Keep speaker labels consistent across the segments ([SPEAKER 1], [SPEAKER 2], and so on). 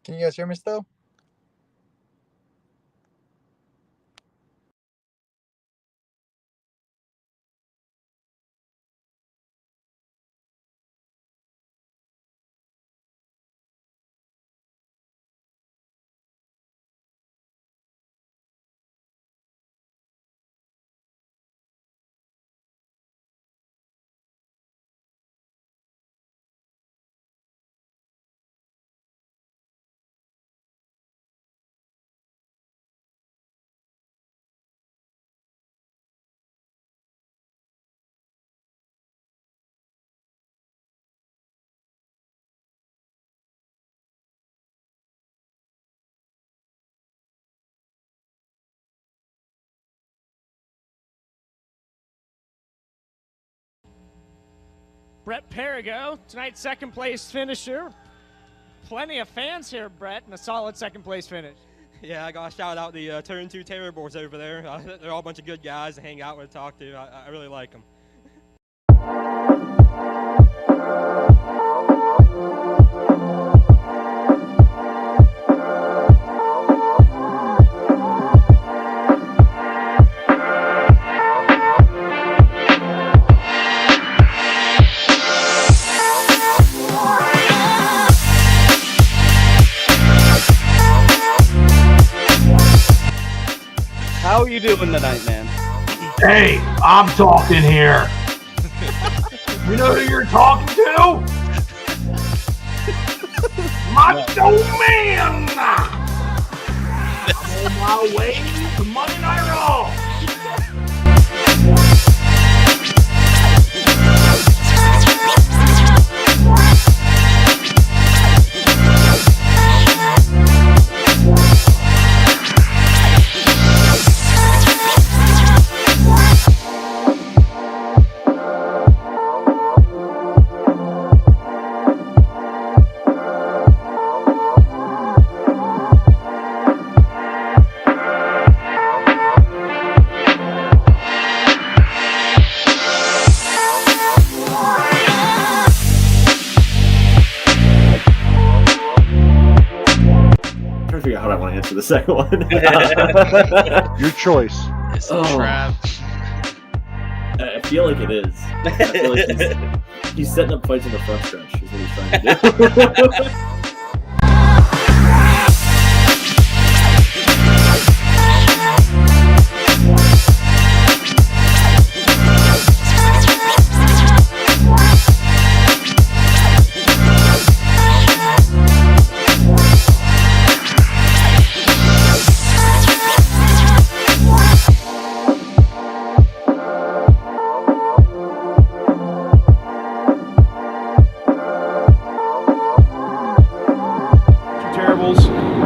[SPEAKER 1] Can you guys hear me still?
[SPEAKER 2] Brett Perigo, tonight's second place finisher. Plenty of fans here, Brett, and a solid second place finish.
[SPEAKER 3] Yeah, I got to shout out the Turn 2 Terror Boys over there. They're all a bunch of good guys to hang out with, talk to. I really like them.
[SPEAKER 4] How are you doing tonight, man?
[SPEAKER 5] Hey, I'm talking here. You know who you're talking to? Macho Man! I'm on my way to Monday Night Raw.
[SPEAKER 6] How do I want to answer the second one?
[SPEAKER 7] Your choice.
[SPEAKER 8] It's a trap.
[SPEAKER 6] I feel like it is. I feel like he's setting up fights in the front stretch is what he's trying to do.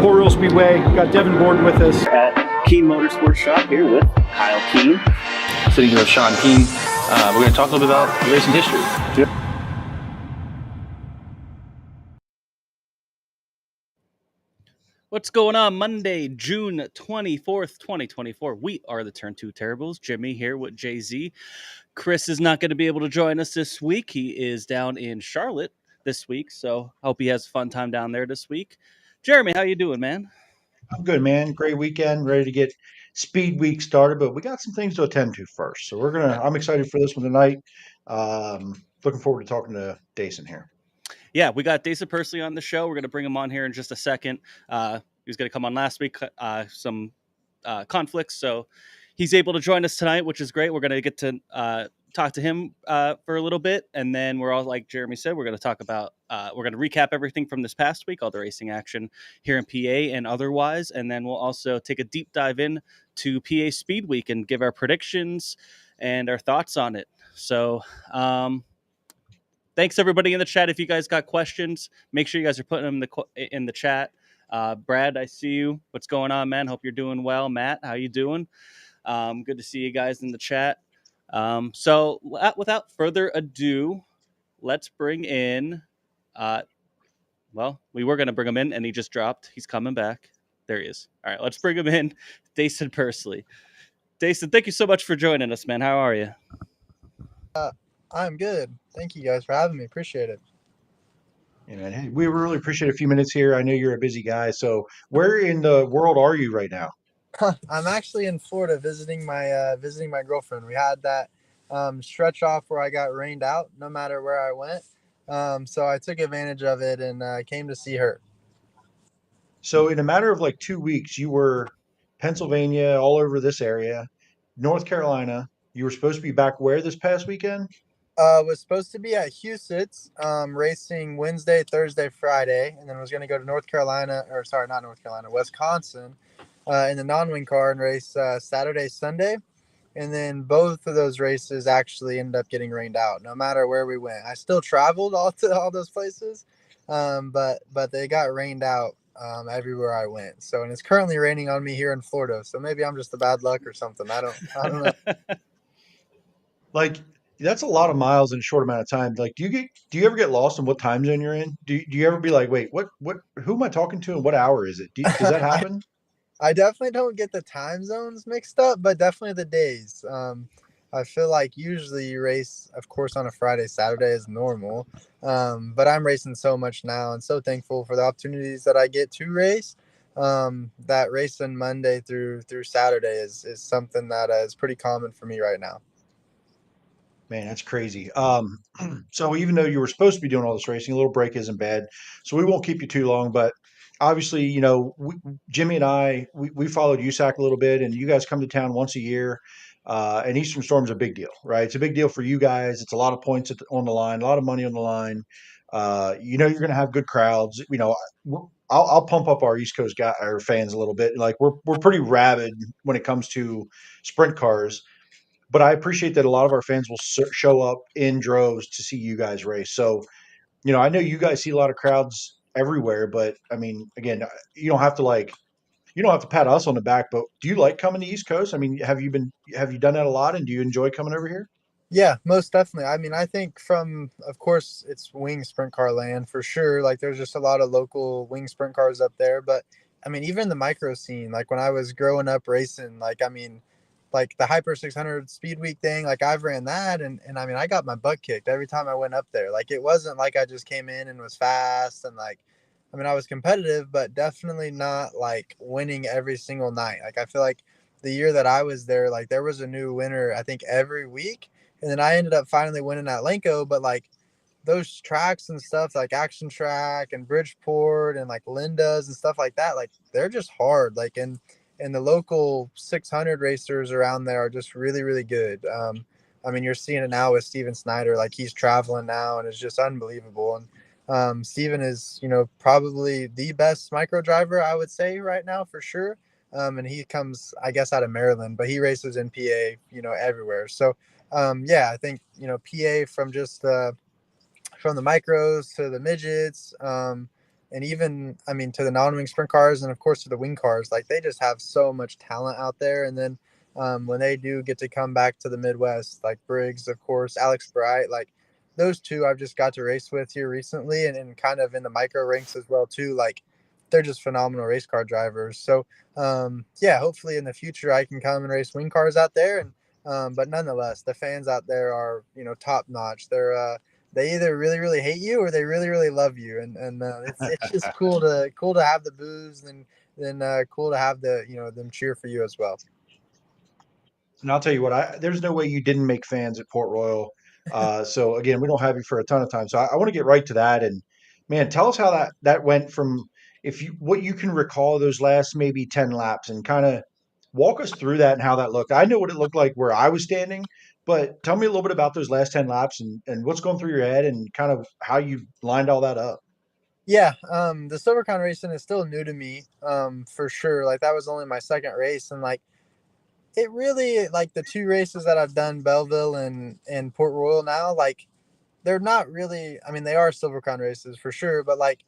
[SPEAKER 7] Port Royal Speedway. Got Devin Gordon with us.
[SPEAKER 4] At Keen Motorsports Shop here with Kyle Keen.
[SPEAKER 9] Sitting here with Sean Keen. We're going to talk a little bit about racing history.
[SPEAKER 4] Yep.
[SPEAKER 10] What's going on? Monday, June 24th, 2024. We are the Turn 2 Terribles. Jimmy here with Jay-Z. Chris is not going to be able to join us this week. He is down in Charlotte this week, so I hope he has a fun time down there this week. Jeremy, how you doing, man?
[SPEAKER 7] I'm good, man. Great weekend. Ready to get Speed Week started, but we got some things to attend to first. So I'm excited for this one tonight. Looking forward to talking to Daison here.
[SPEAKER 10] Yeah, we got Daison Pursley on the show. We're going to bring him on here in just a second. He was going to come on last week, some conflicts, so he's able to join us tonight, which is great. We're going to get to talk to him for a little bit, and then we're all, like Jeremy said, we're going to talk about, we're going to recap everything from this past week, all the racing action here in PA and otherwise, and then we'll also take a deep dive in to PA Speedweek and give our predictions and our thoughts on it. So, thanks everybody in the chat. If you guys got questions, make sure you guys are putting them in the chat. Brad, I see you. What's going on, man? Hope you're doing well. Matt, how you doing? Good to see you guys in the chat. So without further ado, let's bring in, well, we were going to bring him in and he just dropped. He's coming back. There he is. All right, let's bring him in. Daison Pursley. Daison, thank you so much for joining us, man. How are you?
[SPEAKER 1] I'm good. Thank you guys for having me. Appreciate it.
[SPEAKER 7] Yeah, man. Hey, we really appreciate a few minutes here. I know you're a busy guy. So where in the world are you right now?
[SPEAKER 1] I'm actually in Florida visiting my girlfriend. We had that stretch off where I got rained out no matter where I went. So I took advantage of it and came to see her.
[SPEAKER 7] So in a matter of like 2 weeks, you were Pennsylvania, all over this area, North Carolina. You were supposed to be back where this past weekend?
[SPEAKER 1] Was supposed to be at Huset, racing Wednesday, Thursday, Friday, and then was going to go to North Carolina, or sorry, not North Carolina, Wisconsin, in the non-wing car and race Saturday, Sunday. And then both of those races actually ended up getting rained out. No matter where we went, I still traveled all to all those places, but they got rained out everywhere I went. So, and it's currently raining on me here in Florida. So maybe I'm just the bad luck or something. I don't know.
[SPEAKER 7] Like that's a lot of miles in a short amount of time. Like, do you ever get lost in what time zone you're in? Do you ever be like, wait, who am I talking to and what hour is it? Does that happen?
[SPEAKER 1] I definitely don't get the time zones mixed up, but definitely the days. I feel like usually you race, of course, on a Friday, Saturday is normal. But I'm racing so much now and so thankful for the opportunities that I get to race. That racing Monday through Saturday is something that is pretty common for me right now.
[SPEAKER 7] Man, that's crazy. So even though you were supposed to be doing all this racing, a little break isn't bad. So we won't keep you too long, but obviously, Jimmy and we followed USAC a little bit, and you guys come to town once a year. And Eastern Storm's a big deal, right? It's a big deal for you guys. It's a lot of points on the line, a lot of money on the line. You're going to have good crowds. I'll pump up our East Coast our fans a little bit. Like we're pretty rabid when it comes to sprint cars, but I appreciate that a lot of our fans will show up in droves to see you guys race. So, I know you guys see a lot of crowds everywhere, but I mean, again, you don't have to pat us on the back, but do you like coming to East Coast? I mean, have you done that a lot, and do you enjoy coming over here?
[SPEAKER 1] Yeah, most definitely. I mean, I think of course, it's wing sprint car land for sure. Like, there's just a lot of local wing sprint cars up there. But I mean, even the micro scene, like when I was growing up racing, like, I mean, like the Hyper 600 Speedweek thing, like I've ran that. And I mean, I got my butt kicked every time I went up there. Like, it wasn't like I just came in and was fast. And like, I mean, I was competitive, but definitely not like winning every single night. Like, I feel like the year that I was there, like there was a new winner, I think every week, and then I ended up finally winning at Lenko. But like those tracks and stuff, like Action Track and Bridgeport and like Linda's and stuff like that, like they're just hard. Like, and the local 600 racers around there are just really, really good. I mean, you're seeing it now with Steven Snyder. Like, he's traveling now and it's just unbelievable. And Steven is, probably the best micro driver, I would say, right now for sure. And he comes, I guess, out of Maryland, but he races in PA, everywhere. So, yeah, I think, PA from the micros to the midgets, and even, I mean, to the non-wing sprint cars, and of course to the wing cars, like they just have so much talent out there. And then when they do get to come back to the Midwest, like Briggs, of course, Alex Bright, like those two I've just got to race with here recently, and kind of in the micro ranks as well too. Like, they're just phenomenal race car drivers. So yeah, hopefully in the future I can come and race wing cars out there. And but nonetheless, the fans out there are, top notch. They either really, really hate you or they really, really love you. And it's just cool to have the boos, and then cool to have them cheer for you as well.
[SPEAKER 7] And I'll tell you what, there's no way you didn't make fans at Port Royal. So again, we don't have you for a ton of time. So I want to get right to that. And man, tell us how that went from what you can recall those last maybe 10 laps, and kind of walk us through that and how that looked. I know what it looked like where I was standing, but tell me a little bit about those last 10 laps and what's going through your head and kind of how you lined all that up.
[SPEAKER 1] Yeah, the SilverCon racing is still new to me, for sure. Like, that was only my second race, and like it really, like the two races that I've done, Belleville and Port Royal now, like they're not really, I mean, they are SilverCon races for sure, but like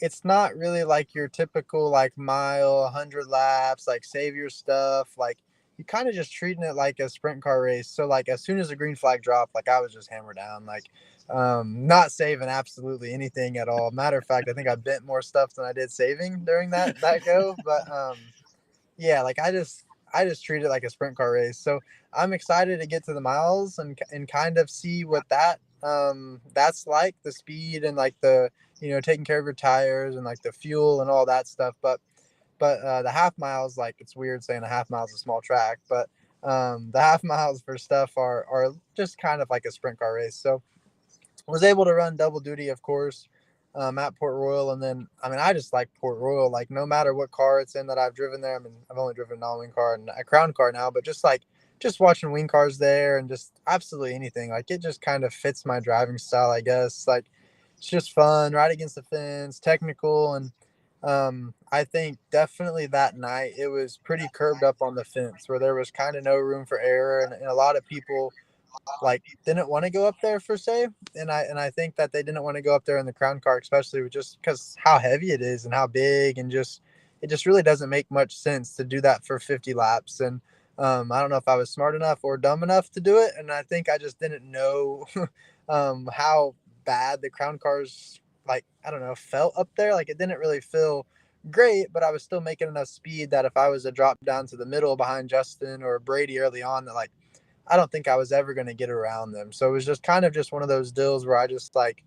[SPEAKER 1] it's not really like your typical like mile, 100 laps, like save your stuff. Like, you kind of just treating it like a sprint car race. So like as soon as the green flag dropped, like I was just hammered down, like not saving absolutely anything at all. Matter of fact, I think I bent more stuff than I did saving during that go. But yeah, like I just treat it like a sprint car race. So I'm excited to get to the miles and kind of see what that that's like the speed and like the, taking care of your tires and like the fuel and all that stuff. But the half miles, like, it's weird saying a half mile is a small track, but the half miles for stuff are just kind of like a sprint car race. So was able to run double duty, of course, at Port Royal. And then, I mean, I just like Port Royal, like no matter what car it's in that I've driven there. I mean, I've only driven a non-wing car and a crown car now, but just watching wing cars there and just absolutely anything, like it just kind of fits my driving style, I guess. Like it's just fun, right against the fence, technical. And I think definitely that night it was pretty curved up on the fence where there was kind of no room for error. And a lot of people like didn't want to go up there per se. And I think that they didn't want to go up there in the crown car, especially with just because how heavy it is and how big, and just it just really doesn't make much sense to do that for 50 laps. And I don't know if I was smart enough or dumb enough to do it, and I think I just didn't know how bad the crown cars, like, I don't know, felt up there. Like it didn't really feel great, but I was still making enough speed that if I was to drop down to the middle behind Justin or Brady early on, that like I don't think I was ever going to get around them. So it was just kind of just one of those deals where I just like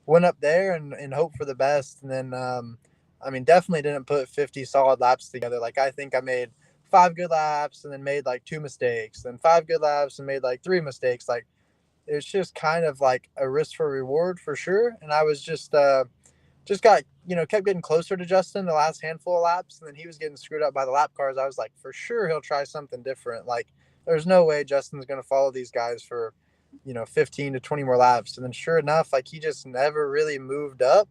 [SPEAKER 1] went up there and hope for the best. And then, I mean, definitely didn't put 50 solid laps together. Like I think I made 5 good laps and then made like 2 mistakes, then 5 good laps and made like 3 mistakes. Like it's just kind of like a risk for reward for sure. And I was just got, kept getting closer to Justin the last handful of laps. And then he was getting screwed up by the lap cars. I was like, for sure he'll try something different. Like there's no way Justin's going to follow these guys for, 15 to 20 more laps. And then sure enough, like he just never really moved up.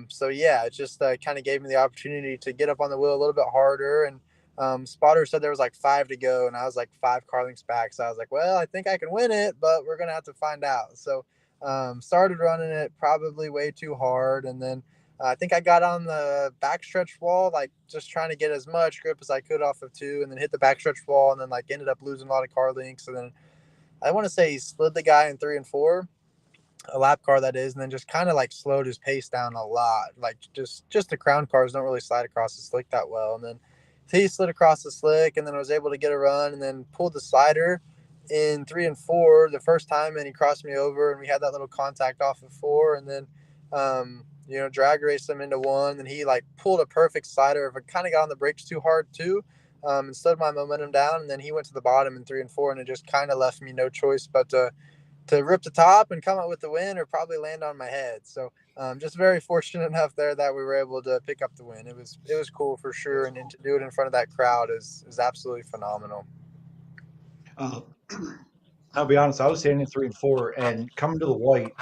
[SPEAKER 1] So yeah, it just kind of gave me the opportunity to get up on the wheel a little bit harder. And Spotter said there was like 5 to go, and I was like 5 car lengths back. So I was like, well, I think I can win it, but we're going to have to find out. So started running it probably way too hard. And then I think I got on the backstretch wall, like just trying to get as much grip as I could off of 2, and then hit the backstretch wall, and then like ended up losing a lot of car links. And then I want to say he slid the guy in 3 and 4, a lap car that is, and then just kind of like slowed his pace down a lot. Like just the crown cars don't really slide across the slick that well. And then he slid across the slick, and then I was able to get a run, and then pulled the slider in 3 and 4 the first time, and he crossed me over, and we had that little contact off of 4. And then drag raced him into 1, and he like pulled a perfect slider. If I kind of got on the brakes too hard too, and slowed my momentum down, and then he went to the bottom in 3 and 4, and it just kind of left me no choice but to rip the top and come out with the win, or probably land on my head. So just very fortunate enough there that we were able to pick up the win. It was cool for sure, and to do it in front of that crowd is absolutely phenomenal.
[SPEAKER 7] I'll be honest, I was standing in 3 and 4 and coming to the white.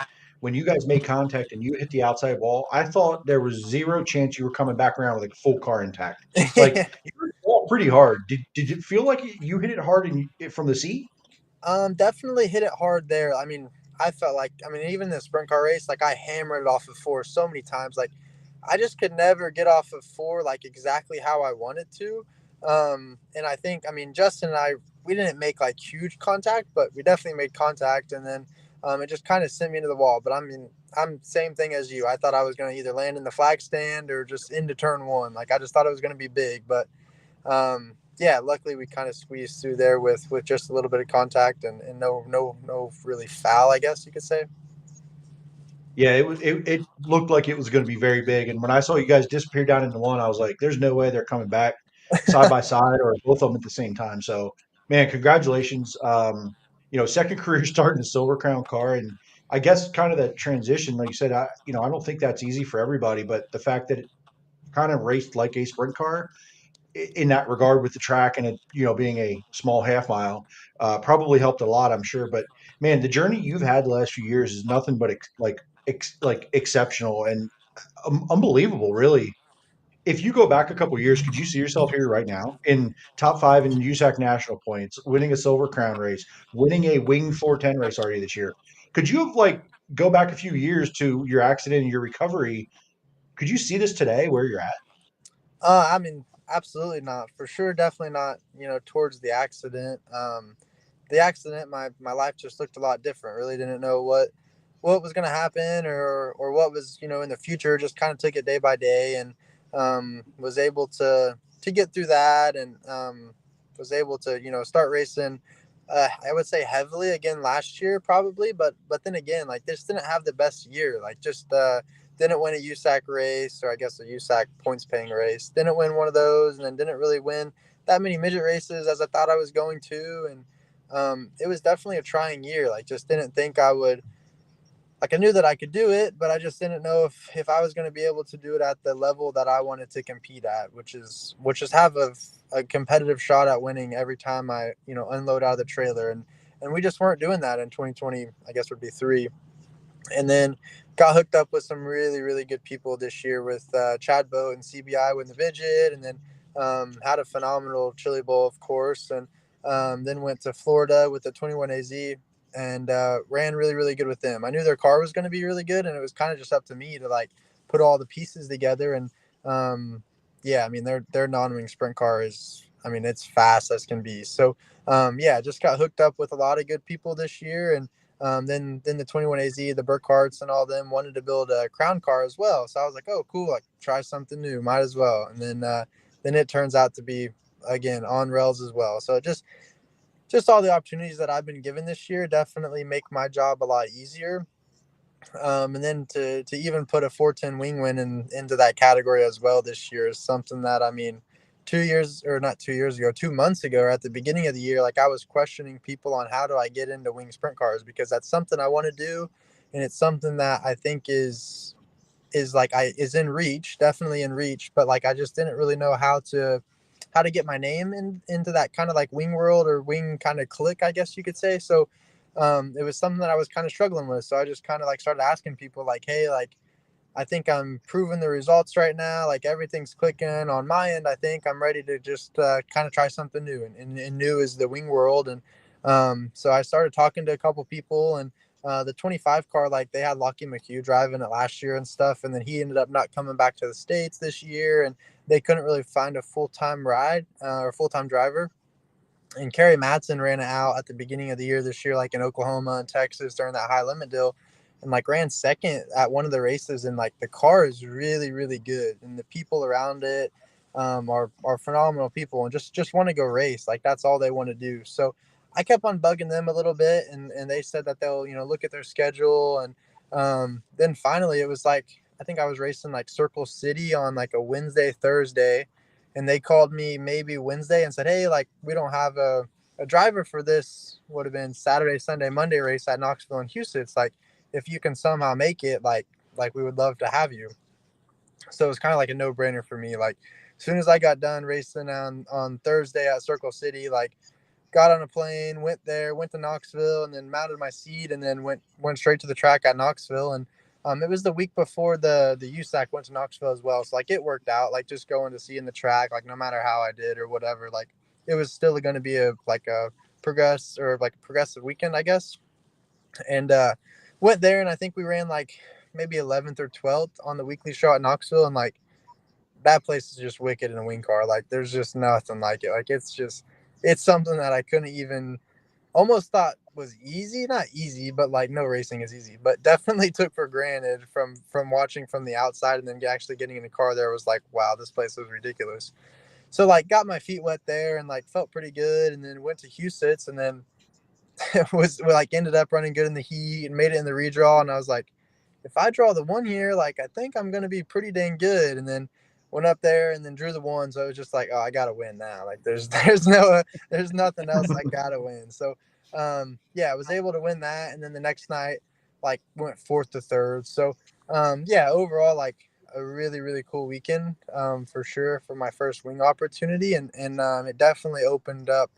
[SPEAKER 7] When you guys made contact and you hit the outside wall, I thought there was zero chance you were coming back around with a full car intact. Like you hit the wall pretty hard. Did it feel like you hit it hard from the seat?
[SPEAKER 1] Definitely hit it hard there. I mean, I felt like, even in the sprint car race, like I hammered it off of 4 so many times. Like I just could never get off of 4 like exactly how I wanted to. And I think, Justin and I, we didn't make like huge contact, but we definitely made contact. And then it just kind of sent me into the wall. But I'm same thing as you. I thought I was going to either land in the flag stand or just into turn 1. Like I just thought it was going to be big. But yeah, luckily we kind of squeezed through there with just a little bit of contact and no really foul, I guess you could say.
[SPEAKER 7] Yeah, it looked like it was going to be very big. And when I saw you guys disappear down into 1, I was like, there's no way they're coming back side by side or both of them at the same time. So, man, congratulations. Second career start in a Silver Crown car. And I guess kind of that transition, like you said, I don't think that's easy for everybody, but the fact that it kind of raced like a sprint car in that regard with the track and it, being a small half mile, probably helped a lot, I'm sure. But man, the journey you've had the last few years is nothing but exceptional and unbelievable, really. If you go back a couple of years, could you see yourself here right now in top 5 in USAC national points, winning a Silver Crown race, winning a Wing 410 race already this year? Could you have go back a few years to your accident and your recovery? Could you see this today where you're at?
[SPEAKER 1] Absolutely not. For sure, definitely not, towards the accident. The accident, my life just looked a lot different. Really didn't know what was going to happen or what was, in the future. Just kind of took it day by day, and was able to get through that, and was able to, start racing I would say heavily again last year probably, but then again, like this didn't have the best year. Like just didn't win a USAC race, or I guess a USAC points paying race. Didn't win one of those, and then didn't really win that many midget races as I thought I was going to. And it was definitely a trying year. Like just didn't think I would. Like I knew that I could do it, but I just didn't know if I was going to be able to do it at the level that I wanted to compete at, which is have a competitive shot at winning every time I unload out of the trailer, and we just weren't doing that in 2020. I guess would be 3, and then got hooked up with some really really good people this year with Chad Boat and CBI with the midget, and then had a phenomenal Chili Bowl, of course, and then went to Florida with the 21 AZ and ran really really good with them. I knew their car was going to be really good, and it was kind of just up to me to like put all the pieces together. And yeah, I mean their non-wing sprint car is, I mean, it's fast as can be. So yeah, just got hooked up with a lot of good people this year. And then the 21 AZ, the Burkharts and all them wanted to build a crown car as well. So I was like, oh cool, like try something new, might as well. And then it turns out to be again on rails as well. So just all the opportunities that I've been given this year definitely make my job a lot easier. And then to even put a 410 wing win into that category as well this year is something that, I mean, 2 months ago, or at the beginning of the year, like I was questioning people on how do I get into wing sprint cars, because that's something I want to do. And it's something that I think is in reach, definitely in reach, but like I just didn't really know how to get my name into that kind of like wing world or wing kind of clique, I guess you could say. So it was something that I was kind of struggling with. So I just kind of like started asking people like, hey, like I think I'm proving the results right now. Like everything's clicking on my end. I think I'm ready to just kind of try something new, and new is the wing world. And so I started talking to a couple people, and the 25 car, like they had Lockie McHugh driving it last year and stuff. And then he ended up not coming back to the States this year, and they couldn't really find a full-time ride or full-time driver. And Kerry Madsen ran it out at the beginning of the year this year, like in Oklahoma and Texas during that high limit deal, and like ran second at one of the races. And like the car is really, really good, and the people around it are phenomenal people, and just want to go race. Like that's all they want to do. So I kept on bugging them a little bit, and they said that they'll look at their schedule. And then finally it was like, I think I was racing like Circle City on like a Wednesday, Thursday, and they called me maybe Wednesday and said, hey, like we don't have a driver for this, would have been Saturday, Sunday, Monday race at Knoxville and Huset. It's like, if you can somehow make it, like we would love to have you. So it was kind of like a no-brainer for me. Like as soon as I got done racing on Thursday at Circle City, like got on a plane, went to Knoxville, and then mounted my seat, and then went straight to the track at Knoxville. And it was the week before the USAC went to Knoxville as well. So like it worked out, like just going to see in the track, like no matter how I did or whatever, like it was still going to be a progressive weekend, I guess. And went there, and I think we ran like maybe 11th or 12th on the weekly show at Knoxville. And like that place is just wicked in a wing car. Like there's just nothing like it. Like it's something that I couldn't even almost thought was easy, not easy, but like no racing is easy, but definitely took for granted from watching from the outside. And then actually getting in the car there was like, wow, this place was ridiculous. So like got my feet wet there and like felt pretty good. And then went to Huset's, and then was like ended up running good in the heat and made it in the redraw. And I was like, if I draw the one here, like I think I'm going to be pretty dang good. And then went up there and then drew the one. So it was just like, oh, I got to win now. Like there's nothing else. I got to win. So yeah, I was able to win that. And then the next night, like went 4th to 3rd. So yeah, overall, like a really, really cool weekend for sure for my first wing opportunity. And it definitely opened up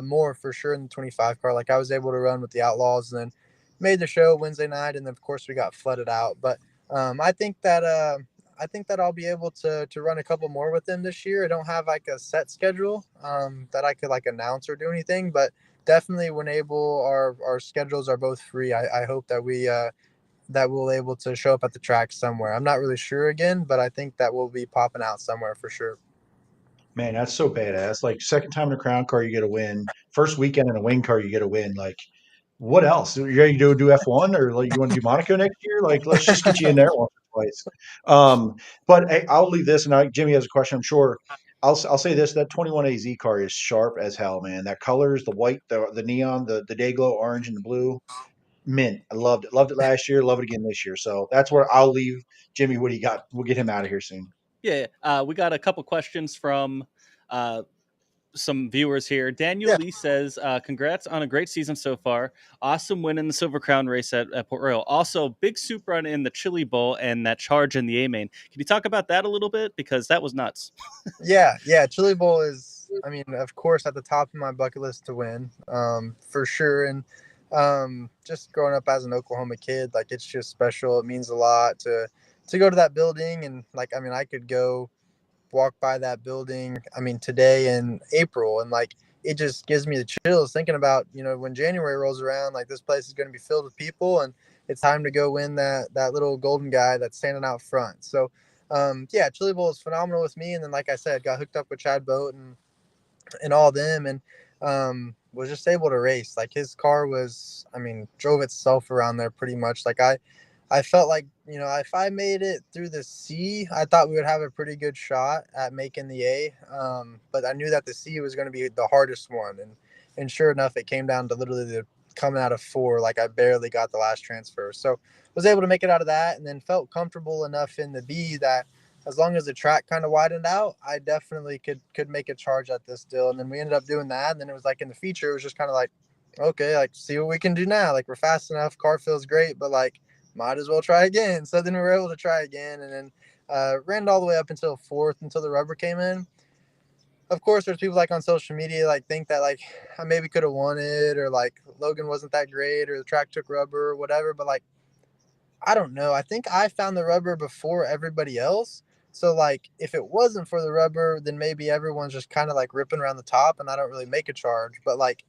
[SPEAKER 1] more for sure in the 25 car. Like I was able to run with the Outlaws, and then made the show Wednesday night, and then of course we got flooded out. But I think that I'll be able to run a couple more with them this year. I don't have like a set schedule that I could like announce or do anything, but definitely when able, our schedules are both free. I hope that we'll able to show up at the track somewhere. I'm not really sure again, but I think that we'll be popping out somewhere for sure.
[SPEAKER 7] Man, that's so badass. Like second time in a crown car, you get a win. First weekend in a wing car, you get a win. Like what else? You're going to do F1, or like you want to do Monaco next year? Like let's just get you in there once or twice. But hey, I'll leave this, and Jimmy has a question, I'm sure. I'll say this: that 21AZ car is sharp as hell, man. That colors, the white, the neon, the day glow orange and the blue, mint. I loved it. Loved it last year. Love it again this year. So that's where I'll leave Jimmy. What he got? We'll get him out of here soon.
[SPEAKER 10] Yeah, we got a couple questions from some viewers here. Daniel
[SPEAKER 1] Yeah.
[SPEAKER 10] Lee says, congrats on a great season so far. Awesome win in the Silver Crown race at Port Royal. Also, big soup run in the Chili Bowl and that charge in the A-Main. Can you talk about that a little bit? Because that was nuts.
[SPEAKER 1] Yeah. Chili Bowl is, I mean, of course, at the top of my bucket list to win, for sure. And just growing up as an Oklahoma kid, like it's just special. It means a lot to go to that building. And like, I mean, I could go walk by that building, I mean, today in April, and like it just gives me the chills thinking about, when January rolls around, like this place is going to be filled with people and it's time to go win that little golden guy that's standing out front. So yeah, Chili Bowl is phenomenal with me. And then, like I said, got hooked up with Chad Boat and all them, and was just able to race. Like his car was, I mean, drove itself around there pretty much. Like I felt like, if I made it through the C, I thought we would have a pretty good shot at making the A. But I knew that the C was going to be the hardest one. And sure enough, it came down to literally coming out of 4. Like I barely got the last transfer. So was able to make it out of that, and then felt comfortable enough in the B that as long as the track kind of widened out, I definitely could make a charge at this deal. And then we ended up doing that. And then it was like in the feature, it was just kind of like, okay, like see what we can do now. Like we're fast enough, car feels great, but like might as well try again. So then we were able to try again, and then ran all the way up until 4th until the rubber came in. Of course, there's people like on social media like think that like I maybe could have won it, or like Logan wasn't that great, or the track took rubber or whatever. But like I don't know. I think I found the rubber before everybody else. So like if it wasn't for the rubber, then maybe everyone's just kind of like ripping around the top and I don't really make a charge. But like,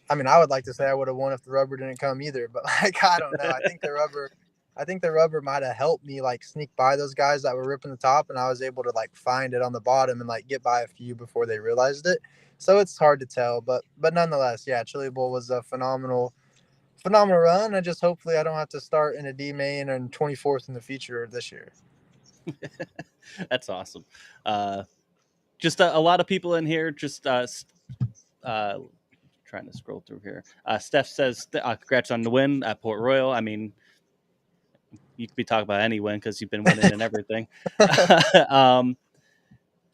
[SPEAKER 1] I mean, I would like to say I would have won if the rubber didn't come either, but like I don't know. I think the rubber might have helped me like sneak by those guys that were ripping the top, and I was able to like find it on the bottom and like get by a few before they realized it. So it's hard to tell, but nonetheless, yeah, Chili Bowl was a phenomenal run. And just hopefully I don't have to start in a D main and 24th in the future this year.
[SPEAKER 10] That's awesome. Just a lot of people in here. Just trying to scroll through here. Steph says, congrats on the win at Port Royal. I mean, you could be talking about any win because you've been winning and everything.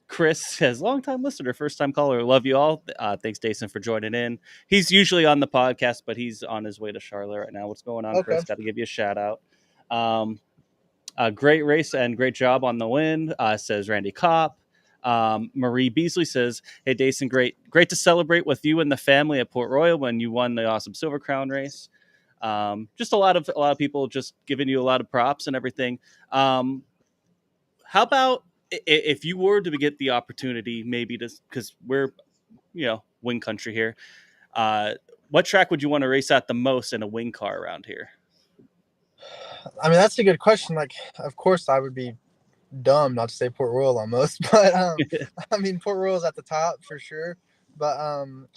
[SPEAKER 10] Chris says, long-time listener, first-time caller. Love you all. Thanks, Daison, for joining in. He's usually on the podcast, but he's on his way to Charlotte right now. What's going on, okay, Chris? Got to give you a shout-out. Great race and great job on the win, says Randy Kopp. Marie Beasley says, hey, Daison, great to celebrate with you and the family at Port Royal when you won the awesome Silver Crown race. Just a lot of people just giving you a lot of props and everything. How about if you were to get the opportunity, maybe to, because we're, wing country here, what track would you want to race at the most in a wing car around here?
[SPEAKER 1] I mean, that's a good question. Like, of course I would be dumb not to say Port Royal almost, but I mean, Port Royal's at the top for sure. But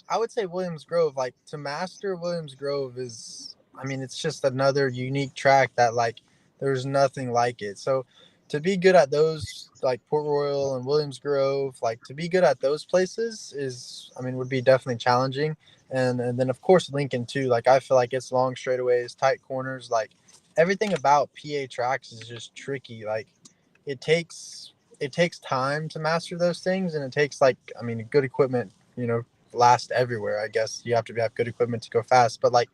[SPEAKER 1] I would say Williams Grove. Like, to master Williams Grove is, I mean, it's just another unique track that like there's nothing like it. So to be good at those, like Port Royal and Williams Grove, like to be good at those places is, I mean, would be definitely challenging. And then of course Lincoln too. Like I feel like it's long straightaways, tight corners. Like everything about PA tracks is just tricky. Like it takes time to master those things, and it takes like, I mean, good equipment, last everywhere. I guess you have to have good equipment to go fast, but like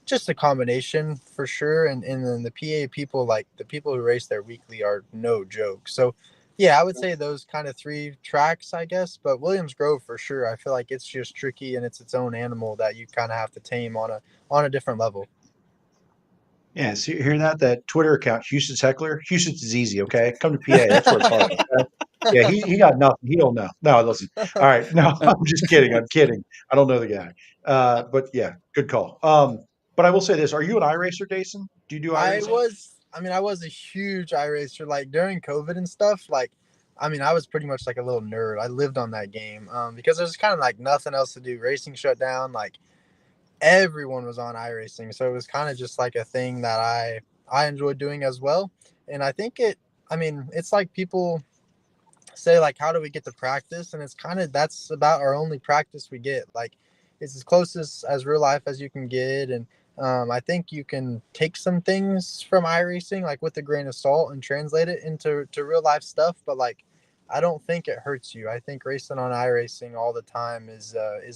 [SPEAKER 1] just a combination for sure. And then the PA people, like the people who race there weekly, are no joke. So yeah, I would say those kind of 3 tracks, I guess. But Williams Grove for sure. I feel like it's just tricky, and it's its own animal that you kind of have to tame on a different level.
[SPEAKER 7] Yeah, so you hear that? That Twitter account, Huset's Heckler. Huset's is easy, okay? Come to PA. That's where it's hard. Okay? Yeah, he got nothing. He don't know. No, listen. All right. No, I'm just kidding. I'm kidding. I don't know the guy. But yeah, good call. But I will say this. Are you an iRacer, Daison? Do you do iRacing?
[SPEAKER 1] I was a huge iRacer. Like during COVID and stuff, like, I mean, I was pretty much like a little nerd. I lived on that game because there's kind of like nothing else to do. Racing shut down. Like everyone was on iRacing. So it was kind of just like a thing that I enjoyed doing as well. And I think it's like people, say like, how do we get to practice? And it's kind of, that's about our only practice we get. Like, it's as close as real life as you can get. And I think you can take some things from iRacing, like with a grain of salt, and translate it into real life stuff. But like, I don't think it hurts you. I think racing on iRacing all the time is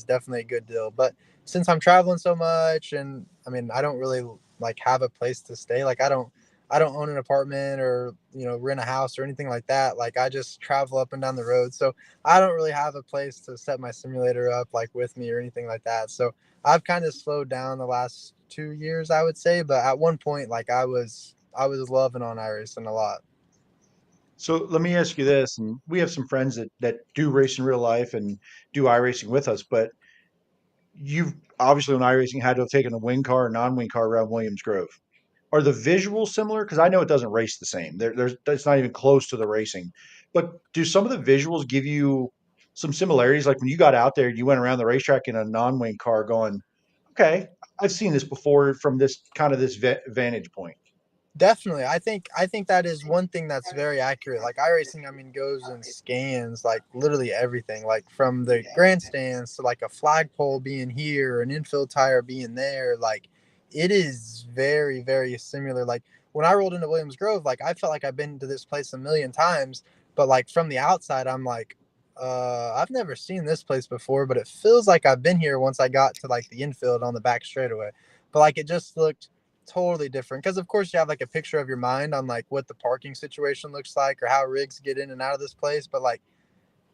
[SPEAKER 1] definitely a good deal. But since I'm traveling so much, and I mean, I don't really like have a place to stay. Like, I don't own an apartment or, rent a house or anything like that. Like, I just travel up and down the road. So I don't really have a place to set my simulator up like with me or anything like that. So I've kind of slowed down the last 2 years, I would say. But at one point, like I was loving on iRacing a lot.
[SPEAKER 7] So let me ask you this, and we have some friends that do race in real life and do iRacing with us, but you've obviously on iRacing had to have taken a wing car or non-wing car around Williams Grove. Are the visuals similar? Because I know it doesn't race the same. There's it's not even close to the racing. But do some of the visuals give you some similarities? Like when you got out there, and you went around the racetrack in a non-wing car, going, "Okay, I've seen this before from this kind of this vantage point."
[SPEAKER 1] Definitely. I think that is one thing that's very accurate. Like iRacing, I mean, goes and scans like literally everything, like from the grandstands to like a flagpole being here, an infield tire being there. Like it is very, very similar. Like when I rolled into Williams Grove, like I felt like I've been to this place a million times, but like from the outside, I'm like, I've never seen this place before, but it feels like I've been here once I got to like the infield on the back straightaway. But like it just looked totally different because of course you have like a picture of your mind on like what the parking situation looks like or how rigs get in and out of this place, but like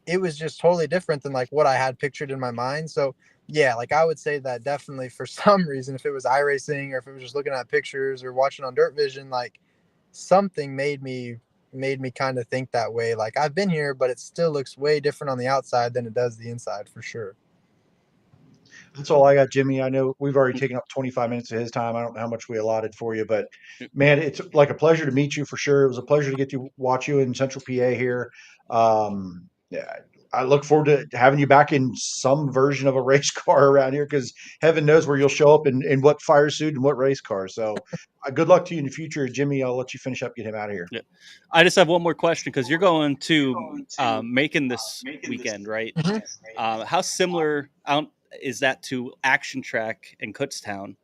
[SPEAKER 1] it was just totally different than like what I had pictured in my mind. So yeah, like I would say that definitely for some reason, if it was iRacing or if it was just looking at pictures or watching on Dirt Vision, like something made me kind of think that way. Like I've been here, but it still looks way different on the outside than it does the inside for sure.
[SPEAKER 7] That's all I got, Jimmy. I know we've already taken up 25 minutes of his time. I don't know how much we allotted for you, but man, it's like a pleasure to meet you for sure. It was a pleasure to get to watch you in Central PA here. Yeah, I look forward to having you back in some version of a race car around here because heaven knows where you'll show up in what fire suit and what race car. So good luck to you in the future. Jimmy, I'll let you finish up, get him out of here.
[SPEAKER 10] Yeah. I just have one more question because you're going to Macon this weekend, right?
[SPEAKER 1] Mhm.
[SPEAKER 10] How similar is that to Action Track in Kutztown?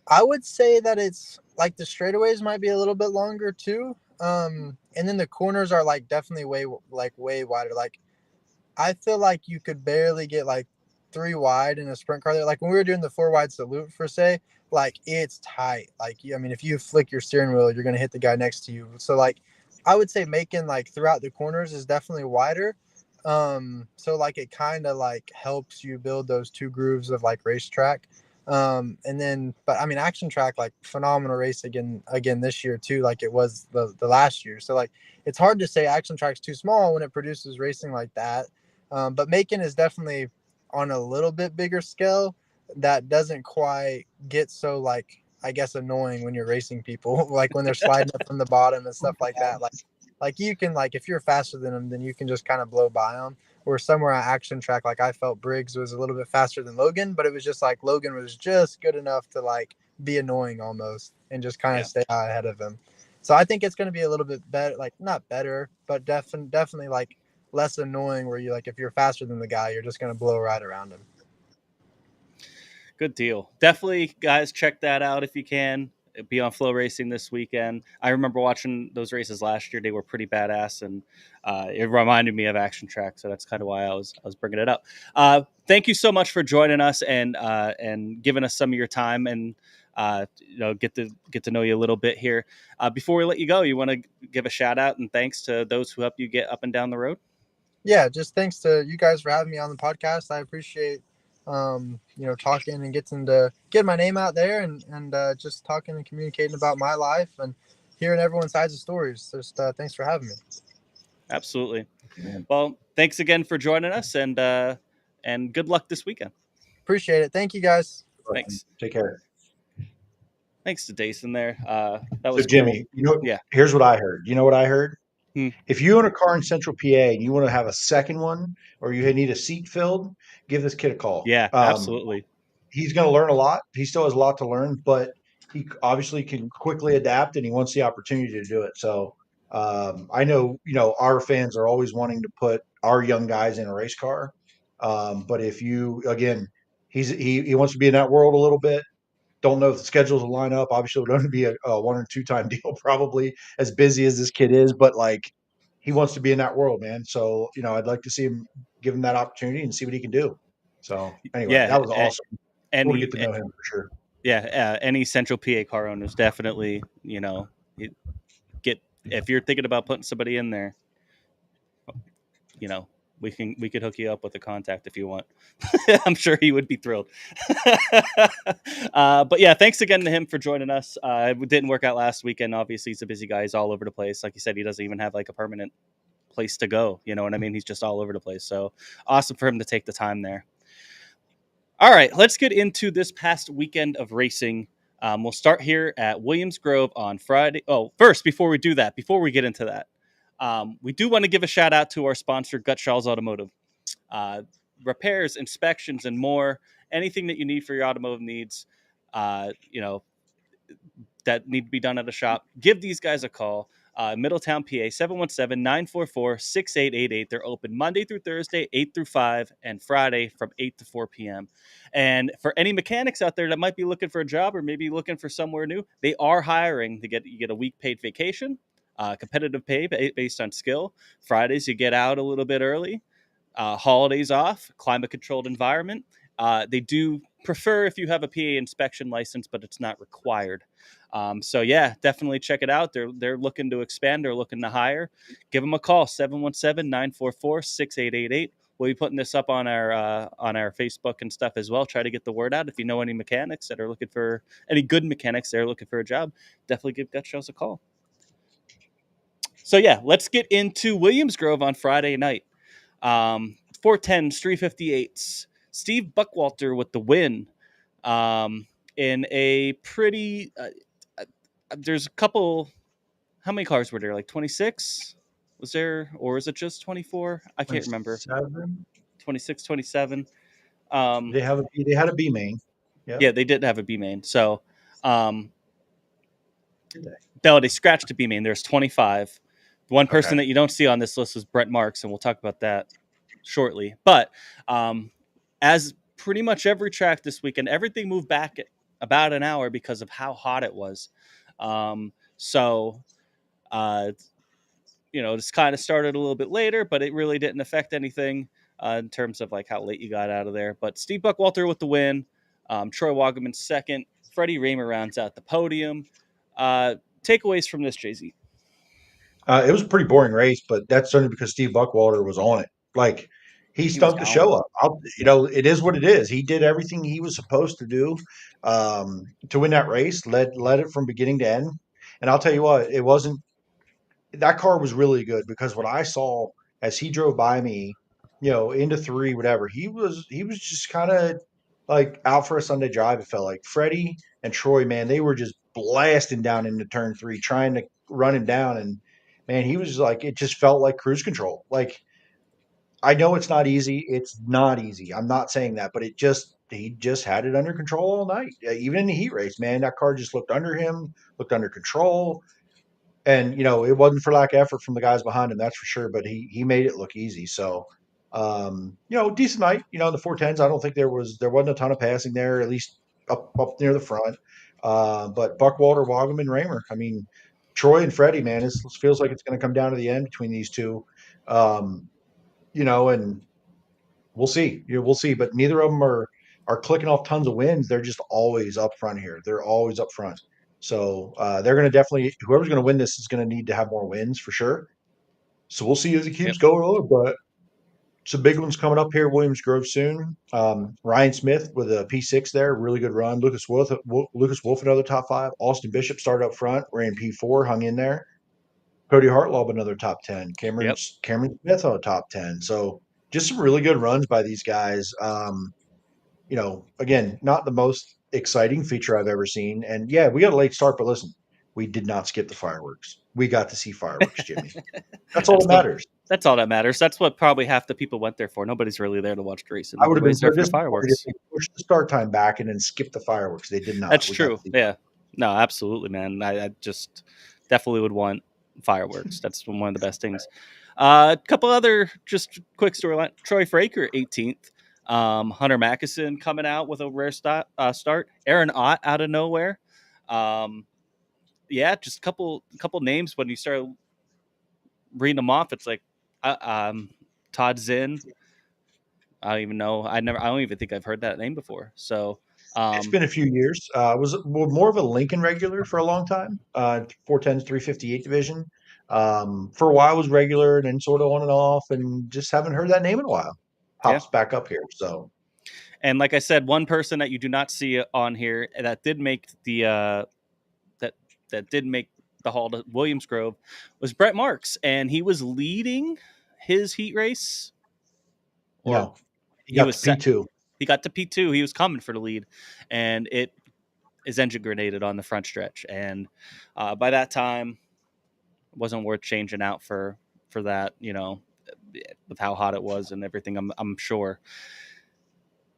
[SPEAKER 1] I would say that it's like the straightaways might be a little bit longer too. And then the corners are like definitely way wider. Like I feel like you could barely get like 3 wide in a sprint car there. Like when we were doing the 4 wide salute for say, like it's tight. Like I mean, if you flick your steering wheel, you're gonna hit the guy next to you. So like I would say making like throughout the corners is definitely wider. So like it kind of like helps you build those two grooves of like racetrack. And then but I mean Action Track, like phenomenal race again this year too, like it was the last year. So like it's hard to say Action Track's too small when it produces racing like that. But Macon is definitely on a little bit bigger scale that doesn't quite get so like I guess annoying when you're racing people like when they're sliding up from the bottom and stuff like that. Like you can like if you're faster than them, then you can just kind of blow by them. Or somewhere on Action Track, like I felt Briggs was a little bit faster than Logan, but it was just like Logan was just good enough to like be annoying almost and just kind of stay out ahead of him. So I think it's going to be a little bit better, like not better, but definitely like less annoying where you like if you're faster than the guy, you're just going to blow right around him.
[SPEAKER 10] Good deal. Definitely, guys, check that out if you can. Be on Flow Racing this weekend. I remember watching those races last year. They were pretty badass, and it reminded me of Action Track. So that's kind of why I was bringing it up. Thank you so much for joining us and giving us some of your time and get to know you a little bit here. Before we let you go, you want to give a shout out and thanks to those who help you get up and down the road?
[SPEAKER 1] Yeah, just thanks to you guys for having me on the podcast. I appreciate talking and getting to get my name out there and just talking and communicating about my life and hearing everyone's sides of stories. Just thanks for having me.
[SPEAKER 10] Absolutely. Well, thanks again for joining us and good luck this weekend.
[SPEAKER 1] Appreciate it. Thank you guys.
[SPEAKER 10] Thanks.
[SPEAKER 7] Take care.
[SPEAKER 10] Thanks to Daison there. That was
[SPEAKER 7] Jimmy,
[SPEAKER 10] cool.
[SPEAKER 7] Here's what I heard. You know what I heard?
[SPEAKER 10] Hmm.
[SPEAKER 7] If you own a car in Central PA and you want to have a second one or you need a seat filled, give this kid a call.
[SPEAKER 10] Yeah, absolutely.
[SPEAKER 7] He's going to learn a lot. He still has a lot to learn, but he obviously can quickly adapt and he wants the opportunity to do it. So I know, our fans are always wanting to put our young guys in a race car. But if you, again, he wants to be in that world a little bit. Don't know if the schedules will line up. Obviously, it would only be a 1 or 2 time deal, probably, as busy as this kid is. But like, he wants to be in that world, man. So I'd like to see him, give him that opportunity and see what he can do. So anyway,
[SPEAKER 10] Yeah,
[SPEAKER 7] that was awesome. Cool to
[SPEAKER 10] any
[SPEAKER 7] get to know him for sure.
[SPEAKER 10] any Central PA car owners definitely, get if you're thinking about putting somebody in there, we could hook you up with a contact if you want. I'm sure he would be thrilled. But yeah, thanks again to him for joining us. It didn't work out last weekend. Obviously, he's a busy guy. He's all over the place. Like you said, he doesn't even have like a permanent place to go. You know what I mean? He's just all over the place. So awesome for him to take the time there. All right, let's get into this past weekend of racing. We'll start here at Williams Grove on Friday. Oh, first, before we do that, before we get into that, we do want to give a shout out to our sponsor, Gutshaw's Automotive. Repairs, inspections, and more. Anything that you need for your automotive needs, that need to be done at a shop, give these guys a call. Middletown, PA, 717-944-6888. They're open Monday through Thursday, 8 through 5, and Friday from 8 to 4 p.m. And for any mechanics out there that might be looking for a job or maybe looking for somewhere new, they are hiring. You get a week paid vacation, competitive pay based on skill. Fridays, you get out a little bit early. Holidays off, climate-controlled environment. They do prefer if you have a PA inspection license, but it's not required. So yeah, definitely check it out. They're looking to expand. They're looking to hire. Give them a call, 717-944-6888. We'll be putting this up on our Facebook and stuff as well. Try to get the word out. If you know any mechanics that are looking for any good mechanics that are looking for a job, definitely give Gutshows a call. So yeah, let's get into Williams Grove on Friday night. 410s, 358s. Steve Buckwalter with the win. In a pretty there's a couple. How many cars were there? Like 26? Was there, or is it just 24? I can't remember. 26, 27.
[SPEAKER 7] They had a B main. Yep.
[SPEAKER 10] Yeah, they did have a B main. So no, they scratched a B main. There's 25. One person that you don't see on this list was Brent Marks, and we'll talk about that shortly. But as pretty much every track this weekend, everything moved back about an hour because of how hot it was. This kind of started a little bit later, but it really didn't affect anything in terms of like how late you got out of there. But Steve Buckwalter with the win. Troy Wagaman second. Freddie Raymer rounds out the podium. Takeaways from this, JZ?
[SPEAKER 7] It was a pretty boring race, but that's only because Steve Buckwalter was on it. Like, he stunk the show up. It is what it is. He did everything he was supposed to do to win that race. Led it from beginning to end. And I'll tell you what, it wasn't. That car was really good because what I saw as he drove by me, into 3, whatever, he was just kind of like out for a Sunday drive. It felt like Freddie and Troy, man, they were just blasting down into turn 3, trying to run him down. And man, he was like, it just felt like cruise control. Like, I know it's not easy. It's not easy. I'm not saying that, but he just had it under control all night. Even in the heat race, man, that car just looked under him, looked under control. And, it wasn't for lack of effort from the guys behind him, that's for sure. But he made it look easy. So, decent night, in the 410s. I don't think there wasn't a ton of passing there, at least up near the front. But Buckwalter, Wagaman, Raymer. I mean, Troy and Freddie, man, it feels like it's going to come down to the end between these two. And we'll see. We'll see. But neither of them are clicking off tons of wins. They're just always up front here. They're always up front. So they're going to definitely, whoever's going to win this is going to need to have more wins for sure. So we'll see as it keeps going on. But some big ones coming up here, Williams Grove soon. Ryan Smith with a P6 there, really good run. Lucas Wolf, another top 5. Austin Bishop started up front, ran P4, hung in there. Cody Hartlaub, another top 10. Cameron Smith on a top 10. So just some really good runs by these guys. Again, not the most exciting feature I've ever seen. And yeah, we got a late start, but listen, we did not skip the fireworks. We got to see fireworks, Jimmy. That's all that matters.
[SPEAKER 10] That's all that matters. That's what probably half the people went there for. Nobody's really there to watch racing.
[SPEAKER 7] I would have been
[SPEAKER 10] there for fireworks.
[SPEAKER 7] If they pushed the start time back and then skipped the fireworks. They did not.
[SPEAKER 10] That's true. Yeah. No, absolutely, man. I just definitely would want fireworks. That's one of the best things. A couple other just quick storyline. Troy Fraker, 18th. Hunter Mackison coming out with a rare start. Aaron Ott out of nowhere. Yeah, just a couple names. When you start reading them off, it's like Todd Zinn. I don't even know. I don't even think I've heard that name before. So
[SPEAKER 7] It's been a few years. Was more of a Lincoln regular for a long time. 410s, 358 division. For a while was regular and then sort of on and off, and just haven't heard that name in a while. Pops back up here. So,
[SPEAKER 10] and like I said, one person that you do not see on here that did make the that did make the Hall to Williams Grove was Brett Marks, and he was leading his heat race. Or
[SPEAKER 7] no, he got to P2.
[SPEAKER 10] He got to P2. He was coming for the lead, and it is engine grenaded on the front stretch. And by that time, it wasn't worth changing out for that, with how hot it was and everything, I'm sure.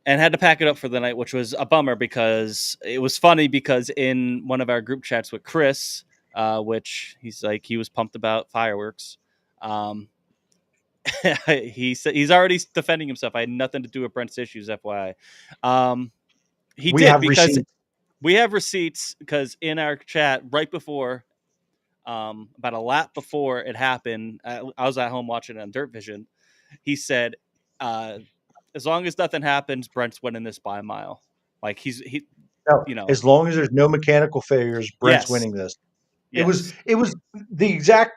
[SPEAKER 10] And had to pack it up for the night, which was a bummer because it was funny because in one of our group chats with Chris, which he's like, he was pumped about fireworks. He said he's already defending himself. I had nothing to do with Brent's issues, FYI. We have receipts because in our chat right before, about a lap before it happened, I was at home watching it on Dirt Vision. He said, as long as nothing happens, Brent's winning this by a mile. Like
[SPEAKER 7] as long as there's no mechanical failures, Brent's winning this. Yes. It was the exact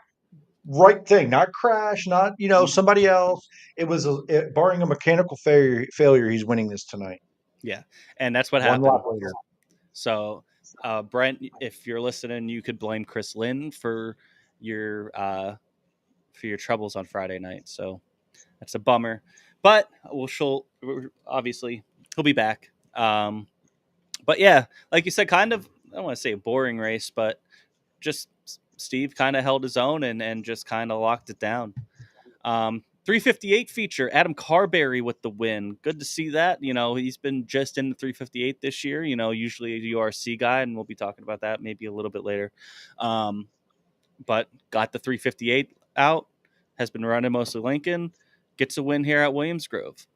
[SPEAKER 7] right thing, not crash, not somebody else. It was barring a mechanical failure, he's winning this tonight.
[SPEAKER 10] Yeah, and that's what happened. Lap later. So, Brent, if you're listening, you could blame Chris Lynn for your troubles on Friday night. So that's a bummer, but obviously he'll be back. But yeah, like you said, kind of, I don't want to say a boring race, but just Steve kind of held his own and just kind of locked it down. 358 feature, Adam Carberry with the win. Good to see that. He's been just in the 358 this year. Usually a URC guy, and we'll be talking about that maybe a little bit later. But got the 358 out, has been running mostly Lincoln, gets a win here at Williams Grove.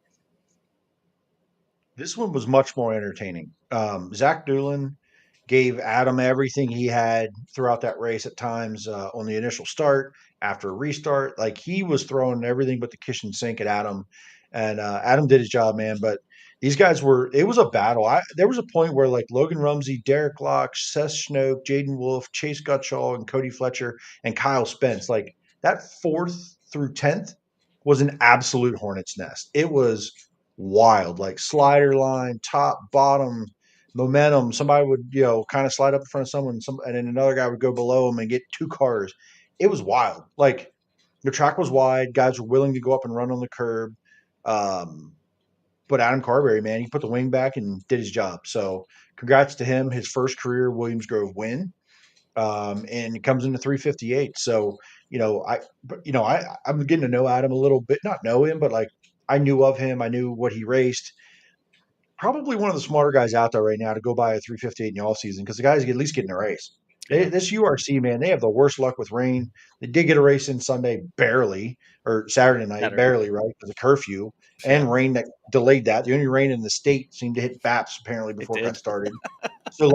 [SPEAKER 7] This one was much more entertaining. Zach Doolin gave Adam everything he had throughout that race at times on the initial start, after a restart. Like, he was throwing everything but the kitchen sink at Adam, and Adam did his job, man. But these guys it was a battle. There was a point where like Logan Rumsey, Derek Locke, Seth Snoke, Jaden Wolf, Chase Gutschall, and Cody Fletcher, and Kyle Spence, like that 4th through 10th was an absolute hornet's nest. It was wild, like slider line, top, bottom, momentum. Somebody would, kind of slide up in front of someone, and then another guy would go below him and get 2 cars. It was wild. Like, the track was wide. Guys were willing to go up and run on the curb. But Adam Carberry, man, he put the wing back and did his job. So congrats to him, his first career Williams Grove win. And he comes into 358. So, I'm getting to know Adam a little bit, not know him, but like I knew of him. I knew what he raced. Probably one of the smarter guys out there right now to go buy a 358 in the off season, because the guys at least get in a race. This URC, man, they have the worst luck with rain. They did get a race in Sunday, barely, or Saturday night, barely, right? Because of curfew and rain that delayed that. The only rain in the state seemed to hit BAPS apparently before it got started. So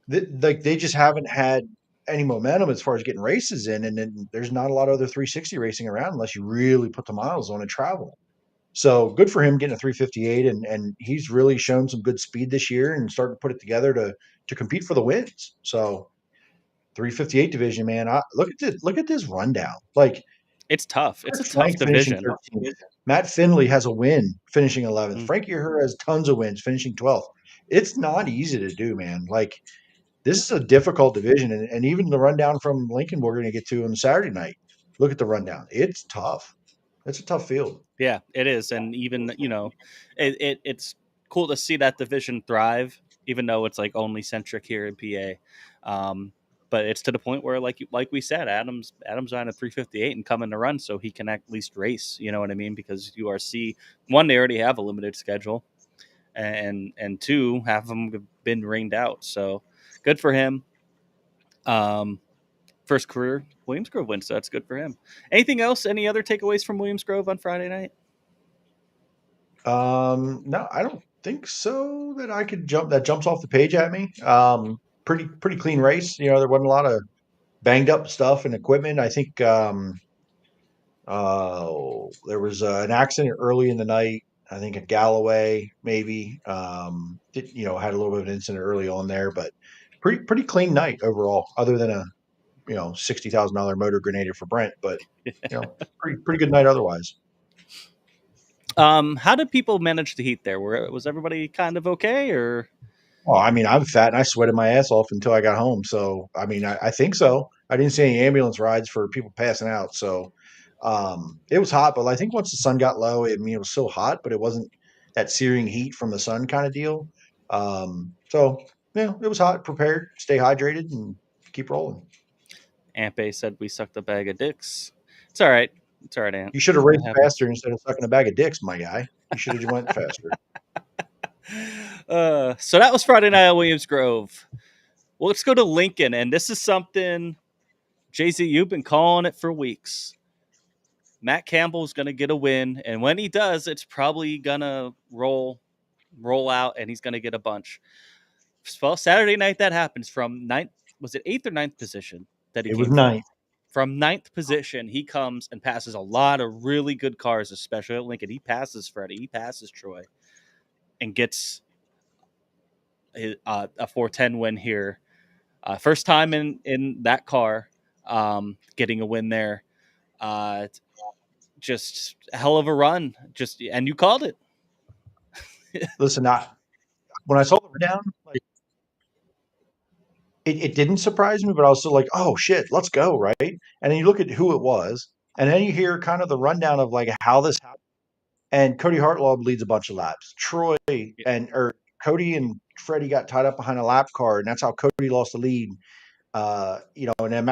[SPEAKER 7] they just haven't had any momentum as far as getting races in, and then there's not a lot of other 360 racing around unless you really put the miles on and travel. So good for him getting a 358, and he's really shown some good speed this year and starting to put it together to compete for the wins. So 358 division, man, look at this rundown. Like,
[SPEAKER 10] it's tough. It's a tough division.
[SPEAKER 7] Matt Finley has a win finishing 11th. Frankie Herr has tons of wins finishing 12th. It's not easy to do, man. Like, this is a difficult division, and even the rundown from Lincoln we're going to get to on Saturday night. Look at the rundown. It's tough. It's a tough field.
[SPEAKER 10] Yeah, it is. And even, it's cool to see that division thrive, even though it's like only centric here in PA. But it's to the point where, like we said, Adam's on a 358 and coming to run so he can at least race. You know what I mean? Because URC, one, they already have a limited schedule, and 2, half of them have been rained out. So good for him. For first career Williams Grove win, so that's good for him. Anything else? Any other takeaways from Williams Grove on Friday night?
[SPEAKER 7] No, I don't think so that I could jumps off the page at me. Pretty clean race. You know, there wasn't a lot of banged up stuff and equipment. I think there was an accident early in the night. I think at Galloway, maybe. Had a little bit of an incident early on there, but pretty clean night overall, other than a $60,000 motor grenadier for Brent. But pretty good night otherwise.
[SPEAKER 10] How did people manage the heat there? Was everybody kind of okay, or?
[SPEAKER 7] Well, I mean, I'm fat and I sweated my ass off until I got home. So, I mean, I think so. I didn't see any ambulance rides for people passing out. So, it was hot, but I think once the sun got low, I mean, it was still hot, but it wasn't that searing heat from the sun kind of deal. It was hot, prepared, stay hydrated, and keep rolling.
[SPEAKER 10] Ampe said we sucked a bag of dicks. It's all right. It's all right, Ant.
[SPEAKER 7] You should have raced faster instead of sucking a bag of dicks, my guy. You should have went faster.
[SPEAKER 10] So that was Friday night at Williams Grove. Well, let's go to Lincoln, and this is something, Jay-Z, you've been calling it for weeks. Matt Campbell's going to get a win, and when he does, it's probably going to roll out, and he's going to get a bunch. Well, Saturday night that happens from ninth. Was it 8th or 9th position that he?
[SPEAKER 7] It was 9th.
[SPEAKER 10] From 9th position, he comes and passes a lot of really good cars, especially at Lincoln. He passes Freddie, he passes Troy, and gets a 410 win here. First time in that car, getting a win there. Just a hell of a run. And you called it.
[SPEAKER 7] Listen, when I saw the rundown, it didn't surprise me, but I was still like, oh shit, let's go, right? And then you look at who it was, and then you hear kind of the rundown of like how this happened. And Cody Hartlaub leads a bunch of laps. Troy Cody and Freddie got tied up behind a lap car, and that's how Cody lost the lead. And then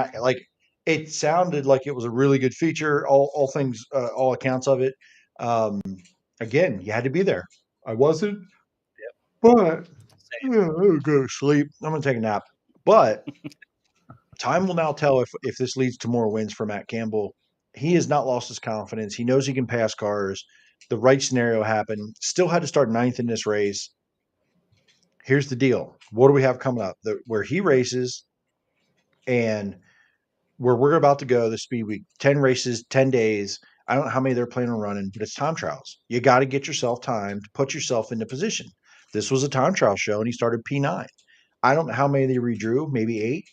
[SPEAKER 7] it sounded like it was a really good feature. All things, all accounts of it. Again, you had to be there. I wasn't, but I'll go to sleep. I'm gonna take a nap. But time will now tell if this leads to more wins for Matt Campbell. He has not lost his confidence. He knows he can pass cars. The right scenario happened. Still had to start 9th in this race. Here's the deal. What do we have coming up? Where he races and where we're about to go, the Speedweek, 10 races, 10 days. I don't know how many they're planning on running, but it's time trials. You got to get yourself timed, put yourself into position. This was a time trial show, and he started P9. I don't know how many they redrew, maybe 8.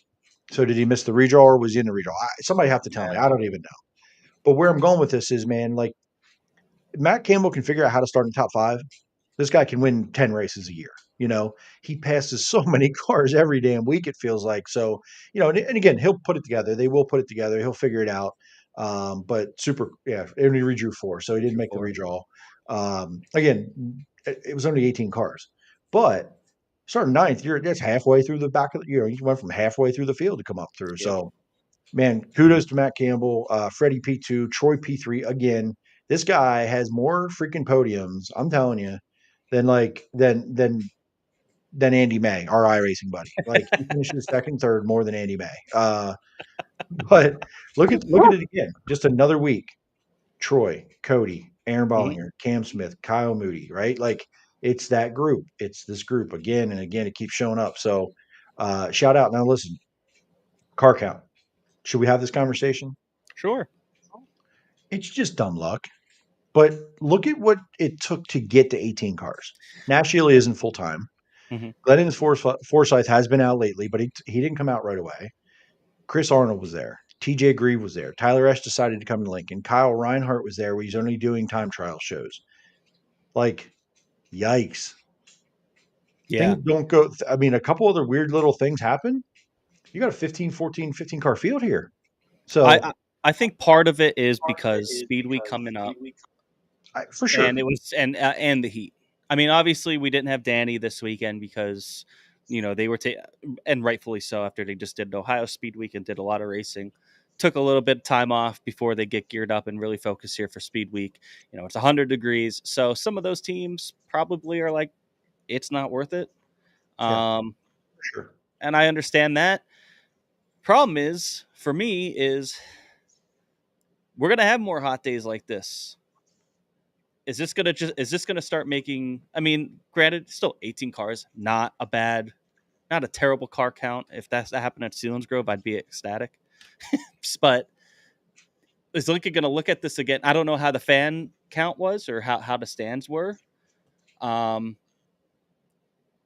[SPEAKER 7] So did he miss the redraw or was he in the redraw? Somebody have to tell me. I don't even know. But where I'm going with this is, man, like Matt Campbell can figure out how to start in the top 5. This guy can win 10 races a year. He passes so many cars every damn week, it feels like. So, and again, he'll put it together. They will put it together. He'll figure it out. But and he redrew 4, so he didn't make the redraw. Again, it was only 18 cars. But starting 9th, that's halfway through the back of the, you went from halfway through the field to come up through. Yeah. So, man, kudos to Matt Campbell, Freddie P2, Troy P3. Again, this guy has more freaking podiums, I'm telling you, than Andy May, our iRacing buddy. Like he finishes 2nd, 3rd more than Andy May. But look at it again. Just another week. Troy, Cody, Aaron Bollinger, Cam Smith, Kyle Moody, right? Like it's that group. It's this group again and again. It keeps showing up. So shout out. Now listen, car count. Should we have this conversation?
[SPEAKER 10] Sure.
[SPEAKER 7] It's just dumb luck. But look at what it took to get to 18 cars. Nash Ely isn't full time. Mm-hmm. Glennon's Forsyth has been out lately, but he didn't come out right away. Chris Arnold was there. TJ Grieve was there. Tyler Esch decided to come to Lincoln. Kyle Reinhart was there where he's only doing time trial shows. Like, yikes.
[SPEAKER 10] Yeah.
[SPEAKER 7] Things don't go. I mean, a couple other weird little things happen. You got a 15 car field here. So
[SPEAKER 10] I think part of it is because Speedweek coming up.
[SPEAKER 7] For sure.
[SPEAKER 10] And it was and the heat. I mean, obviously we didn't have Danny this weekend because, they were and rightfully so after they just did Ohio Speedweek and did a lot of racing. Took a little bit of time off before they get geared up and really focus here for Speedweek. It's 100 degrees. So some of those teams probably are like, it's not worth it.
[SPEAKER 7] For sure.
[SPEAKER 10] And I understand that. Problem is, for me, is we're gonna have more hot days like this. Is this gonna start making? I mean, granted, still 18 cars, not a terrible car count. If that happened at Selinsgrove, I'd be ecstatic. But is Lincoln going to look at this again? I don't know how the fan count was or how the stands were.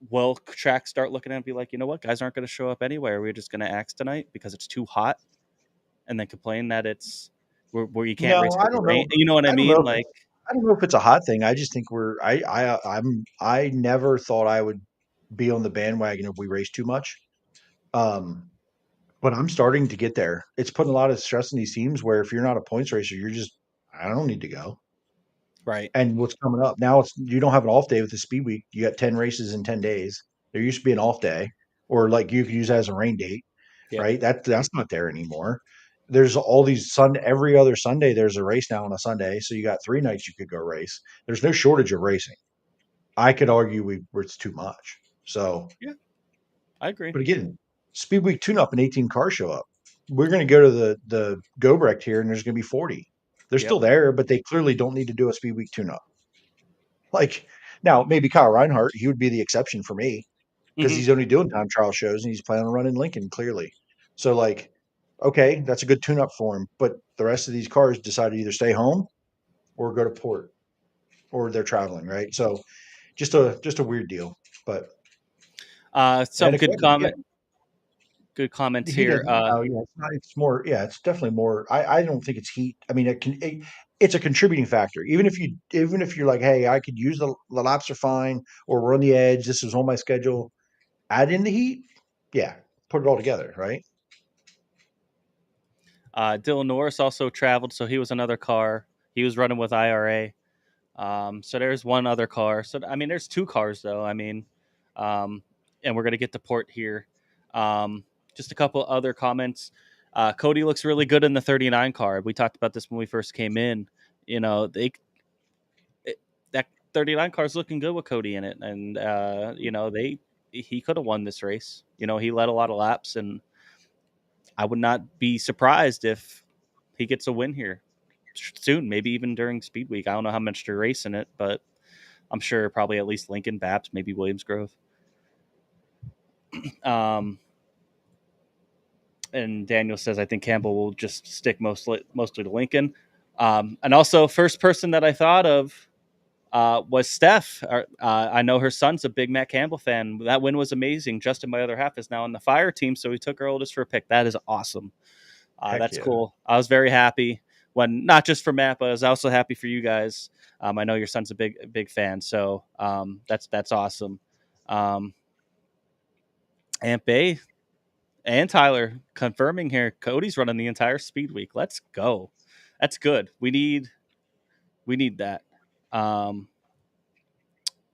[SPEAKER 10] Will track start looking at it and be like, you know what, guys aren't going to show up anyway. We're just going to axe tonight because it's too hot, and then complain that it's where you can't race
[SPEAKER 7] No, I
[SPEAKER 10] with the
[SPEAKER 7] don't
[SPEAKER 10] rain.
[SPEAKER 7] know.
[SPEAKER 10] You know what I
[SPEAKER 7] I don't know.
[SPEAKER 10] mean? Like,
[SPEAKER 7] I don't know if it's a hot thing. I just think I never thought I would be on the bandwagon if we race too much. Um, but I'm starting to get there. It's putting a lot of stress on these teams where if you're not a points racer, you're just I don't need to go.
[SPEAKER 10] right?
[SPEAKER 7] And what's coming up now? It's you don't have an off day with the speed week. You got 10 races in 10 days. There used to be an off day, or like you could use that as a rain date,
[SPEAKER 10] Yeah.
[SPEAKER 7] right? That's not there anymore. There's all these every other Sunday there's a race now on a Sunday, so you got 3 nights you could go race. There's no shortage of racing. I could argue it's too much. So,
[SPEAKER 10] I agree.
[SPEAKER 7] but again, speed week tune up and 18 cars show up. We're going to go to the Gobrecht here, and there's going to be 40. They're
[SPEAKER 10] Yep.
[SPEAKER 7] still there, but they clearly don't need to do a speed week tune up. Like now, maybe Kyle Reinhardt, he would be the exception for me because
[SPEAKER 10] Mhm.
[SPEAKER 7] he's only doing time trial shows and he's planning on running Lincoln clearly. So like, okay, that's a good tune up for him. But the rest of these cars decide to either stay home or go to port or they're traveling, right? So just a weird deal. But
[SPEAKER 10] Some
[SPEAKER 7] and
[SPEAKER 10] good
[SPEAKER 7] again, yeah,
[SPEAKER 10] good comments
[SPEAKER 7] the heat
[SPEAKER 10] here.
[SPEAKER 7] doesn't. Oh yeah, it's not. It's more. Yeah, it's definitely more. I don't think it's heat. I mean, it's a contributing factor. Even if you're like, hey, I could use the laps are fine, or we're on the edge. This is on my schedule. Add in the heat. Yeah, put it all together, right?
[SPEAKER 10] Dylan Norris also traveled, so he was another car. He was running with IRA. So there's one other car. So I mean, there's two cars though. I mean, and we're gonna get to port here. Just a couple other comments. Cody looks really good in the 39 car. We talked about this when we first came in. You know, that 39 car is looking good with Cody in it, and you know he could have won this race. You know, he led a lot of laps, and I would not be surprised if he gets a win here soon, maybe even during Speed Week. I don't know how much they're racing it, but I'm sure probably at least Lincoln, Babs, maybe Williams Grove. And Daniel says, I think Campbell will just stick mostly to Lincoln. And also, first person that I thought of was Steph. I know her son's a big Matt Campbell fan. That win was amazing. Justin, my other half, is now on the fire team, so he took her oldest for a pick. That is awesome. That's
[SPEAKER 7] yeah.
[SPEAKER 10] cool. I was very happy when, not just for Matt, but I was also happy for you guys. I know your son's a big fan, so that's awesome. Aunt Bay and Tyler confirming here, Cody's running the entire Speed Week. Let's go. That's good. We need that.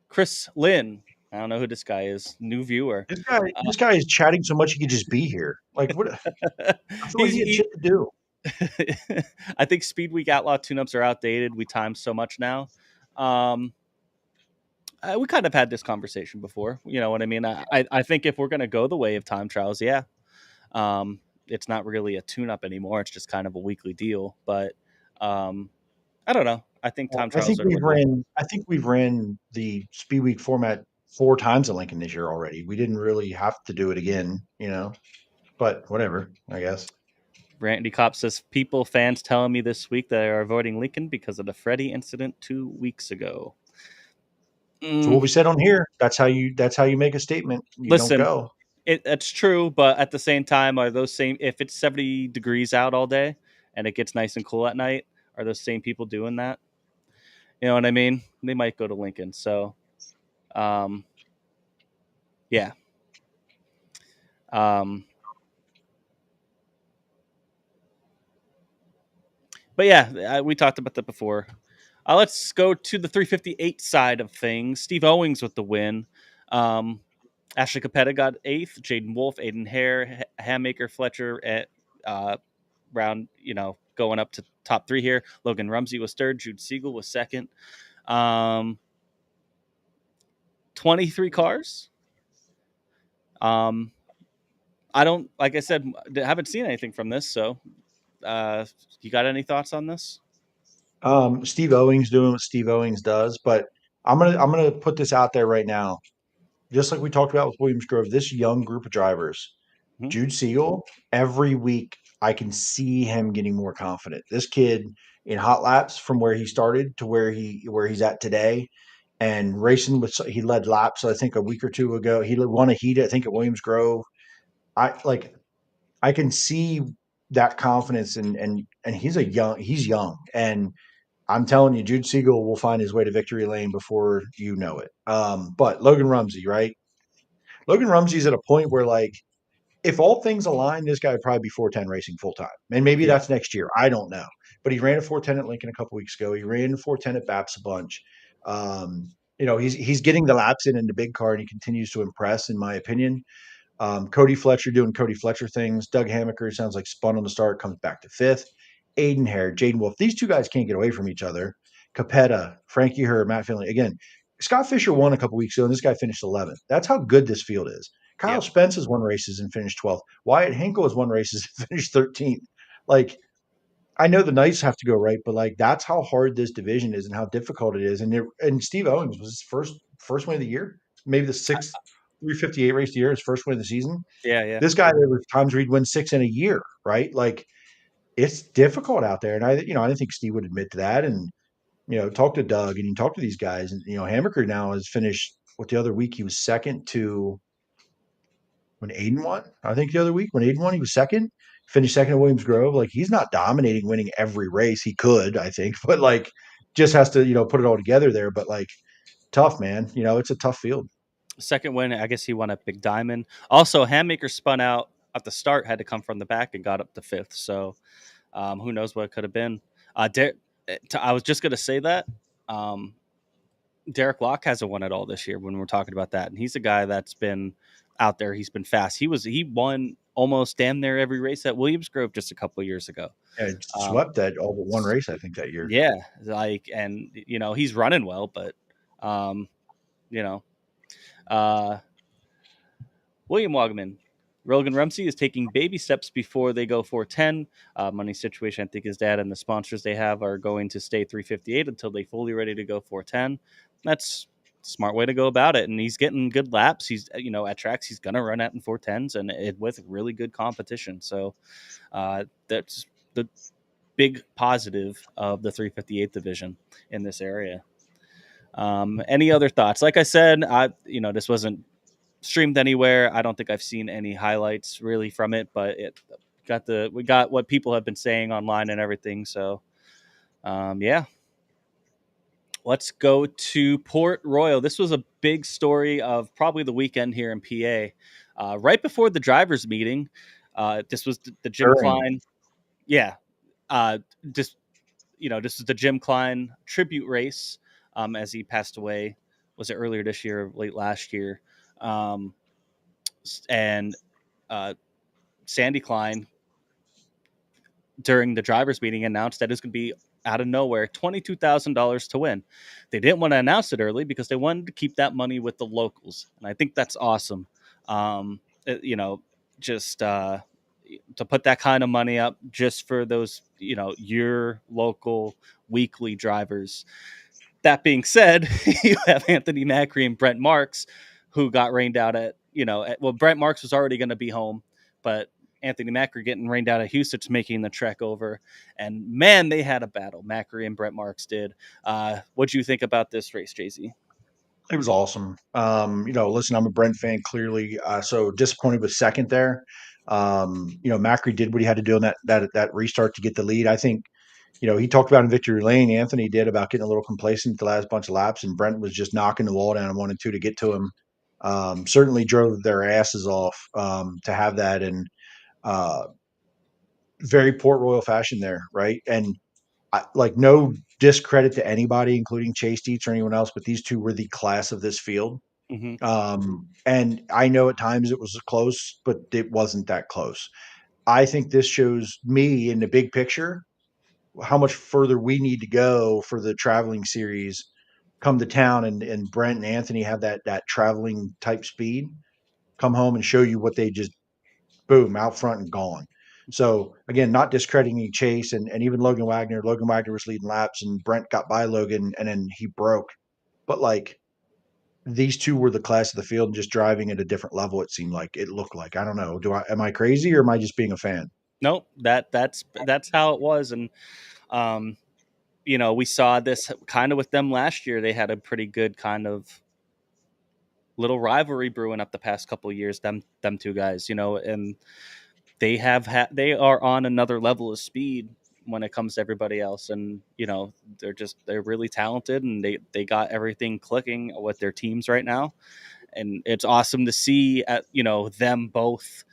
[SPEAKER 10] Chris Lynn, I don't know who this guy is. New viewer.
[SPEAKER 7] This guy is chatting so much he could just be here. Like what? I feel like he had shit to do.
[SPEAKER 10] I think Speed Week Outlaw tune-ups are outdated. We time so much now. We kind of had this conversation before. You know what I mean? I think if we're going to go the way of time trials, yeah. It's not really a tune-up anymore. It's just kind of a weekly deal. But I don't know. I think time trials
[SPEAKER 7] I think we've ran the Speed Week format 4 times at Lincoln this year already. We didn't really have to do it again, you know. But whatever, I guess.
[SPEAKER 10] Randy Kopp says, fans telling me this week that they are avoiding Lincoln because of the Freddie incident 2 weeks ago.
[SPEAKER 7] So what we said on here, that's how you make a statement. You don't go.
[SPEAKER 10] That's true, but at the same time, if it's 70 degrees out all day and it gets nice and cool at night, are those same people doing that? You know what I mean? They might go to Lincoln. So, yeah. But yeah, we talked about that before. Let's go to the 358 side of things. Steve Owings with the win. Ashley Capetta got 8th. Jaden Wolf, Aiden Hare, Hammaker, Fletcher at round, going up to top 3 here. Logan Rumsey was 3rd. Jude Siegel was 2nd. 23 cars. I don't, like I said, haven't seen anything from this. So, you got any thoughts on this?
[SPEAKER 7] Steve Owings doing what Steve Owings does, but I'm gonna put this out there right now. Just like we talked about with Williams Grove, this young group of drivers,
[SPEAKER 10] Mhm.
[SPEAKER 7] Jude Siegel, every week I can see him getting more confident. This kid in hot laps from where he started to where he's at today, and racing with he led laps I think a week or two ago. He won a heat I think at Williams Grove. I can see that confidence and he's young and I'm telling you, Jude Siegel will find his way to victory lane before you know it. But Logan Rumsey, right? Logan Rumsey's at a point where, like, if all things align, this guy would probably be 410 racing full time. And maybe
[SPEAKER 10] Yeah.
[SPEAKER 7] that's next year. I don't know. But he ran a 410 at Lincoln a couple weeks ago. He ran a 410 at Baps a bunch. He's getting the laps in the big car, and he continues to impress, in my opinion. Cody Fletcher doing Cody Fletcher things. Doug Hamaker sounds like spun on the start, comes back to fifth. Aiden Hare, Jaden Wolf. These two guys can't get away from each other. Capetta, Frankie Herr, Matt Finley. Again, Scott Fisher won a couple weeks ago, and this guy finished 11th. That's how good this field is. Kyle
[SPEAKER 10] Yep.
[SPEAKER 7] Spence has won races and finished 12th. Wyatt Hinkle has won races and finished 13th. Like, I know the Knights have to go right, but like that's how hard this division is and how difficult it is. And Steve Owens was his first win of the year, maybe the sixth 358 race of the year, his first win of the season.
[SPEAKER 10] Yeah.
[SPEAKER 7] This guy, there were times where he'd win 6 in a year, right? Like it's difficult out there. And I didn't think Steve would admit to that. And, talk to Doug and you talk to these guys. And, Hammaker now has finished the other week he was second to when Aiden won. I think the other week when Aiden won, he was second, finished second at Williams Grove. Like he's not dominating, winning every race. He could, I think, but like just has to, put it all together there. But like tough, man. It's a tough field.
[SPEAKER 10] Second win, I guess he won at Big Diamond. Also, Hammaker spun out at the start, had to come from the back and got up to fifth. So who knows what it could have been. I was just going to say that. Derek Locke hasn't won at all this year when we're talking about that. And he's a guy that's been out there. He's been fast. He won almost damn near every race at Williams Grove just a couple of years ago.
[SPEAKER 7] Yeah, swept that all but one race, I think, that year.
[SPEAKER 10] Yeah. And he's running well, but, William Wagaman. Rogan Rumsey is taking baby steps before they go 410. Money situation, I think his dad and the sponsors they have are going to stay 358 until they fully ready to go 410. That's a smart way to go about it. And he's getting good laps. He's, at tracks, he's going to run out in 410s and with really good competition. So that's the big positive of the 358 division in this area. Any other thoughts? Like I said, this wasn't streamed anywhere. I don't think I've seen any highlights really from it, but we got what people have been saying online and everything. So, yeah. Let's go to Port Royal. This was a big story of probably the weekend here in PA. Right before the drivers' meeting, this was the Jim Klein. Yeah. This is the Jim Klein tribute race as he passed away. Was it earlier this year or late last year? And Sandy Klein, during the drivers' meeting, announced that it's going to be out of nowhere $22,000 to win. They didn't want to announce it early because they wanted to keep that money with the locals, and I think that's awesome. Just to put that kind of money up just for those, your local weekly drivers. That being said, you have Anthony Macri and Brent Marks, who got rained out Brent Marks was already going to be home, but Anthony Macri getting rained out at Huset's making the trek over. And man, they had a battle. Macri and Brent Marks did. What do you think about this race, JZ?
[SPEAKER 7] It was awesome. Listen, I'm a Brent fan, clearly. So disappointed with second there. Macri did what he had to do on that restart to get the lead. I think, he talked about in victory lane. Anthony did about getting a little complacent the last bunch of laps, and Brent was just knocking the wall down in 1 and 2 to get to him. Certainly drove their asses off to have that in very Port Royal fashion there, right? And no discredit to anybody, including Chase Dietz or anyone else, but these two were the class of this field.
[SPEAKER 10] Mm-hmm.
[SPEAKER 7] And I know at times it was close, but it wasn't that close. I think this shows me in the big picture how much further we need to go for the traveling series come to town, and Brent and Anthony have that traveling type speed, come home and show you what they just boom, out front and gone. So again, not discrediting Chase and even Logan Wagner. Logan Wagner was leading laps and Brent got by Logan and then he broke. But like these two were the class of the field and just driving at a different level, it seemed like. It looked like. I don't know. Am I crazy or am I just being a fan?
[SPEAKER 10] Nope, that's how it was. And we saw this kind of with them last year. They had a pretty good kind of little rivalry brewing up the past couple of years, them two guys, and they are on another level of speed when it comes to everybody else. And, they're really talented and they got everything clicking with their teams right now. And it's awesome to see them both,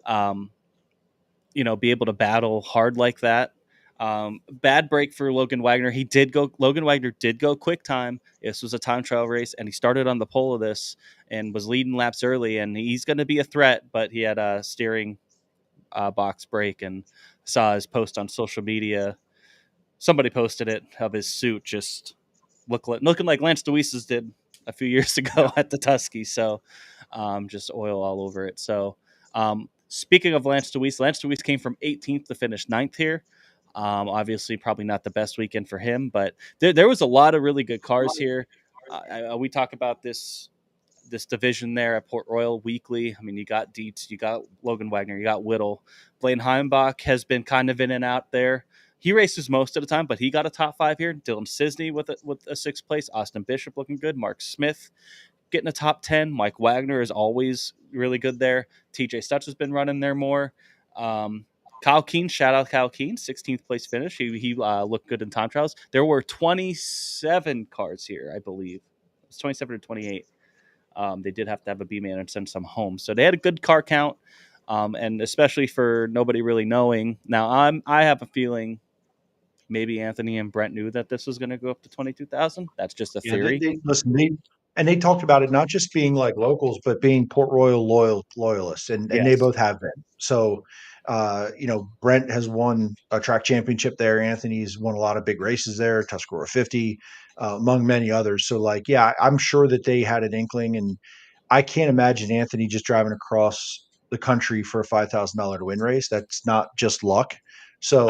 [SPEAKER 10] be able to battle hard like that. Bad break for Logan Wagner. Logan Wagner did go quick time. This was a time trial race and he started on the pole of this and was leading laps early, and he's going to be a threat, but he had a steering box break, and saw his post on social media. Somebody posted it of his suit just looking like Lance Deweese's did a few years ago at the Tusky. So just oil all over it. So speaking of Lance Deweese came from 18th to finish 9th here. Obviously, probably not the best weekend for him, but there was a lot of really good cars here. We talk about this division there at Port Royal weekly. I mean, you got Dietz, you got Logan Wagner, you got Whittle. Blaine Heimbach has been kind of in and out there. He races most of the time, but he got a top 5 here. Dylan Sisney with a 6th place. Austin Bishop looking good. Mark Smith getting a top 10. Mike Wagner is always really good there. TJ Stutz has been running there more. Kyle Keen, shout out Kyle Keen, 16th place finish. He looked good in time trials. There were 27 cars here, I believe. It was 27 to 28. They did have to have a B-man and send some home. So they had a good car count, and especially for nobody really knowing. Now, I have a feeling maybe Anthony and Brent knew that this was going to go up to 22,000. That's just a theory.
[SPEAKER 7] They talked about it not just being like locals, but being Port Royal loyalists, and they both have been. So, Brent has won a track championship there. Anthony's won a lot of big races there, Tuscarora 50, among many others. So, I'm sure that they had an inkling, and I can't imagine Anthony just driving across the country for a $5,000 to win race. That's not just luck. So,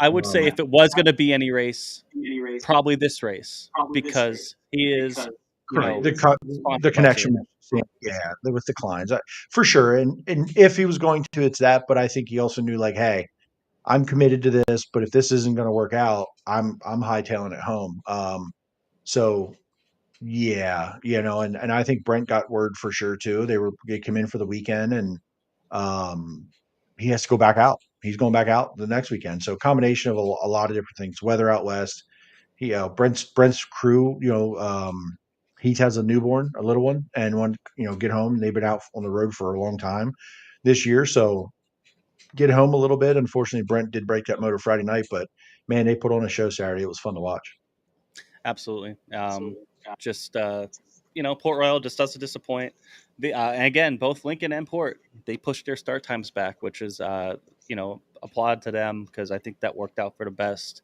[SPEAKER 10] I would say if it was going to be any race, probably this race, because he is
[SPEAKER 7] the connection with the Kleins for sure. And if he was going to, it's that. But I think he also knew, like, hey, I'm committed to this. But if this isn't going to work out, I'm hightailing it home. So yeah, and I think Brent got word for sure too. They came in for the weekend, and he has to go back out. He's going back out the next weekend. So combination of a lot of different things. Weather out west. Brent's crew. He has a newborn, a little one, and one get home. They've been out on the road for a long time this year, so get home a little bit. Unfortunately, Brent did break that motor Friday night, but man, they put on a show Saturday. It was fun to watch.
[SPEAKER 10] Absolutely. Port Royal just doesn't disappoint. And again, both Lincoln and Port, they pushed their start times back, which is, applaud to them, because I think that worked out for the best.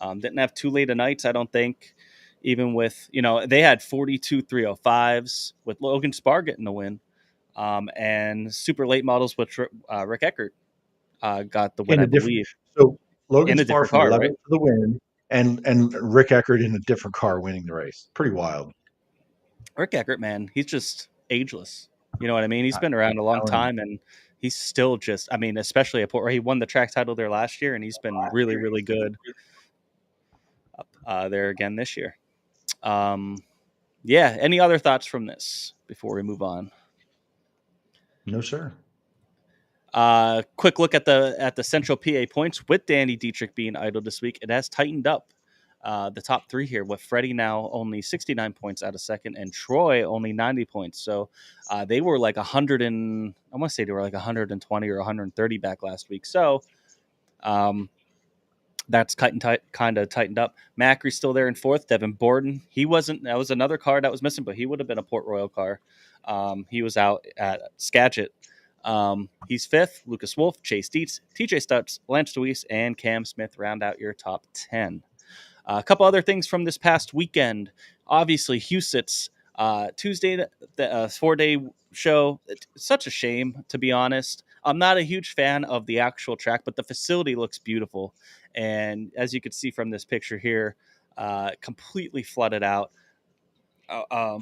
[SPEAKER 10] Didn't have too late of nights, I don't think, even with, they had 42 305s with Logan Spar getting the win, and super late models with Rick Eckert got the win, I believe.
[SPEAKER 7] So Logan Spar from 11th
[SPEAKER 10] right?
[SPEAKER 7] to the win, and Rick Eckert in a different car winning the race. Pretty wild.
[SPEAKER 10] Rick Eckert, man, he's just ageless. You know what I mean? He's been around a long time, and he's still just, especially at Port Royal. He won the track title there last year, and he's been really, really good there again this year. Any other thoughts from this before we move on?
[SPEAKER 7] No, sir.
[SPEAKER 10] Quick look at the Central PA points. With Danny Dietrich being idle this week, it has tightened up the top 3 here, with Freddie now only 69 points out of second, and Troy only 90 points. So they were like 120 or 130 back last week. So that's kind of tightened up. Macri's still there in 4th. Devin Borden, that was another car that was missing, but he would have been a Port Royal car. He was out at Skagit. He's 5th. Lucas Wolf, Chase Dietz, TJ Stutz, Lance Deweese, and Cam Smith round out your top 10. A couple other things from this past weekend. Obviously, Huset's Tuesday, the 4-day show. It's such a shame, to be honest. I'm not a huge fan of the actual track, but the facility looks beautiful. And as you can see from this picture here, completely flooded out. I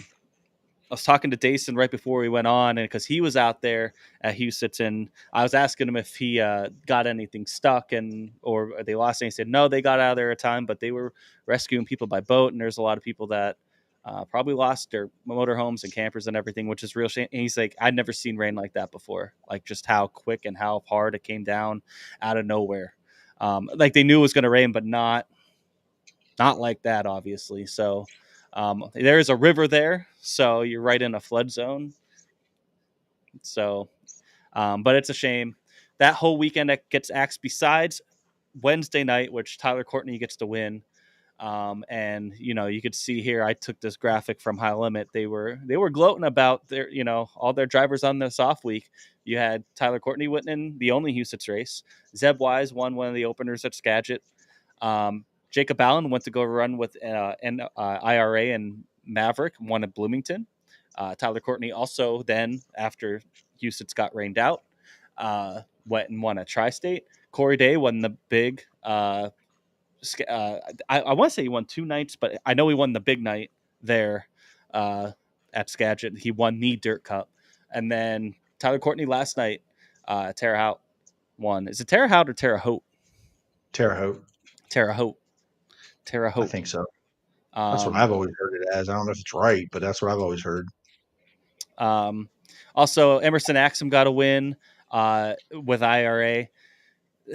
[SPEAKER 10] was talking to Daison right before we went on, and because he was out there at Huset, and I was asking him if he got anything stuck or they lost anything. He said no, they got out of there a time, but they were rescuing people by boat, and there's a lot of people that probably lost their motorhomes and campers and everything, which is real shame. And he's like, I'd never seen rain like that before, like just how quick and how hard it came down out of nowhere. Like they knew it was going to rain, but not like that, obviously. So. There is a river there, so you're right in a flood zone. So, but it's a shame. That whole weekend that gets axed besides Wednesday night, which Tyler Courtney gets to win. And you could see here, I took this graphic from High Limit. They were gloating about their, all their drivers on this off week. You had Tyler Courtney winning the only Huset's race. Zeb Wise won one of the openers at Skagit. Jacob Allen went to go run with IRA and Maverick, won at Bloomington. Tyler Courtney also then, after Huset's got rained out, went and won a Tri-State. Corey Day won the big. I want to say he won 2 nights, but I know he won the big night there at Skagit. He won the Dirt Cup. And then Tyler Courtney last night, Terre Haute won. Is it Terre Haute or Terre Haute?
[SPEAKER 7] Terre Haute.
[SPEAKER 10] Terre Haute. Terre Haute.
[SPEAKER 7] I think so. That's what I've always heard it as. I don't know if it's right, but that's what I've always heard.
[SPEAKER 10] Also, Emerson Axum got a win with IRA.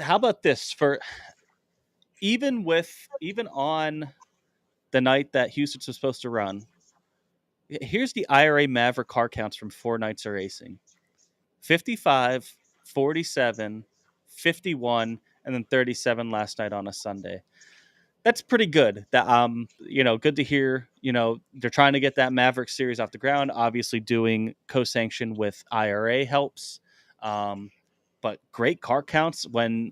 [SPEAKER 10] How about this? For even on the night that Houston was supposed to run, here's the IRA Maverick car counts from 4 nights of racing: 55, 47, 51, and then 37 last night on a Sunday. That's pretty good. That good to hear. They're trying to get that Maverick series off the ground. Obviously, doing co-sanction with IRA helps. But great car counts when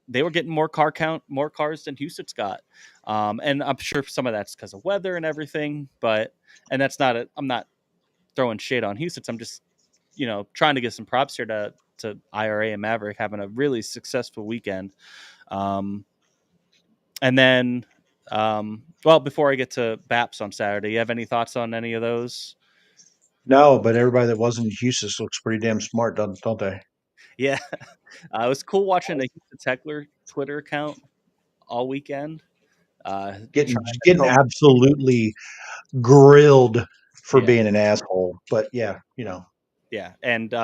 [SPEAKER 10] they were getting more cars than Huset's got. And I'm sure some of that's because of weather and everything. And that's not I'm not throwing shade on Huset's. I'm just trying to get some props here to IRA and Maverick having a really successful weekend. And then, before I get to BAPS on Saturday, you have any thoughts on any of those?
[SPEAKER 7] No, but everybody that wasn't in Houston looks pretty damn smart, don't they?
[SPEAKER 10] Yeah. It was cool watching the Houston Heckler Twitter account all weekend.
[SPEAKER 7] Getting absolutely grilled for being an asshole. But yeah.
[SPEAKER 10] Yeah. And,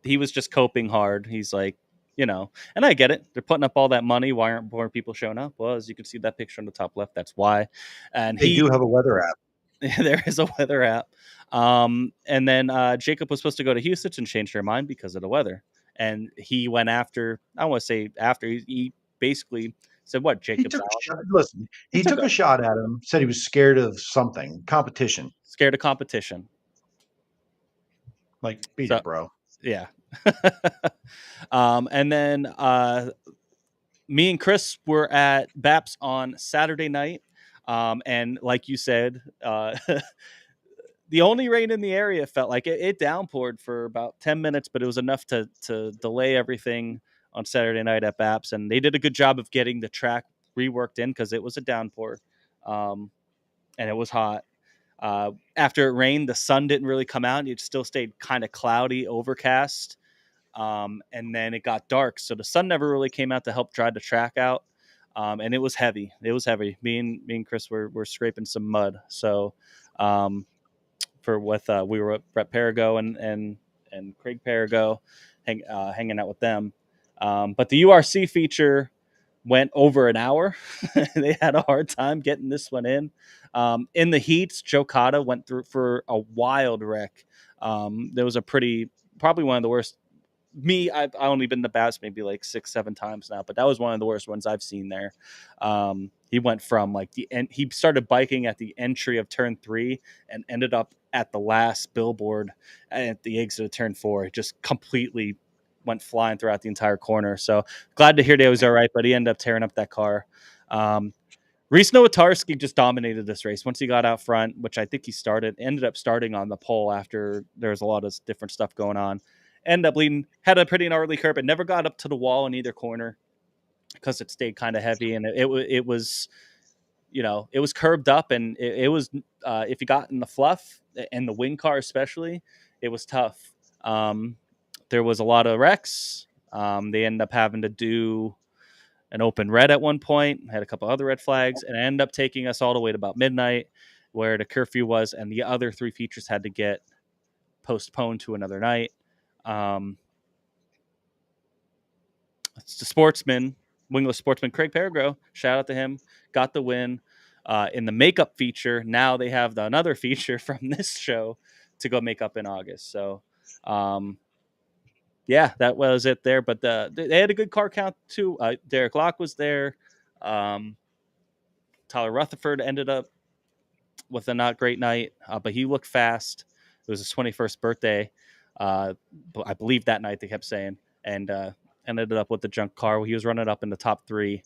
[SPEAKER 10] he was just coping hard. He's like, and I get it. They're putting up all that money. Why aren't more people showing up? Well, as you can see that picture on the top left, that's why. And
[SPEAKER 7] they do have a weather app.
[SPEAKER 10] There is a weather app. And then Jacob was supposed to go to Houston and change their mind because of the weather. And he went after, I don't want to say after, he basically said, what, Jacob?
[SPEAKER 7] He took a shot at him, said he was scared of something, competition.
[SPEAKER 10] Scared of competition.
[SPEAKER 7] Like, beat it, bro.
[SPEAKER 10] Yeah. And then me and Chris were at BAPS on Saturday night. And like you said, the only rain in the area felt like it downpoured for about 10 minutes, but it was enough to delay everything on Saturday night at BAPS. And they did a good job of getting the track reworked in because it was a downpour and it was hot. After it rained, the sun didn't really come out. It still stayed kind of cloudy, overcast. And then it got dark. So the sun never really came out to help dry the track out. And it was heavy. It was heavy. Me and Chris were scraping some mud. So we were at Brett Perigo and Craig Perigo hanging out with them. But the URC feature went over an hour. They had a hard time getting this one in. In the heats, Joe Cotta went through for a wild wreck. There was probably one of the worst. I've only been to BAPS maybe like 6-7 times now, but that was one of the worst ones I've seen there. He went from he started biking at the entry of turn 3 and ended up at the last billboard at the exit of turn 4. It just completely went flying throughout the entire corner. So glad to hear that he was all right, but he ended up tearing up that car. Reese Nowatarski just dominated this race once he got out front, which I think he ended up starting on the pole after there was a lot of different stuff going on. Ended up leading, had a pretty gnarly curb, and never got up to the wall in either corner because it stayed kind of heavy, and it was, it was curbed up, and it was if you got in the fluff and the wing car especially, it was tough. There was a lot of wrecks. They ended up having to do an open red at one point, had a couple other red flags, and it ended up taking us all the way to about midnight where the curfew was, and the other 3 features had to get postponed to another night. It's the sportsman, wingless sportsman Craig Peregrine, shout out to him, got the win. In the makeup feature, now they have another feature from this show to go make up in August. So, yeah, that was it there. But they had a good car count too. Derek Locke was there. Tyler Rutherford ended up with a not great night, but he looked fast. It was his 21st birthday. I believe that night they kept saying, and ended up with the junk car. He was running up in the top 3.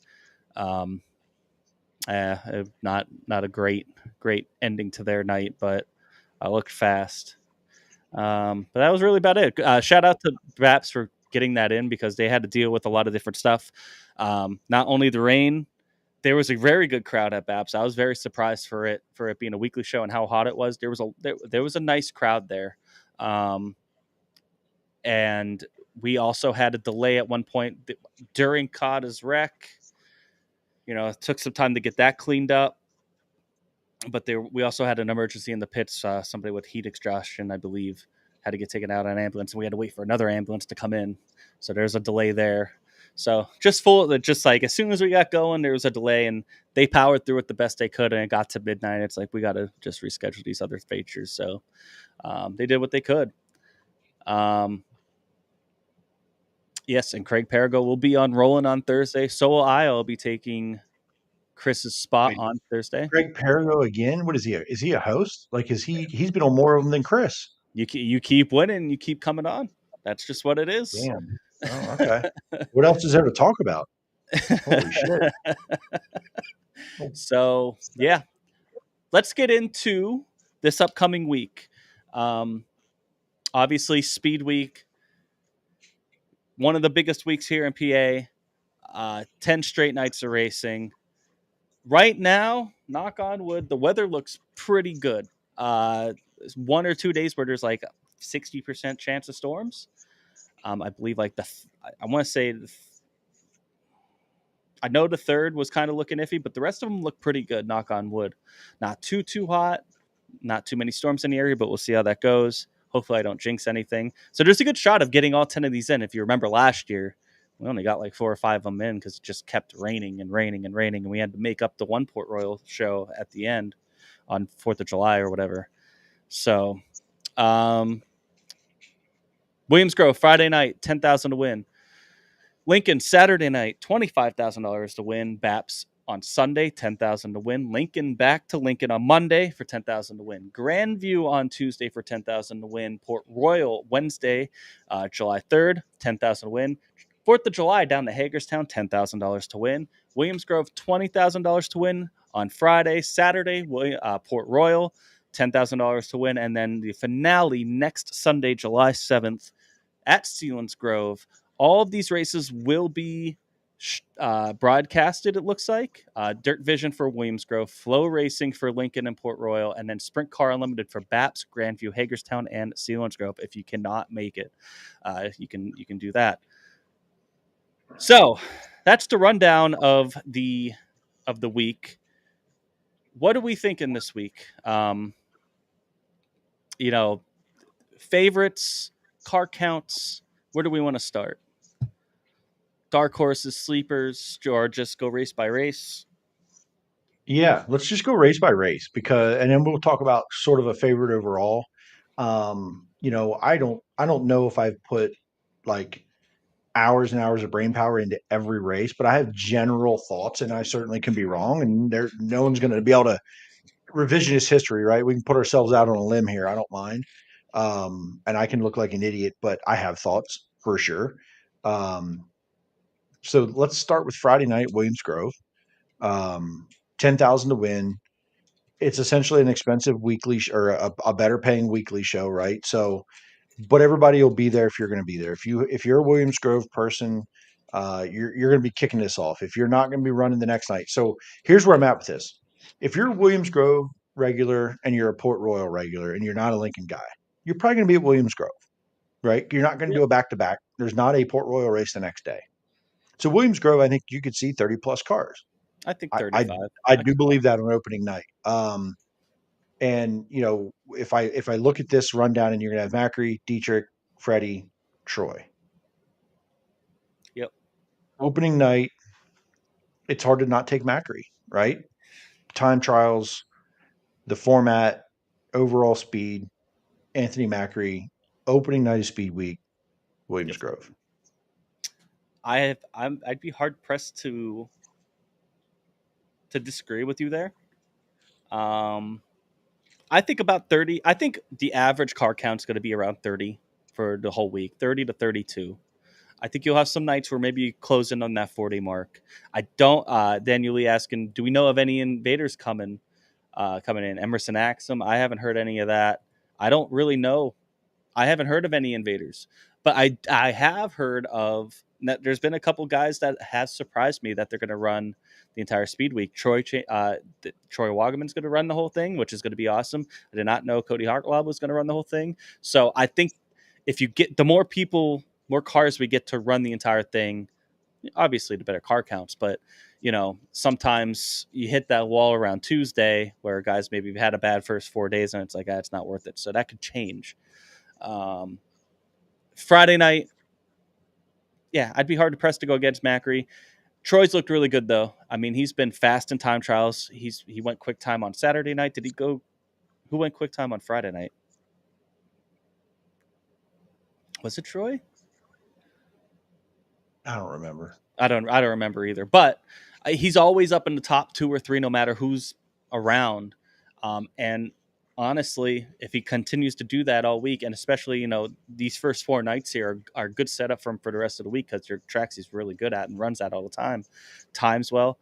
[SPEAKER 10] Not a great ending to their night, but looked fast. But that was really about it. Shout out to BAPS for getting that in because they had to deal with a lot of different stuff. Not only the rain, there was a very good crowd at BAPS. I was very surprised for it being a weekly show and how hot it was. There was a nice crowd there. And we also had a delay at one point during Kata's wreck. It took some time to get that cleaned up. But we also had an emergency in the pits. Somebody with heat exhaustion, I believe, had to get taken out on an ambulance, and we had to wait for another ambulance to come in. So there's a delay there. So just like as soon as we got going, there was a delay, and they powered through it the best they could, and it got to midnight. It's like we got to just reschedule these other features. So they did what they could. Yes, and Craig Peregrine will be on rolling on Thursday. So will I. I'll be taking Chris's spot on Thursday.
[SPEAKER 7] Craig Peregrine again? What is he? Is he a host? Like, he's been on more of them than Chris?
[SPEAKER 10] You keep winning, you keep coming on. That's just what it is.
[SPEAKER 7] Damn. Oh, okay. What else is there to talk about? Holy shit.
[SPEAKER 10] So, yeah. Let's get into this upcoming week. Obviously, Speed Week, one of the biggest weeks here in PA. 10 straight nights of racing. Right now, knock on wood, the weather looks pretty good. 1 or 2 days where there's like 60% chance of storms. I believe I want to say, I know the 3rd was kind of looking iffy, but the rest of them look pretty good, knock on wood. Not too hot, not too many storms in the area, but we'll see how that goes. Hopefully I don't jinx anything. So there's a good shot of getting all 10 of these in. If you remember last year, we only got like 4 or 5 of them in because it just kept raining, and we had to make up the one Port Royal show at the end on 4th of July or whatever. So, Williams Grove Friday night, $10,000 to win. Lincoln Saturday night, $25,000 to win. BAPS on Sunday, $10,000 to win. Lincoln back to Lincoln on Monday for $10,000 to win. Grandview on Tuesday for $10,000 to win. Port Royal Wednesday, July 3rd, $10,000 to win. 4th of July down to Hagerstown, $10,000 to win. Williams Grove, $20,000 to win on Friday. Saturday, Port Royal, $10,000 to win. And then the finale next Sunday, July 7th at Sealands Grove. All of these races will be broadcasted, it looks like. Dirt Vision for Williams Grove, Flow Racing for Lincoln and Port Royal, and then Sprint Car Unlimited for BAPS, Grandview, Hagerstown, and Sealands Grove. If you cannot make it, you can do that. So that's the rundown of the week. What are we thinking this week? Favorites, car counts. Where do we want to start? Dark horses, sleepers, or just go race by race?
[SPEAKER 7] Yeah, let's just go race by race and then we'll talk about sort of a favorite overall. I don't know if I've put like hours and hours of brain power into every race, but I have general thoughts, and I certainly can be wrong. And no one's going to be able to revisionist history, right? We can put ourselves out on a limb here. I don't mind, and I can look like an idiot, but I have thoughts for sure. So let's start with Friday night, Williams Grove. $10,000 to win. It's essentially an expensive weekly or a better paying weekly show, right? So, but everybody will be there if you're going to be there. If you're a Williams Grove person, you're going to be kicking this off. If you're not going to be running the next night, so here's where I'm at with this. If you're a Williams Grove regular and you're a Port Royal regular and you're not a Lincoln guy, you're probably going to be at Williams Grove, right? You're not going to do a back to back. There's not a Port Royal race the next day. So Williams Grove, I think you could see 30 plus cars.
[SPEAKER 10] I think 35.
[SPEAKER 7] I do believe that on opening night. And if I look at this rundown, and you're gonna have Macri, Dietrich, Freddie, Troy.
[SPEAKER 10] Yep.
[SPEAKER 7] Opening night, it's hard to not take Macri, right? Time trials, the format, overall speed, Anthony Macri, opening night of Speed Week, Williams Grove.
[SPEAKER 10] I'd be hard pressed to disagree with you there. I think about 30. I think the average car count's going to be around 30 for the whole week, 30 to 32. I think you'll have some nights where maybe you close in on that 40 mark. I don't. Daniel Lee asking, do we know of any invaders coming in? Emerson Axum. I haven't heard any of that. I don't really know. I haven't heard of any invaders, but I have heard of. There's been a couple guys that have surprised me that they're going to run the entire speed week. Troy Wagaman's going to run the whole thing, which is going to be awesome. I did not know Cody Hartlob was going to run the whole thing. So I think if you get the more people, more cars we get to run the entire thing, obviously the better car counts. But sometimes you hit that wall around Tuesday where guys maybe have had a bad first 4 days and it's like, it's not worth it. So that could change. Friday night, yeah, I'd be hard pressed to go against Macri. Troy's looked really good though. I mean, he's been fast in time trials. He went quick time on Saturday night. Did he go? Who went quick time on Friday night? Was it Troy?
[SPEAKER 7] I don't remember.
[SPEAKER 10] I don't remember either. But he's always up in the top 2 or 3, no matter who's around. And honestly, if he continues to do that all week, and especially these first 4 nights here are a good setup for him for the rest of the week because your tracks he's really good at and runs at all the time, times well.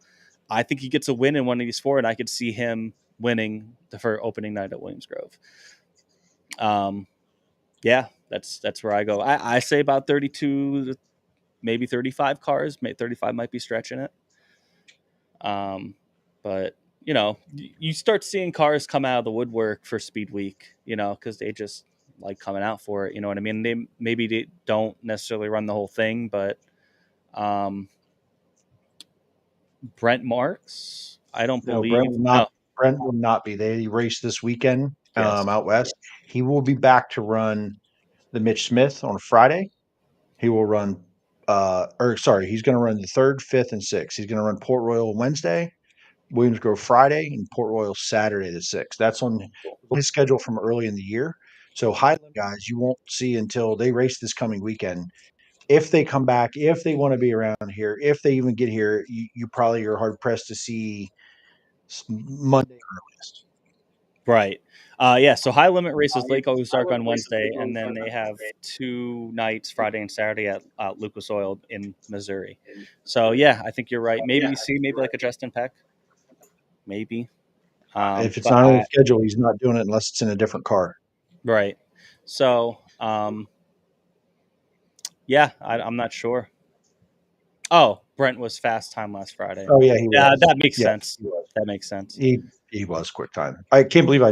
[SPEAKER 10] I think he gets a win in one of these 4, and I could see him winning for opening night at Williams Grove. Yeah, that's where I go. I say about 32, maybe 35 cars. 35 might be stretching it. But you start seeing cars come out of the woodwork for Speed Week, because they just like coming out for it. You know what I mean? They don't necessarily run the whole thing, but Brent Marks, I don't believe.
[SPEAKER 7] Brent will not be. They race this weekend
[SPEAKER 10] Yes.
[SPEAKER 7] out west. He will be back to run the Mitch Smith on Friday. He will run, he's going to run the 3rd, 5th, and 6th. He's going to run Port Royal Wednesday, Williams Grove Friday, and Port Royal Saturday the 6th. That's on his schedule from early in the year. So Highland guys, you won't see until they race this coming weekend. If they come back, if they want to be around here, if they even get here, you probably are hard pressed to see Monday earliest.
[SPEAKER 10] Right. Yeah. So high limit races, Lake Ozark on Wednesday, and then they have 2 nights, Friday and Saturday at Lucas Oil in Missouri. So yeah, I think you're right. Maybe you see like a Justin Peck. Maybe.
[SPEAKER 7] If it's not on the schedule, he's not doing it unless it's in a different car.
[SPEAKER 10] Right. So yeah, I'm not sure. Oh, Brent was fast time last Friday.
[SPEAKER 7] Oh yeah, he was.
[SPEAKER 10] Yeah, that makes sense. That makes sense.
[SPEAKER 7] He was quick time. I can't believe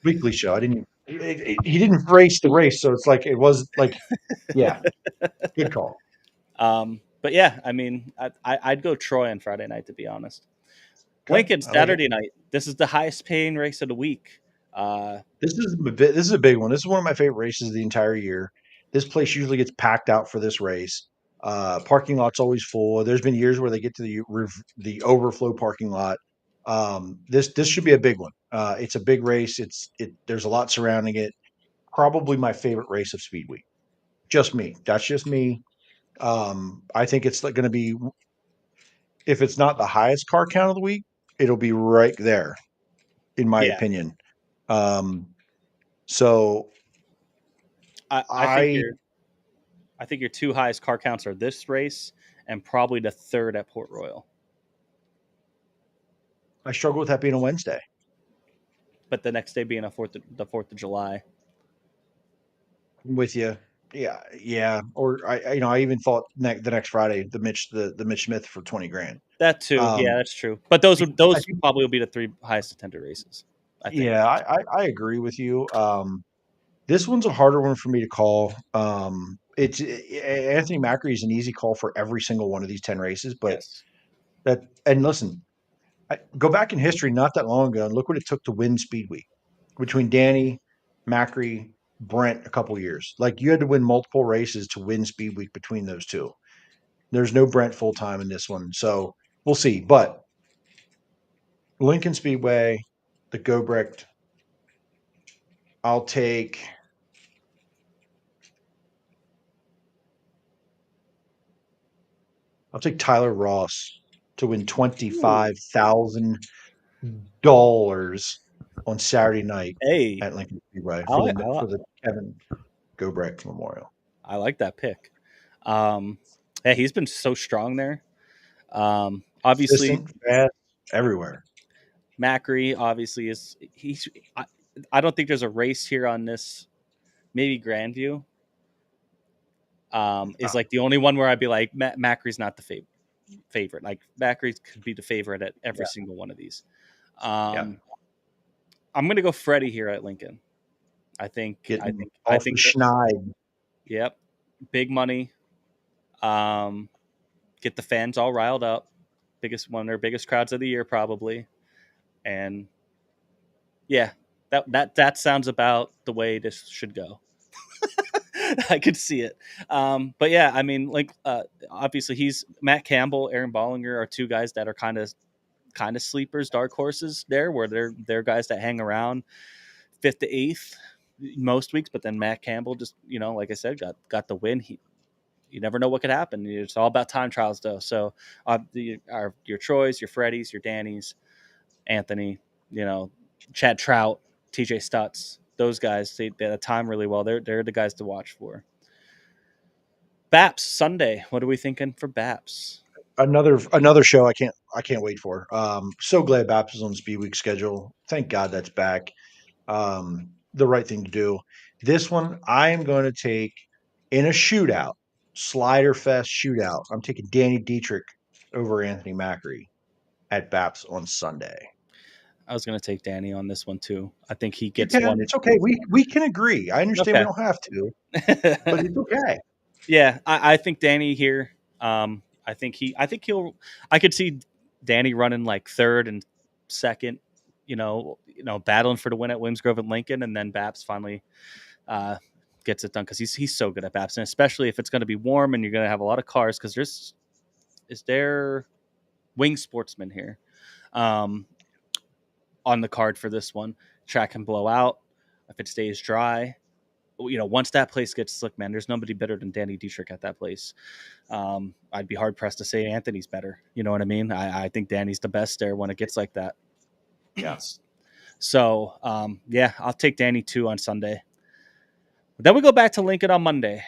[SPEAKER 7] weekly show. I didn't. He didn't race the race, so it's like it was like, yeah, good call.
[SPEAKER 10] But yeah, I mean, I'd go Troy on Friday night, to be honest. Okay. Lincoln Saturday night. This is the highest paying race of the week.
[SPEAKER 7] This is a big one. This is one of my favorite races of the entire year. This place usually gets packed out for this race. Parking lot's always full. There's been years where they get to the overflow parking lot. This should be a big one. It's a big race. There's a lot surrounding it. Probably my favorite race of Speed Week. Just me. That's just me. I think it's going to be, if it's not the highest car count of the week, it'll be right there, in my opinion. So
[SPEAKER 10] I think your 2 highest car counts are this race and probably the 3rd at Port Royal.
[SPEAKER 7] I struggle with that being a Wednesday.
[SPEAKER 10] But the next day being the 4th of July.
[SPEAKER 7] I'm with you. Yeah. Or I even thought the next Friday the Mitch Smith for 20 grand.
[SPEAKER 10] That too. Yeah,
[SPEAKER 7] Um,
[SPEAKER 10] that's true. But those
[SPEAKER 7] I think,
[SPEAKER 10] probably will be the 3 highest attended races, I think.
[SPEAKER 7] yeah, I agree with you. This one's a harder one for me to call. It's Anthony Macri is an easy call for every single one of these 10 races, but
[SPEAKER 10] Yes.
[SPEAKER 7] and listen, go back in history not that long ago and look what it took to win Speedweek between Danny, Macri, Brent a couple years. Like you had to win multiple races to win Speedweek between those two. There's no Brent full time in this one, so we'll see. But Lincoln Speedway, the Gobrecht, I'll take. I'll take Tyler Ross to win $25,000 on Saturday night
[SPEAKER 10] Hey,
[SPEAKER 7] at Lincoln Speedway
[SPEAKER 10] I like,
[SPEAKER 7] for the Kevin Gobrecht Memorial.
[SPEAKER 10] I like that pick. Yeah, he's been so strong there. Obviously,
[SPEAKER 7] Consistent, fast, everywhere.
[SPEAKER 10] Macri obviously he's. I don't think there's a race here on this. Maybe Grandview. Is like the only one where I'd be like Macri's not the favorite. Like Macri could be the favorite at every single one of these. I'm gonna go Freddie here at Lincoln. I think
[SPEAKER 7] Schneid.
[SPEAKER 10] Yep, big money. Get the fans all riled up. One of their biggest crowds of the year probably, and yeah, that sounds about the way this should go. I could see it. But yeah, I mean, like obviously he's Matt Campbell, Aaron Bollinger are two guys that are kind of sleepers, dark horses there, where they're guys that hang around 5th to 8th most weeks. But then Matt Campbell just, like I said, got the win. You never know what could happen. It's all about time trials though. So your Troys, your Freddies, your Dannies, Anthony, Chad Trout, TJ Stutz, those guys, they time really well. They're the guys to watch for. Baps Sunday. What are we thinking for Baps?
[SPEAKER 7] Another show I can't wait for. So glad Baps is on the Speed Week schedule. Thank God that's back. The right thing to do. This one I am going to take in a shootout, Slider Fest shootout. I'm taking Danny Dietrich over Anthony Macri at Baps on Sunday.
[SPEAKER 10] I was going to take Danny on this one too. I think he gets one.
[SPEAKER 7] It's okay. We can agree. I understand we don't have to, but it's okay.
[SPEAKER 10] Yeah, I think Danny here. I think he'll. I could see Danny running like 3rd and 2nd. Battling for the win at Williams Grove and Lincoln, and then Baps finally gets it done because he's so good at Baps, and especially if it's going to be warm and you're going to have a lot of cars because is there wing sportsman here. On the card for this one, track can blow out if it stays dry. Once that place gets slick, man, there's nobody better than Danny Dietrich at that place. I'd be hard pressed to say Anthony's better. You know what I mean? I think Danny's the best there when it gets like that.
[SPEAKER 7] Yes.
[SPEAKER 10] So, I'll take Danny too on Sunday. Then we go back to Lincoln on Monday.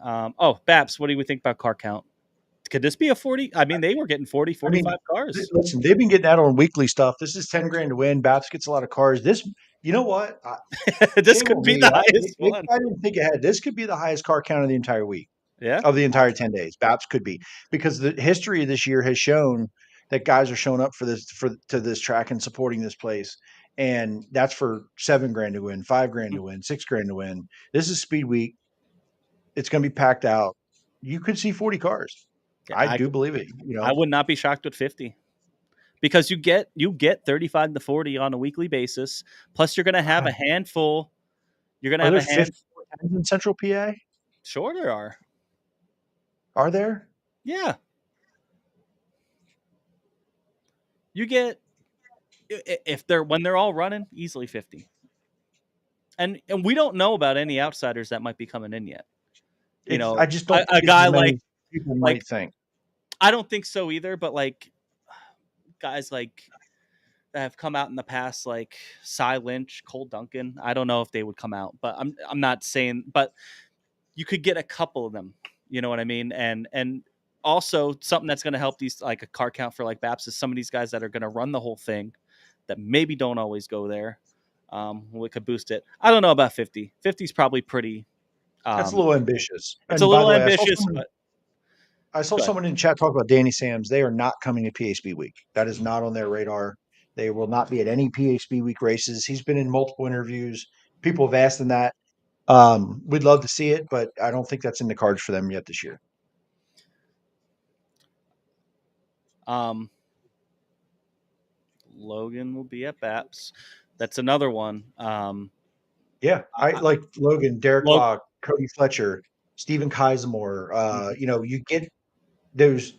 [SPEAKER 10] Baps, what do we think about car count? Could this be a 40? I mean, they were getting 40, 45 cars.
[SPEAKER 7] Listen, they've been getting that on weekly stuff. This is 10 grand to win. Baps gets a lot of cars. You know what?
[SPEAKER 10] This could be the highest one.
[SPEAKER 7] I didn't think ahead. This could be the highest car count of the entire week.
[SPEAKER 10] Yeah.
[SPEAKER 7] Of the entire 10 days. Baps could be. Because the history of this year has shown that guys are showing up to this track and supporting this place. And that's for 7 grand to win, 5 grand to win, 6 grand to win. This is Speed Week. It's going to be packed out. You could see 40 cars. I do believe it.
[SPEAKER 10] I would not be shocked with 50 because you get 35 to 40 on a weekly basis. Plus, you're going to have a handful. You're going to have a handful
[SPEAKER 7] in Central PA.
[SPEAKER 10] Sure, there are.
[SPEAKER 7] Are there?
[SPEAKER 10] Yeah. You get when they're all running easily 50, and we don't know about any outsiders that might be coming in yet.
[SPEAKER 7] I just don't.
[SPEAKER 10] A guy like
[SPEAKER 7] people might think.
[SPEAKER 10] I don't think so either, but like guys like that have come out in the past, like Cy Lynch, Cole Duncan. I don't know if they would come out, but I'm not saying. But you could get a couple of them. You know what I mean? And also something that's going to help these, like a car count for like BAPS, is some of these guys that are going to run the whole thing that maybe don't always go there. We could boost it. I don't know about 50. 50 is probably pretty.
[SPEAKER 7] That's a little ambitious.
[SPEAKER 10] It's a
[SPEAKER 7] And by the
[SPEAKER 10] little
[SPEAKER 7] way,
[SPEAKER 10] ambitious, but
[SPEAKER 7] I saw
[SPEAKER 10] Go ahead.
[SPEAKER 7] someone in chat talk about Danny Sams. They are not coming to PA Speedweek. That is not on their radar. They will not be at any PA Speedweek races. He's been in multiple interviews. People have asked him that. We'd love to see it, but I don't think that's in the cards for them yet this year.
[SPEAKER 10] Logan will be at BAPS. That's another one.
[SPEAKER 7] Yeah, I like Logan, Derek
[SPEAKER 10] Log-
[SPEAKER 7] Locke, Cody Fletcher, Stephen Kaisemore. You know, you get those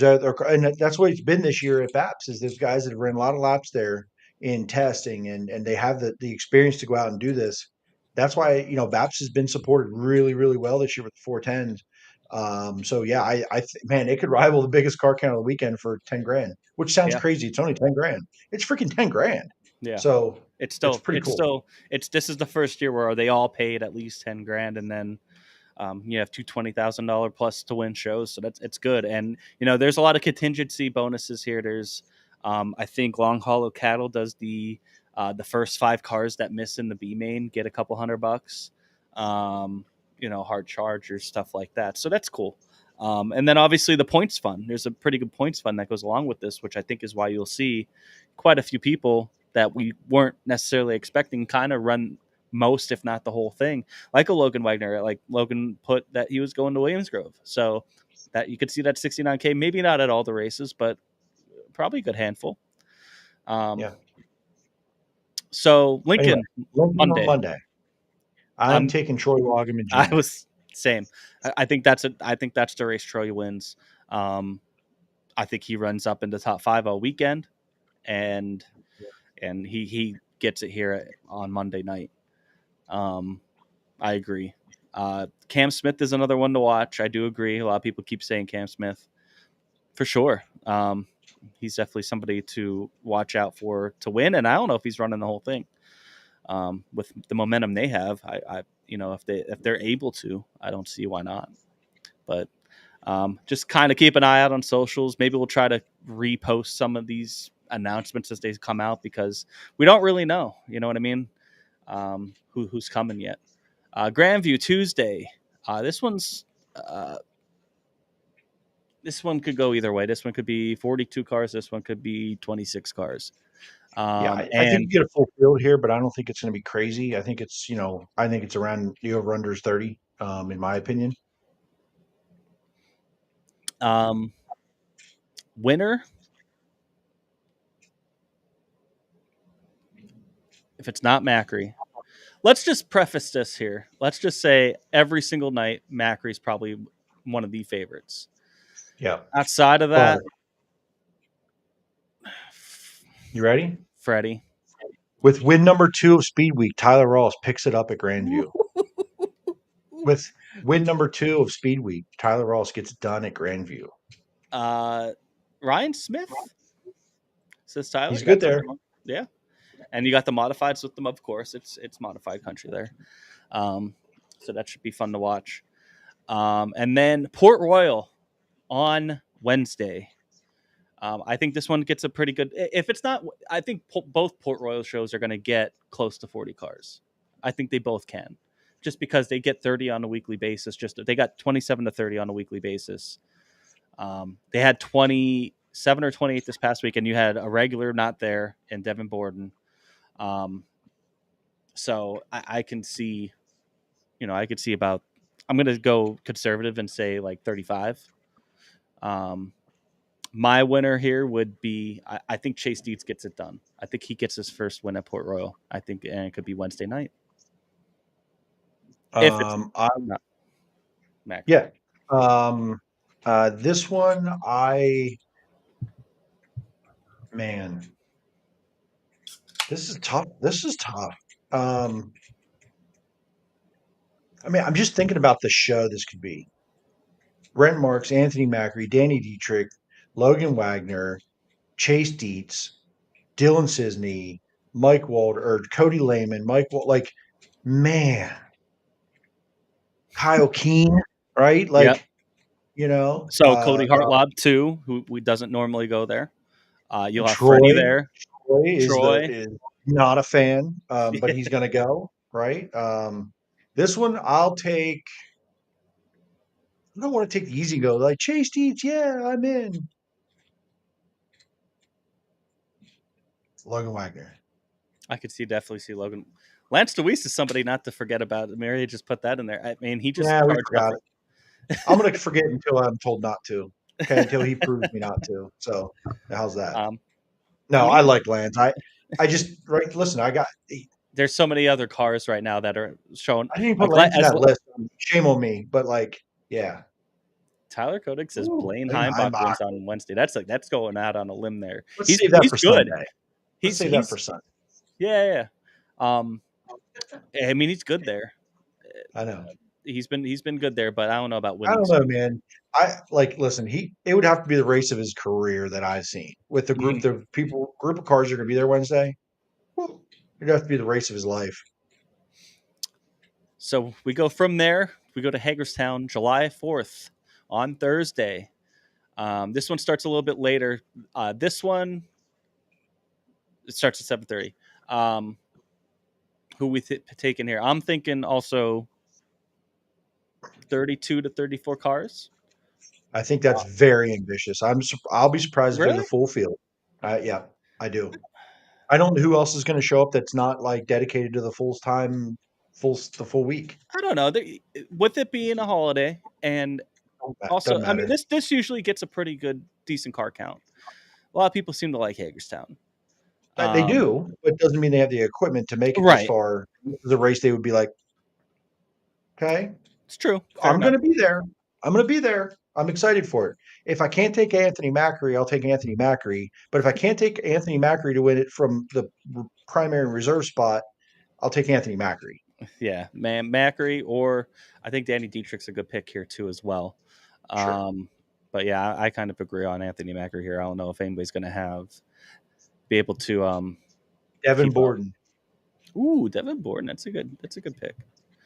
[SPEAKER 7] other, and that's what it's been this year at BAPS, is those guys that have ran a lot of laps there in testing, and they have the experience to go out and do this. That's why, you know, BAPS has been supported really, really well this year with the 410s. So yeah, man, it could rival the biggest car count of the weekend for 10 grand, which sounds
[SPEAKER 10] Yeah.
[SPEAKER 7] crazy. It's only 10 grand. It's freaking 10 grand.
[SPEAKER 10] Yeah.
[SPEAKER 7] So
[SPEAKER 10] it's
[SPEAKER 7] pretty cool.
[SPEAKER 10] This is the first year where they all paid at least 10 grand, and then you have two $20,000 plus to win shows. So it's good. And, you know, there's a lot of contingency bonuses here. There's, I think Long Hollow Cattle does the first 5 cars that miss in the B main get a couple $100. You know, hard chargers, stuff like that. So that's cool. And then obviously the points fund. There's a pretty good points fund that goes along with this, which I think is why you'll see quite a few people that we weren't necessarily expecting kind of run most, if not the whole thing, like a Logan Wagner. Like Logan put that he was going to Williams Grove, so that you could see that 69K, maybe not at all the races, but probably a good handful.
[SPEAKER 7] Yeah.
[SPEAKER 10] So Lincoln,
[SPEAKER 7] anyway, Monday. I'm taking Troy Wagner.
[SPEAKER 10] I was same. I think that's the race Troy wins. I think he runs up into top 5 all weekend, and he gets it here on Monday night. I agree. Cam Smith is another one to watch. I do agree. A lot of people keep saying Cam Smith for sure. He's definitely somebody to watch out for to win. And I don't know if he's running the whole thing. With the momentum they have, I you know, if they're able to, I don't see why not. But just kind of keep an eye out on socials. Maybe we'll try to repost some of these announcements as they come out, because we don't really know. You know what I mean? Who's coming yet? Grandview Tuesday. This one could go either way. This one could be 42 cars. This one could be 26 cars.
[SPEAKER 7] I think you get a full field here, but I don't think it's going to be crazy. I think it's, you know, around the over-under is 30, in my opinion.
[SPEAKER 10] Winner, if it's not Macri, let's just preface this here. Let's just say every single night, Macri's probably one of the favorites.
[SPEAKER 7] Yeah.
[SPEAKER 10] Outside of that,
[SPEAKER 7] you ready?
[SPEAKER 10] Freddie.
[SPEAKER 7] With win number 2 of Speedweek, Tyler Ross picks it up at Grandview. With win number 2 of Speedweek, Tyler Ross gets done at Grandview.
[SPEAKER 10] Ryan Smith says Tyler.
[SPEAKER 7] He's good there.
[SPEAKER 10] Yeah. And you got the modifieds with them, of course. It's modified country there. So that should be fun to watch. And then Port Royal on Wednesday. I think this one gets a pretty good. If it's not, I think both Port Royal shows are going to get close to 40 cars. I think they both can, just because they get 30 on a weekly basis. They got 27 to 30 on a weekly basis. They had 27 or 28 this past week, and you had a regular not there in Devin Borden. So I can see, I could see about. I'm going to go conservative and say like 35. My winner here would be, I think Chase Dietz gets it done. I think he gets his first win at Port Royal. I think, and it could be Wednesday night. If it's not Mac.
[SPEAKER 7] Yeah. This one, this is tough. I'm just thinking about the show this could be. Brent Marks, Anthony Macri, Danny Dietrich, Logan Wagner, Chase Dietz, Dylan Cisney, Mike Wald, or Cody Lehman, Kyle Keene, right? You know,
[SPEAKER 10] So Cody Hartlob too, who doesn't normally go there. You'll have
[SPEAKER 7] Troy.
[SPEAKER 10] Freddie there.
[SPEAKER 7] Troy
[SPEAKER 10] Troy.
[SPEAKER 7] is not a fan, but he's going to go, right? This one I'll take. I don't want to take the easy go. Like Chase Dietz, yeah, I'm in. Logan Wagner.
[SPEAKER 10] I could definitely see Logan. Lance DeWeese is somebody not to forget about. Mary just put that in there. I mean, he just
[SPEAKER 7] Yeah, we
[SPEAKER 10] charged
[SPEAKER 7] forgot
[SPEAKER 10] up.
[SPEAKER 7] it. I'm going to forget until I'm told not to. Okay, until he proves me not to. So how's that? No, I like Lance. I just right. Listen,
[SPEAKER 10] there's so many other cars right now that are shown.
[SPEAKER 7] I didn't even put Lance in that list. Shame on me, but yeah.
[SPEAKER 10] Tyler Koenig says Blaine Heimbach wins on Wednesday. That's going out on a limb there.
[SPEAKER 7] Let's save that for
[SPEAKER 10] good.
[SPEAKER 7] Sunday. Let's save that for Sunday.
[SPEAKER 10] Yeah. I mean, he's good there.
[SPEAKER 7] I know.
[SPEAKER 10] He's been good there, but I don't know about winning.
[SPEAKER 7] I don't know, man. Listen, it would have to be the race of his career that I've seen with the group of cars that are going to be there Wednesday. It'd have to be the race of his life.
[SPEAKER 10] So we go from there. We go to Hagerstown, July 4th on Thursday. This one starts a little bit later. This one it starts at 7:30. Who we taking here? I'm thinking also 32 to 34 cars.
[SPEAKER 7] I think that's very ambitious. I'll be surprised if
[SPEAKER 10] Really?
[SPEAKER 7] there's a full field. Yeah, I do. I don't know who else is going to show up that's not dedicated to the the full week.
[SPEAKER 10] I don't know. With it being a holiday, and also, I mean, this usually gets a pretty decent car count. A lot of people seem to like Hagerstown.
[SPEAKER 7] They do, but it doesn't mean they have the equipment to make it this far. The race they would be like, okay,
[SPEAKER 10] it's true.
[SPEAKER 7] I'm going to be there. I'm going to be there. I'm excited for it. If I can't take Anthony Macri, I'll take Anthony Macri. But if I can't take Anthony Macri to win it from the primary and reserve spot, I'll take Anthony Macri.
[SPEAKER 10] Yeah, man, Macri, or I think Danny Dietrich's a good pick here too as well. Sure. But yeah, I kind of agree on Anthony Macri here. I don't know if anybody's going to be able to.
[SPEAKER 7] Devin Borden.
[SPEAKER 10] Ooh, Devin Borden. That's a good pick.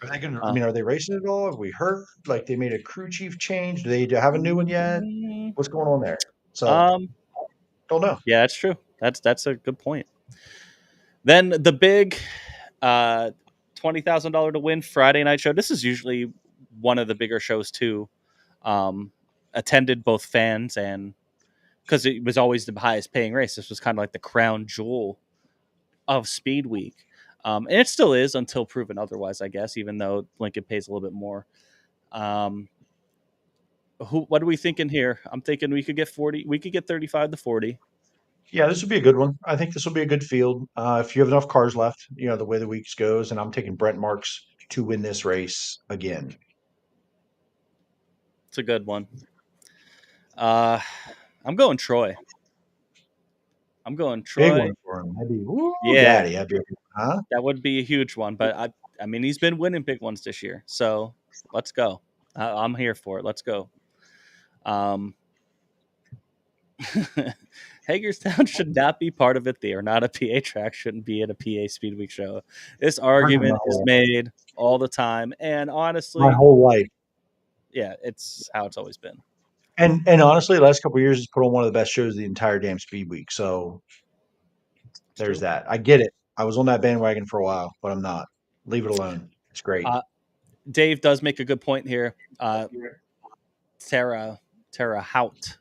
[SPEAKER 7] Are they going to? I mean, are they racing at all? Have we heard they made a crew chief change? Do they have a new one yet? What's going on there? So, don't know.
[SPEAKER 10] Yeah, that's true. That's a good point. Then the big $20,000 to win Friday night show. This is usually one of the bigger shows too. Attended both fans and because it was always the highest paying race. This was kind of like the crown jewel of Speedweek. And it still is until proven otherwise, I guess, even though Lincoln pays a little bit more. What are we thinking here? I'm thinking we could get 40. We could get 35 to 40.
[SPEAKER 7] Yeah, this would be a good one. I think this will be a good field. If you have enough cars left, the way the weeks goes, and I'm taking Brent Marks to win this race again.
[SPEAKER 10] It's a good one. I'm going Troy.
[SPEAKER 7] Big one for him. Daddy, huh?
[SPEAKER 10] That would be a huge one. But I mean, he's been winning big ones this year. So let's go. I'm here for it. Let's go. Hagerstown should not be part of it. They are not a PA track. Shouldn't be at a PA Speedweek show. This argument is made all the time, and honestly,
[SPEAKER 7] my whole life.
[SPEAKER 10] Yeah, it's how it's always been.
[SPEAKER 7] And honestly, the last couple of years has put on one of the best shows of the entire damn Speedweek. So there's that. I get it. I was on that bandwagon for a while, but I'm not. Leave it alone. It's great.
[SPEAKER 10] Dave does make a good point here. Tara Hout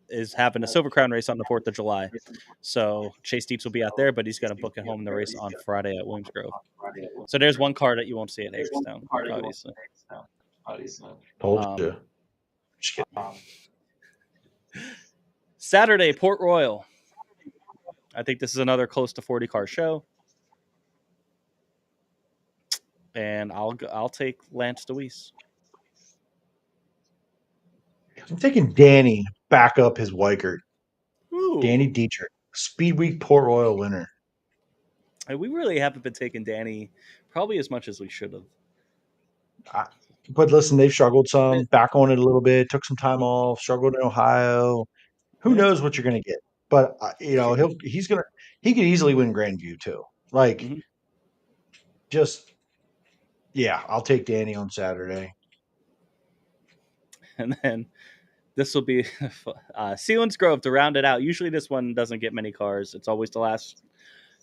[SPEAKER 10] is having a Silver Crown race on the 4th of July. So Chase Deeps will be out there, but he's going to book it home the race on Friday at Williams Grove. So there's one car that you won't see at Hagerstown, obviously.
[SPEAKER 7] Told you.
[SPEAKER 10] Saturday, Port Royal. I think this is another close to 40 car show. And I'll take Lance DeWeese.
[SPEAKER 7] I'm taking Danny back up his Weikert.
[SPEAKER 10] Ooh.
[SPEAKER 7] Danny Dietrich, Speedweek Port Royal winner.
[SPEAKER 10] And we really haven't been taking Danny probably as much as we should have.
[SPEAKER 7] But listen, they've struggled some, back on it a little bit, took some time off, struggled in Ohio. Who knows what you're going to get? But he could easily win Grandview too. I'll take Danny on Saturday.
[SPEAKER 10] and then this will be Sealands Grove to round it out. Usually this one doesn't get many cars. It's always the last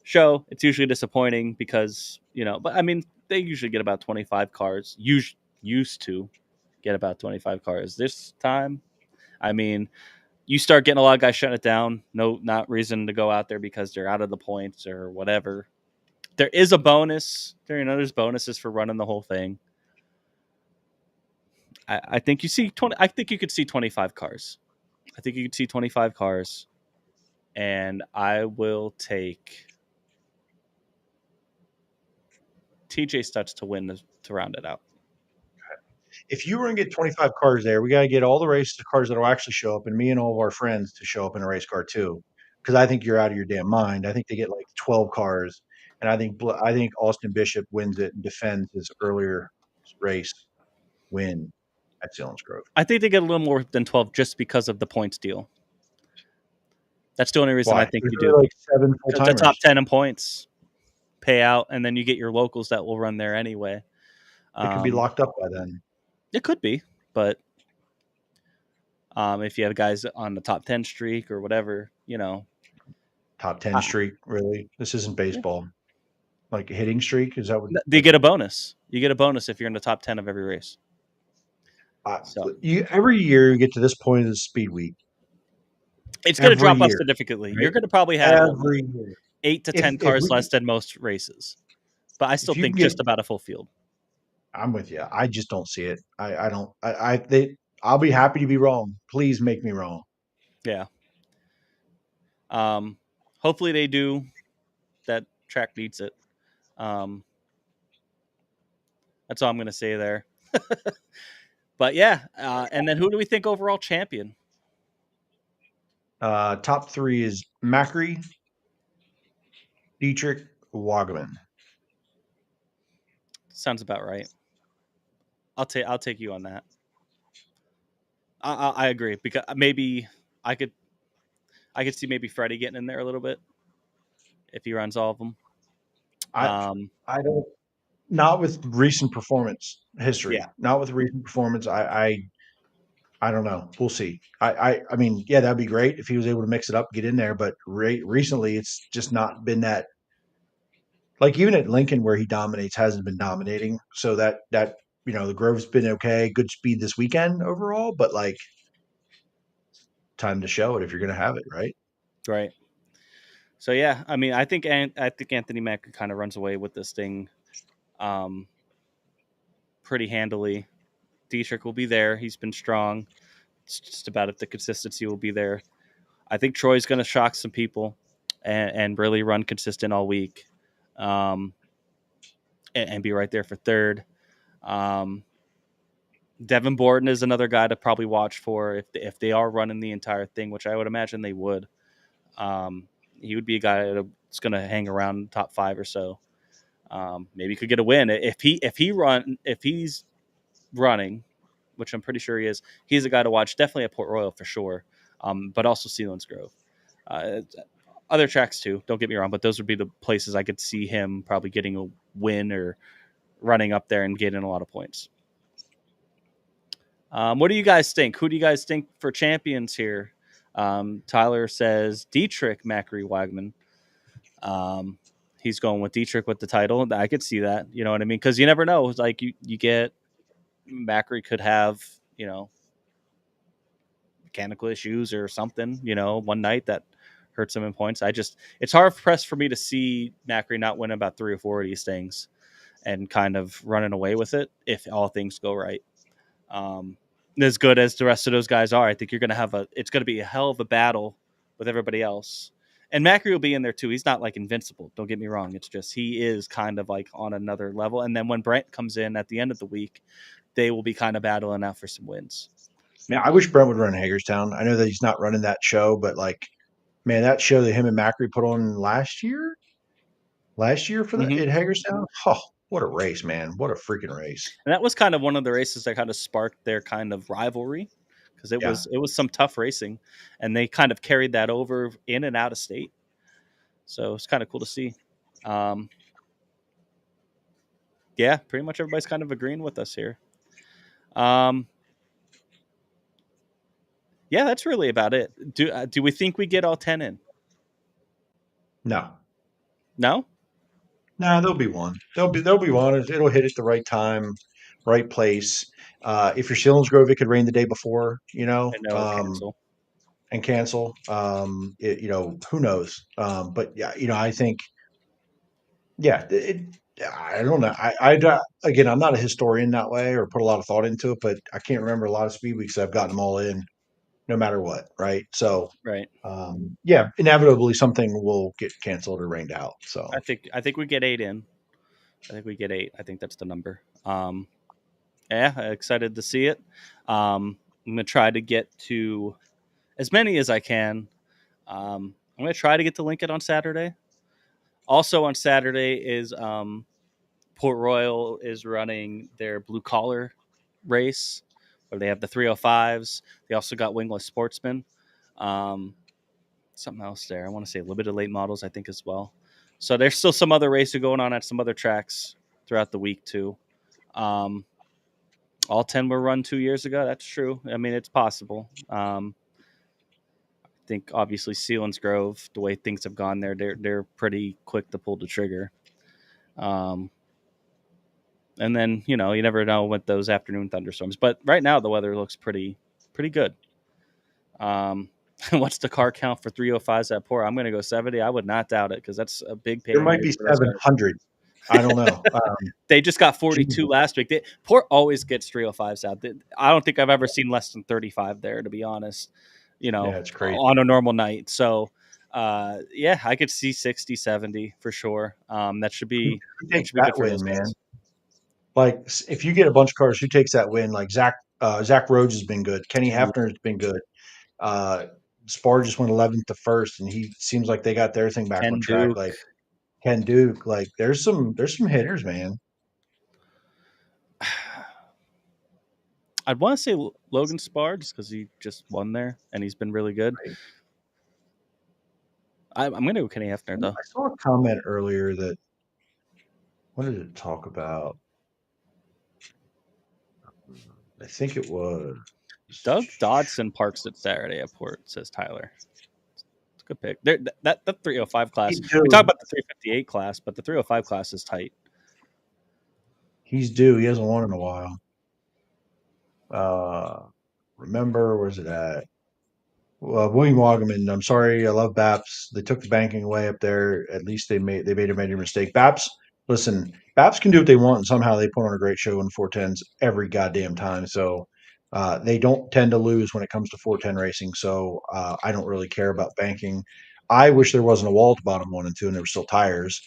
[SPEAKER 10] show. It's usually disappointing because, but I mean, they usually get about 25 cars. Used to get about 25 cars. This time, I mean, you start getting a lot of guys shutting it down. No, not reason to go out there because they're out of the points or whatever. There is a bonus. There's bonuses for running the whole thing. I think you see 20. I think you could see 25 cars. I think you could see 25 cars, and I will take TJ Stutz to win to round it out.
[SPEAKER 7] If you were going to get 25 cars there, we got to get all the race cars that will actually show up, and me and all of our friends to show up in a race car too. Because I think you're out of your damn mind. I think they get like 12 cars, and I think Austin Bishop wins it and defends his earlier race win at Sealands Grove.
[SPEAKER 10] I think they get a little more than 12 just because of the points deal. That's the only reason I think you do.
[SPEAKER 7] Like 7 full-timers.
[SPEAKER 10] The top 10 in points pay out, and then you get your locals that will run there anyway.
[SPEAKER 7] It could be locked up by then.
[SPEAKER 10] It could be, but if you have guys on the top 10 streak or whatever,
[SPEAKER 7] Top 10 streak, really? This isn't baseball. Yeah. Like a hitting streak? Is that what?
[SPEAKER 10] You get a bonus. You get a bonus if you're in the top 10 of every race.
[SPEAKER 7] Every year you get to this point of the speed week.
[SPEAKER 10] It's going to drop off significantly. Right? You're going to probably have 8 to 10 cars less than most races. But I still think just about a full field.
[SPEAKER 7] I'm with you. I just don't see it. I'll be happy to be wrong. Please make me wrong.
[SPEAKER 10] Yeah. Hopefully they do. That track needs it. That's all I'm going to say there. But yeah, and then who do we think overall champion?
[SPEAKER 7] Top 3 is Macri, Dietrich, Wagaman.
[SPEAKER 10] Sounds about right. I'll take you on that. I agree because maybe I could see maybe Freddie getting in there a little bit if he runs all of them.
[SPEAKER 7] I don't. Not with recent performance history. Yeah. Not with recent performance. I don't know. We'll see. I mean, yeah, that'd be great if he was able to mix it up, get in there. But recently, it's just not been that. Like even at Lincoln, where he dominates, hasn't been dominating. So that the Grove's been okay, good speed this weekend overall. But like, time to show it if you're going to have it, right?
[SPEAKER 10] Right. So yeah, I mean, I think Anthony Mack kind of runs away with this thing. Pretty handily. Dietrich will be there. He's been strong. It's just about if the consistency will be there. I think Troy's going to shock some people and really run consistent all week, and be right there for third. Devin Borden is another guy to probably watch for if they are running the entire thing, which I would imagine they would. He would be a guy that's going to hang around top 5 or so. Maybe could get a win if he's running, which I'm pretty sure he is. He's a guy to watch, definitely at Port Royal for sure, but also Sealands Grove. Other tracks too, don't get me wrong, but those would be the places I could see him probably getting a win or running up there and getting a lot of points. What do you guys think? Who do you guys think for champions here? Tyler says Dietrich Macri Wagman. He's going with Dietrich with the title. I could see that. You know what I mean? Because you never know. It's like you get Macri could have, mechanical issues or something, one night that hurts him in points. It's hard pressed for me to see Macri not win about 3 or 4 of these things and kind of running away with it if all things go right. As good as the rest of those guys are, I think you're going to it's going to be a hell of a battle with everybody else. And Macri will be in there too. He's not like invincible. Don't get me wrong. It's just he is kind of like on another level. And then when Brent comes in at the end of the week, they will be kind of battling out for some wins.
[SPEAKER 7] Man, I wish Brent would run Hagerstown. I know that he's not running that show, but like, man, that show that him and Macri put on last year for that at Hagerstown. Oh, what a race, man. What a freaking race.
[SPEAKER 10] And that was kind of one of the races that kind of sparked their kind of rivalry. Because it was some tough racing, and they kind of carried that over in and out of state. So it's kind of cool to see. Yeah, pretty much everybody's kind of agreeing with us here. yeah, that's really about it. Do we think we get all 10 in?
[SPEAKER 7] No.
[SPEAKER 10] No?
[SPEAKER 7] No, there'll be one. There'll be one. It'll hit at the right time, right place. If you're Selinsgrove, it could rain the day before,
[SPEAKER 10] I know, cancel.
[SPEAKER 7] and cancel. Who knows? But yeah, I think, yeah, I don't know. Again, I'm not a historian that way or put a lot of thought into it, but I can't remember a lot of speed weeks I've gotten them all in, no matter what. Right. So,
[SPEAKER 10] Right.
[SPEAKER 7] yeah, inevitably something will get canceled or rained out. So
[SPEAKER 10] I think we get 8 in. I think we get 8. I think that's the number. Yeah, excited to see it. I'm gonna try to get to as many as I can. I'm gonna try to get to Lincoln on Saturday. Also on Saturday is Port Royal is running their blue collar race where they have the 305s. They also got wingless sportsmen. Something else there. I want to say limited late models, I think, as well. So there's still some other racing going on at some other tracks throughout the week too. All 10 were run 2 years ago. That's true. I mean, it's possible. I think obviously Selinsgrove, the way things have gone there, they're pretty quick to pull the trigger. And then you never know with those afternoon thunderstorms. But right now the weather looks pretty good. What's the car count for 305s at Port? I'm going to go 70. I would not doubt it because that's a big pain.
[SPEAKER 7] there might be 700. I don't know.
[SPEAKER 10] They just got 42 last week. Port always gets 305s out. I don't think I've ever seen less than 35 there, to be honest.
[SPEAKER 7] Yeah, it's crazy
[SPEAKER 10] on a normal night. So, yeah, I could see 60, 70 for sure. That should be
[SPEAKER 7] good for win, man. Like if you get a bunch of cars, who takes that win? Like Zach Rhodes has been good. Kenny Hafner has been good. Spar just went 11th to first, and he seems like they got their thing back on track.
[SPEAKER 10] Duke.
[SPEAKER 7] Like Ken Duke, like there's some hitters, man.
[SPEAKER 10] I'd want to say Logan Spar just because he just won there and he's been really good.
[SPEAKER 7] Right.
[SPEAKER 10] I'm going to go Kenny Hefner though.
[SPEAKER 7] I saw a comment earlier that what did it talk about? I think it was
[SPEAKER 10] Doug Dodson parks at Saturday at Port, says Tyler. It's a good pick. That 305 class. We talk about the 358 class, but the 305 class is tight.
[SPEAKER 7] He's due. He hasn't won in a while. Remember, where's it at? Well, William Wagaman. I'm sorry. I love Baps. They took the banking away up there. At least they made a major mistake. Baps, listen, Baps can do what they want, and somehow they put on a great show in 410s every goddamn time. So they don't tend to lose when it comes to 410 racing. So I don't really care about banking. I wish there wasn't a wall at the bottom 1 and 2, and there were still tires.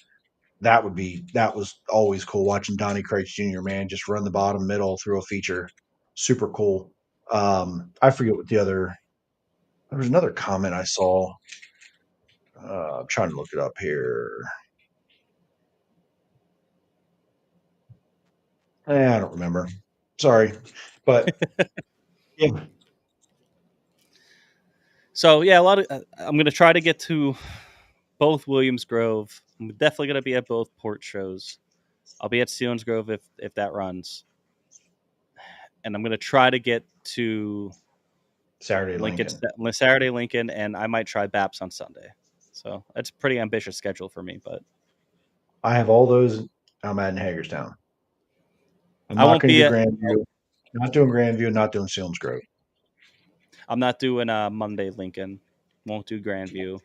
[SPEAKER 7] That was always cool watching Donnie Crates Jr. man just run the bottom middle through a feature. Super cool. I forget what there was another comment I saw. I'm trying to look it up here. I don't remember. Sorry, but yeah.
[SPEAKER 10] So yeah, I'm going to try to get to both Williams Grove. I'm definitely going to be at both Port shows. I'll be at Selinsgrove if that runs, and I'm going to try to get to
[SPEAKER 7] Saturday
[SPEAKER 10] Lincoln, and I might try Baps on Sunday. So that's a pretty ambitious schedule for me, but
[SPEAKER 7] I have all those. I'm at in Hagerstown.
[SPEAKER 10] I won't be at
[SPEAKER 7] Grandview. Not doing Grandview. Not doing Selinsgrove.
[SPEAKER 10] I'm not doing Monday Lincoln. Won't do Grandview,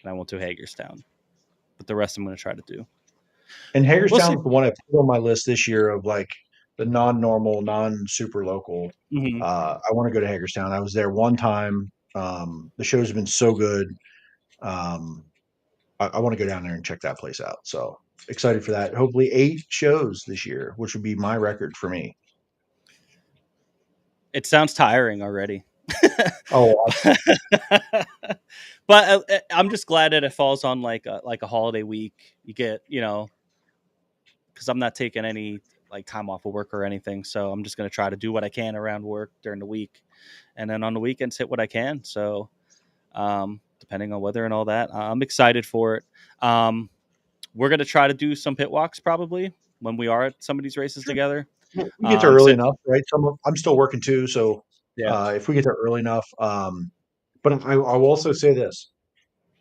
[SPEAKER 10] and I won't do Hagerstown. But the rest I'm going to try to do.
[SPEAKER 7] And Hagerstown is the one I put on my list this year of like the non-normal, non-super local.
[SPEAKER 10] Mm-hmm.
[SPEAKER 7] I want to go to Hagerstown. I was there one time. The show's been so good. I want to go down there and check that place out. So excited for that. Hopefully 8 shows this year, which would be my record for me.
[SPEAKER 10] It sounds tiring already.
[SPEAKER 7] Oh,
[SPEAKER 10] but I'm just glad that it falls on like a holiday week. You get, because I'm not taking any like time off of work or anything. So I'm just going to try to do what I can around work during the week. And then on the weekends, hit what I can. So depending on weather and all that, I'm excited for it. We're going to try to do some pit walks probably when we are at some of these races together.
[SPEAKER 7] We get there early enough, right? I'm still working too. So if we get there early enough. But I will also say this: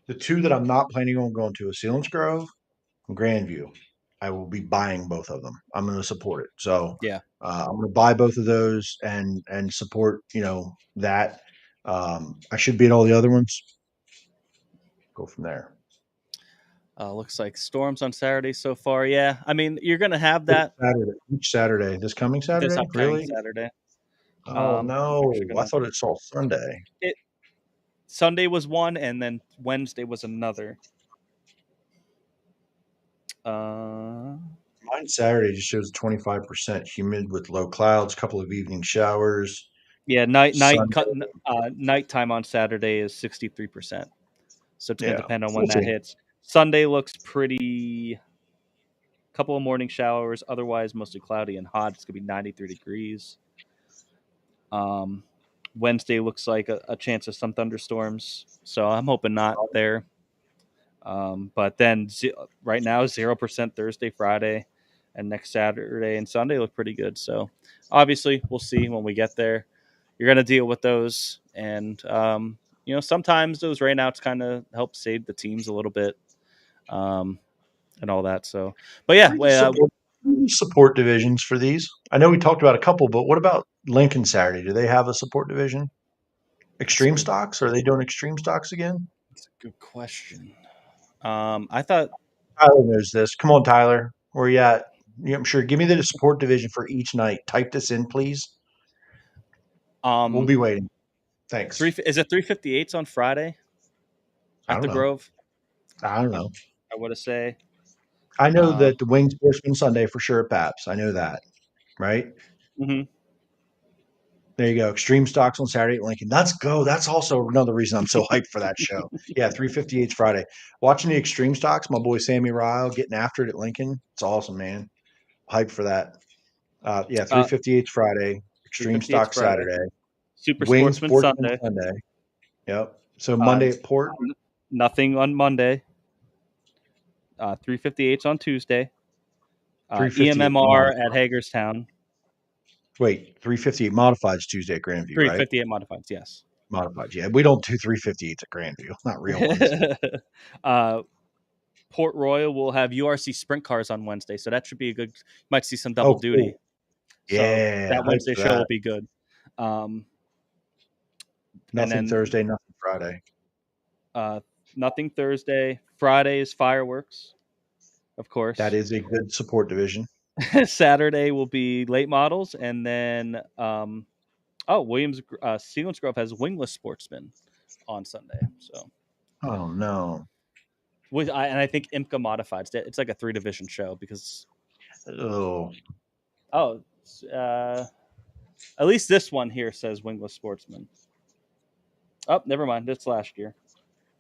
[SPEAKER 7] the two that I'm not planning on going to is Sealands Grove and Grandview. I will be buying both of them. I'm going to support it. So
[SPEAKER 10] Yeah.
[SPEAKER 7] I'm going to buy both of those and support that. I should be at all the other ones. Go from there.
[SPEAKER 10] Looks like storms on Saturday so far. Yeah, I mean you're gonna have that
[SPEAKER 7] Each Saturday. This coming Saturday?
[SPEAKER 10] this upcoming
[SPEAKER 7] Really?
[SPEAKER 10] Saturday.
[SPEAKER 7] Oh no!
[SPEAKER 10] Actually
[SPEAKER 7] I thought it's all Sunday.
[SPEAKER 10] Sunday was one, and then Wednesday was another.
[SPEAKER 7] Mine Saturday just shows 25% humid with low clouds, couple of evening showers.
[SPEAKER 10] Yeah,
[SPEAKER 7] Sunday.
[SPEAKER 10] nighttime on Saturday is 63%. So it's going to
[SPEAKER 7] Yeah,
[SPEAKER 10] depend on
[SPEAKER 7] we'll
[SPEAKER 10] when that
[SPEAKER 7] see.
[SPEAKER 10] hits. Sunday looks pretty. Couple of morning showers, otherwise mostly cloudy and hot. It's going to be 93 degrees. Wednesday looks like a chance of some thunderstorms, so I'm hoping not there. But then right now 0% Thursday, Friday, and next Saturday and Sunday look pretty good. So obviously we'll see when we get there. You're going to deal with those, and sometimes those rainouts kind of help save the teams a little bit, and all that. So, but yeah,
[SPEAKER 7] support divisions for these. I know we talked about a couple, but what about Lincoln Saturday? Do they have a support division? Extreme stocks? Are they doing extreme stocks again?
[SPEAKER 10] That's a good question. I thought
[SPEAKER 7] Tyler knows this. Come on, Tyler. Where you at? I'm sure. Give me the support division for each night. Type this in, please. We'll be waiting. Thanks.
[SPEAKER 10] Is it 358s on Friday at the Grove?
[SPEAKER 7] I don't know.
[SPEAKER 10] I would say.
[SPEAKER 7] I know that the Wing Sportsman Sunday for sure at Paps. I know that, right?
[SPEAKER 10] Mm-hmm.
[SPEAKER 7] There you go. Extreme stocks on Saturday at Lincoln. Let's go. That's also another reason I'm so hyped for that show. Yeah, 358 Friday. Watching the extreme stocks, my boy Sammy Ryle getting after it at Lincoln. It's awesome, man. Hyped for that. 358 Friday. Extreme stock Saturday.
[SPEAKER 10] Super
[SPEAKER 7] Wing
[SPEAKER 10] Sportsman
[SPEAKER 7] Sunday. Yep. So Monday at Port.
[SPEAKER 10] Nothing on Monday. 358's on Tuesday. EMMR at Hagerstown.
[SPEAKER 7] Wait, 358 modifieds Tuesday at Grandview,
[SPEAKER 10] 358 modifieds, yes.
[SPEAKER 7] Modifieds, yeah. We don't do 358s at Grandview. Not real ones.
[SPEAKER 10] Port Royal will have URC sprint cars on Wednesday, so that should be a good. You might see some double duty.
[SPEAKER 7] Cool.
[SPEAKER 10] So that Wednesday show will be good.
[SPEAKER 7] Nothing Thursday, nothing Friday.
[SPEAKER 10] Nothing Thursday. Friday is fireworks, of course.
[SPEAKER 7] That is a good support division.
[SPEAKER 10] Saturday will be late models, and then Sealands Grove has wingless sportsmen on Sunday. So,
[SPEAKER 7] oh no,
[SPEAKER 10] and I think IMCA modified. It's like a 3-division show because at least this one here says wingless sportsman. Oh, never mind. It's last year.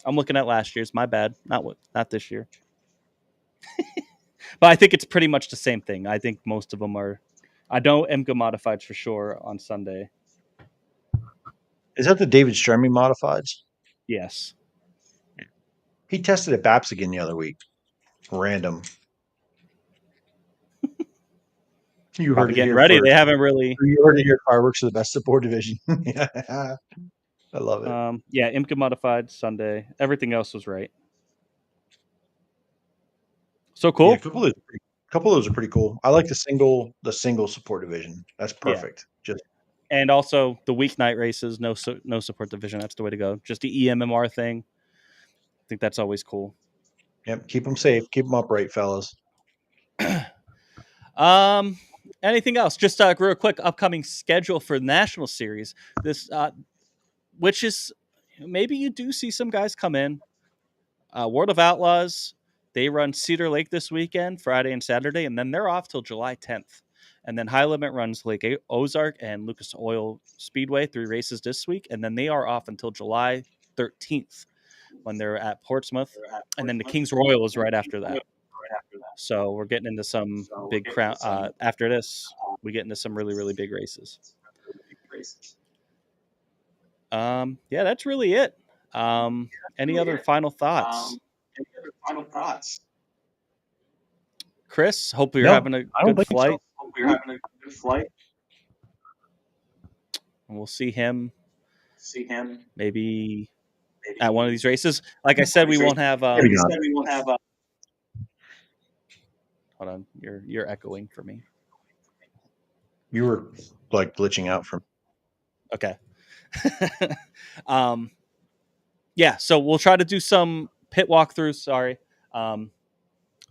[SPEAKER 10] I'm looking at last year's. My bad. Not this year. But I think it's pretty much the same thing. I think most of them are. I know IMCA modifieds for sure on Sunday.
[SPEAKER 7] Is that the David Stremme modifieds?
[SPEAKER 10] Yes.
[SPEAKER 7] He tested at BAPS again the other week. Random. You heard
[SPEAKER 10] it getting ready.
[SPEAKER 7] First.
[SPEAKER 10] They haven't really.
[SPEAKER 7] You heard it here. Fireworks are the best support division. Yeah. I love it.
[SPEAKER 10] IMCA modified Sunday. Everything else was right. So cool.
[SPEAKER 7] Yeah, a couple of those are pretty cool. I like the single support division. That's perfect. Yeah.
[SPEAKER 10] And also the weeknight races, no support division. That's the way to go. Just the EMMR thing. I think that's always cool.
[SPEAKER 7] Yep. Keep them safe. Keep them upright, fellas.
[SPEAKER 10] Anything else? Just real quick, upcoming schedule for the National Series. This, which is maybe you do see some guys come in. World of Outlaws, they run Cedar Lake this weekend, Friday and Saturday, and then they're off till July 10th. And then High Limit runs Lake Ozark and Lucas Oil Speedway, 3 races this week, and then they are off until July 13th when they're at Portsmouth, and then the Kings Royal is right after that. So we're getting into some big crowd. After this, we get into some really, really big races. That's really it. Any other final thoughts? Chris, hope you're having a good flight. and we'll see him maybe at one of these races. Like I said, we won't have.
[SPEAKER 7] Maybe not.
[SPEAKER 10] Hold on, you're echoing for me.
[SPEAKER 7] You were like glitching out from.
[SPEAKER 10] Okay. Yeah, so we'll try to do some pit walkthroughs. Sorry.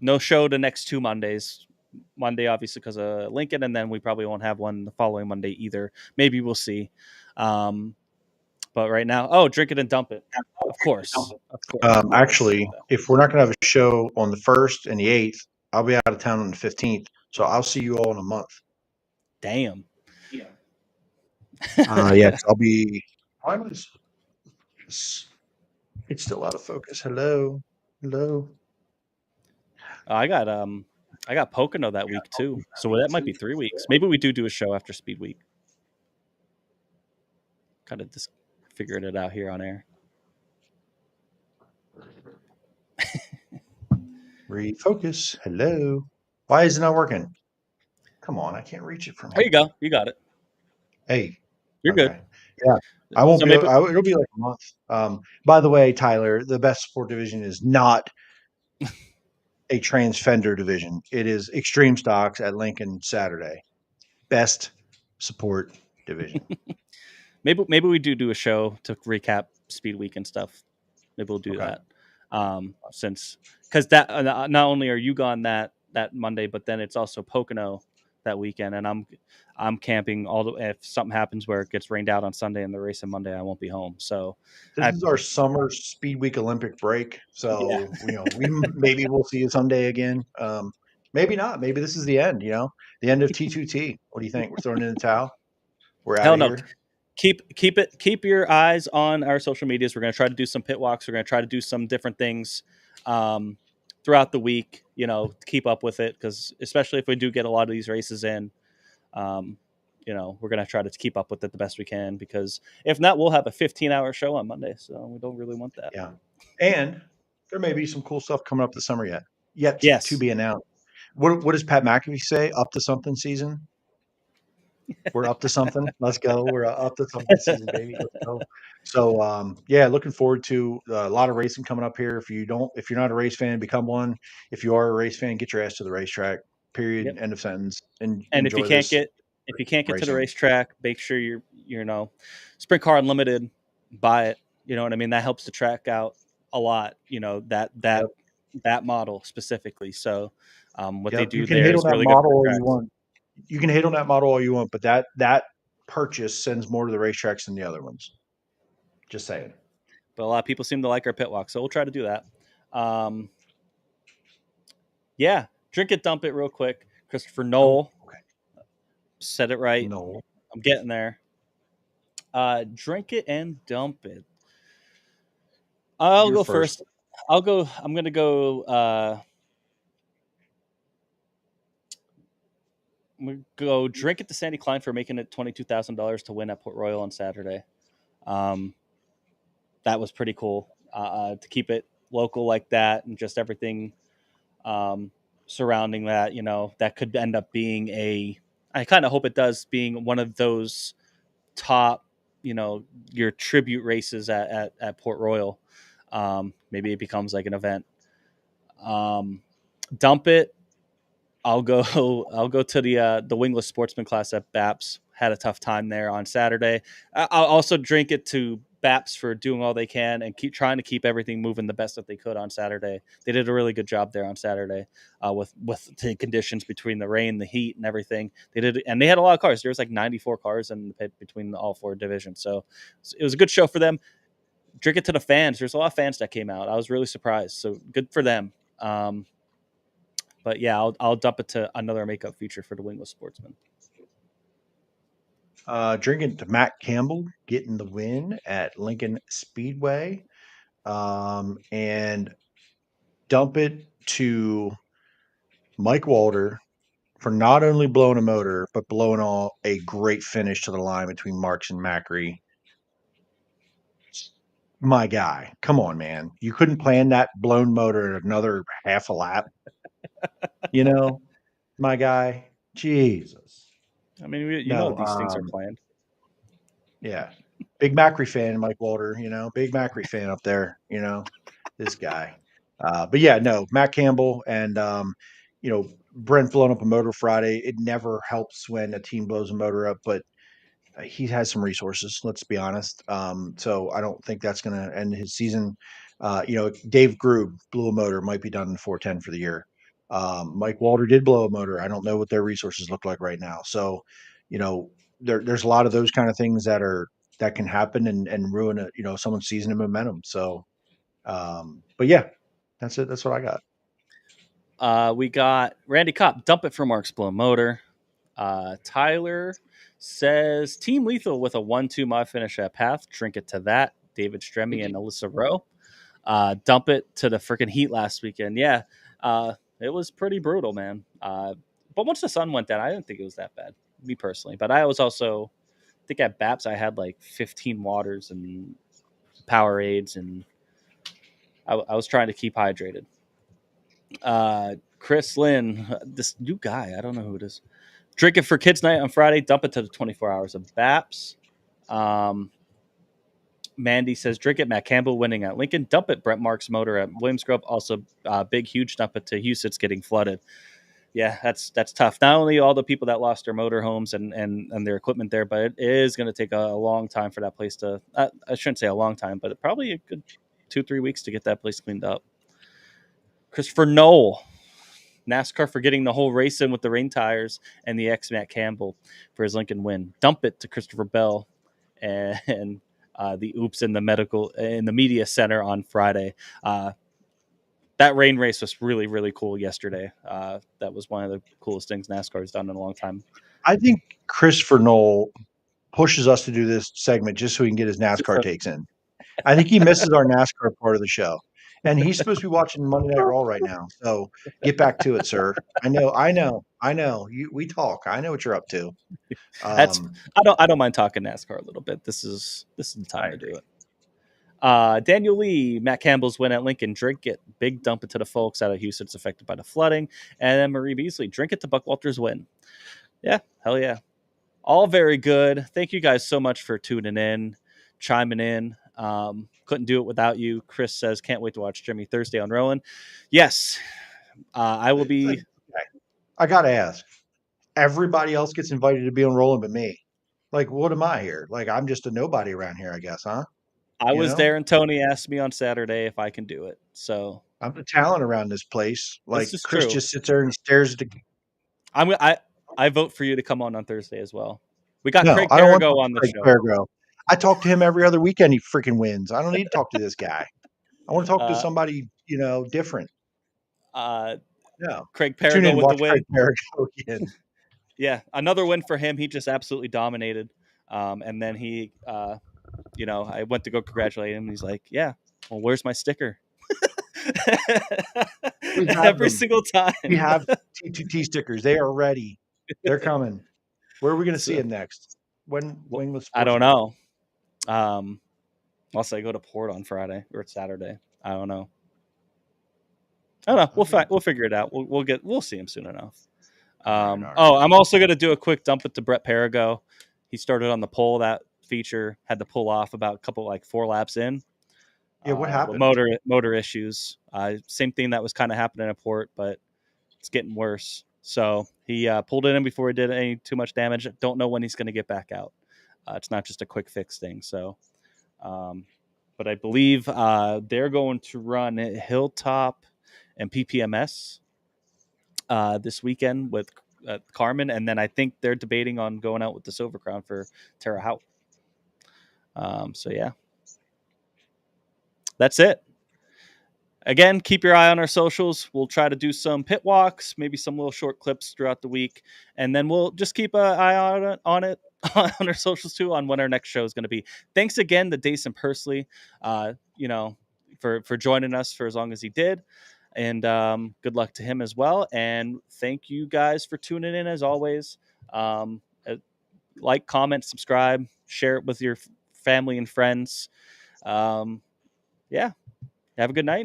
[SPEAKER 10] No show the next 2 Mondays. Monday, obviously, because of Lincoln, and then we probably won't have one the following Monday either. Maybe we'll see. But right now, drink it and dump it. Of course.
[SPEAKER 7] Actually, if we're not going to have a show on the 1st and the 8th, I'll be out of town on the 15th. So I'll see you all in a month.
[SPEAKER 10] Damn.
[SPEAKER 7] Yeah. Yes, I'll be. Why was it's still out of focus? Hello.
[SPEAKER 10] I got Pocono that week too, so that might be 3 weeks. Maybe we do a show after Speed Week. Kind of just figuring it out here on air.
[SPEAKER 7] Refocus. Hello. Why is it not working? Come on, I can't reach it from here.
[SPEAKER 10] There you go. You got it.
[SPEAKER 7] Hey,
[SPEAKER 10] you're good.
[SPEAKER 7] Yeah, I won't
[SPEAKER 10] So
[SPEAKER 7] be.
[SPEAKER 10] maybe-
[SPEAKER 7] It'll be like a month. By the way, Tyler, the best sport division is not a transfender division. It is extreme stocks at Lincoln Saturday. Best support division.
[SPEAKER 10] maybe we do a show to recap Speed Week and stuff. Maybe we'll do that. Since because that not only are you gone that Monday, but then it's also Pocono that weekend, and I'm camping if something happens where it gets rained out on Sunday and the race on Monday, I won't be home. So
[SPEAKER 7] this is our summer Speed Week Olympic break. So maybe we'll see you someday again. Maybe not. Maybe this is the end. The end of T2T. What do you think? We're throwing in the towel. We're out of here.
[SPEAKER 10] Keep your eyes on our social medias. We're going to try to do some pit walks. We're going to try to do some different things throughout the week, to keep up with it. Because especially if we do get a lot of these races in, we're going to try to keep up with it the best we can. Because if not, we'll have a 15-hour show on Monday. So we don't really want that.
[SPEAKER 7] Yeah. And there may be some cool stuff coming up this summer yet to be announced. What does Pat McAfee say? Up to something season? We're up to something. Let's go. We're up to something season, baby. Let's go. So, looking forward to a lot of racing coming up here. If you're not a race fan, become one. If you are a race fan, get your ass to the racetrack. Period. Yep. End of sentence. And
[SPEAKER 10] if you can't get to the racetrack, make sure you're Sprint Car Unlimited. Buy it. You know what I mean? That helps the track out a lot. That model specifically. So, they do there is really good for tracks.
[SPEAKER 7] You can hate on that model all you want, but that purchase sends more to the racetracks than the other ones. Just saying.
[SPEAKER 10] But a lot of people seem to like our pit walk, so we'll try to do that. Drink it, dump it real quick. Christopher Knoll.
[SPEAKER 7] Okay.
[SPEAKER 10] Said it right.
[SPEAKER 7] No.
[SPEAKER 10] I'm getting there. Drink it and dump it. I'll go first. I'm going to go... we go drink it to Sandy Klein for making it $22,000 to win at Port Royal on Saturday. That was pretty cool to keep it local like that, and just everything surrounding that. That could end up being I kind of hope it does, being one of those top, your tribute races at Port Royal. Maybe it becomes like an event. Dump it. I'll go to the wingless sportsman class at BAPS. Had a tough time there on Saturday. I'll also drink it to BAPS for doing all they can and keep trying to keep everything moving the best that they could on Saturday. They did a really good job there on Saturday with the conditions between the rain, the heat, and everything. They did, and they had a lot of cars. There was like 94 cars in the pit between all 4 divisions. So it was a good show for them. Drink it to the fans. There's a lot of fans that came out. I was really surprised. So good for them. But yeah, I'll dump it to another makeup feature for the wingless sportsman.
[SPEAKER 7] Drinking to Matt Campbell, getting the win at Lincoln Speedway. And dump it to Mike Walter for not only blowing a motor, but blowing a great finish to the line between Marks and Macri. My guy, come on, man. You couldn't plan that blown motor another half a lap. My guy. Jesus.
[SPEAKER 10] I mean, these things are planned.
[SPEAKER 7] Yeah. Big Macri fan, Mike Walter, big Macri fan up there, this guy. But yeah, no, Matt Campbell and, Brent blowing up a motor Friday. It never helps when a team blows a motor up, but he has some resources, let's be honest. So I don't think that's going to end his season. Dave Grube blew a motor, might be done in 410 for the year. Mike Walter did blow a motor. I don't know what their resources look like right now. So, there's a lot of those kind of things that can happen and ruin someone's season and momentum. So, but yeah, that's it. That's what I got.
[SPEAKER 10] We got Randy Kopp, dump it for Mark's blow motor. Tyler says Team Lethal with a 1-2 mod finish at Path. Drink it to that. David Stremme and Alyssa Rowe. Dump it to the freaking heat last weekend. Yeah, it was pretty brutal, man. But once the sun went down, I didn't think it was that bad, me personally. But I was also, I think at BAPS, I had like 15 waters and Powerades, and I was trying to keep hydrated. Chris Lynn, this new guy, I don't know who it is. Drink it for kids' night on Friday. Dump it to the 24 hours of BAPS. Mandy says, drink it. Matt Campbell winning at Lincoln. Dump it. Brent Marks motor at Williams Grove. Also, big, huge dump it to Huset's getting flooded. Yeah, that's tough. Not only all the people that lost their motorhomes and their equipment there, but it is going to take a long time for that place to, I shouldn't say a long time, but probably a good 2-3 weeks to get that place cleaned up. Christopher Knoll, NASCAR for getting the whole race in with the rain tires, and the ex-Matt Campbell for his Lincoln win. Dump it to Christopher Bell and the oops in the media center on Friday. That rain race was really, really cool yesterday. That was one of the coolest things NASCAR has done in a long time.
[SPEAKER 7] I think Christopher Knoll pushes us to do this segment just so he can get his NASCAR takes in. I think he misses our NASCAR part of the show. And he's supposed to be watching Monday Night Raw right now. So get back to it, sir. I know. We talk. I know what you're up to.
[SPEAKER 10] I don't mind talking NASCAR a little bit. This is the time to do it. Daniel Lee, Matt Campbell's win at Lincoln. Drink it. Big dump it to the folks out of Houston. It's affected by the flooding. And then Marie Beasley, drink it to Buck Walters win. Yeah, hell yeah. All very good. Thank you guys so much for tuning in, chiming in. Couldn't do it without you. Chris says, can't wait to watch Jimmy Thursday on Rowan. Yes, I will be.
[SPEAKER 7] I got to ask. Everybody else gets invited to be on Roland but me. Like, what am I here? Like, I'm just a nobody around here, I guess, huh?
[SPEAKER 10] I was there, and Tony asked me on Saturday if I can do it. So
[SPEAKER 7] I'm the talent around this place. Like,
[SPEAKER 10] this
[SPEAKER 7] Chris just sits there and stares at the.
[SPEAKER 10] I vote for you to come on Thursday as well. We got Craig Perigo on the show.
[SPEAKER 7] Perigo. I talk to him every other weekend. He freaking wins. I don't need to talk to this guy. I want to talk to somebody, different.
[SPEAKER 10] Craig Perigo with the win.
[SPEAKER 7] Craig Perigo again.
[SPEAKER 10] Yeah, another win for him. He just absolutely dominated. And then he, I went to go congratulate him. And he's like, "Yeah, well, where's my sticker?" Every single time.
[SPEAKER 7] We have T2T stickers. They are ready. They're coming. Where are we going to see it next? When was?
[SPEAKER 10] I don't know. Unless I go to Port on Friday or Saturday. I don't know. We'll figure it out. We'll see him soon enough. I'm also going to do a quick dump it to Brett Perigo. He started on the pole that feature, had to pull off about 4 laps in.
[SPEAKER 7] Yeah, what happened?
[SPEAKER 10] Motor issues. Same thing that was kind of happening at Port, but it's getting worse. So he pulled it in before he did any too much damage. Don't know when he's going to get back out. It's not just a quick fix thing. So, but I believe they're going to run Hilltop and PPMS this weekend with Carmen, and then I think they're debating on going out with the Silver Crown for Terre Haute. So yeah, that's it. Again, keep your eye on our socials. We'll try to do some pit walks, maybe some little short clips throughout the week, and then we'll just keep an eye on it on our socials too, on when our next show is going to be. Thanks again to Daison Pursley, for joining us for as long as he did. And good luck to him as well. And thank you guys for tuning in as always. Like, comment, subscribe, share it with your family and friends. Yeah. Have a good night.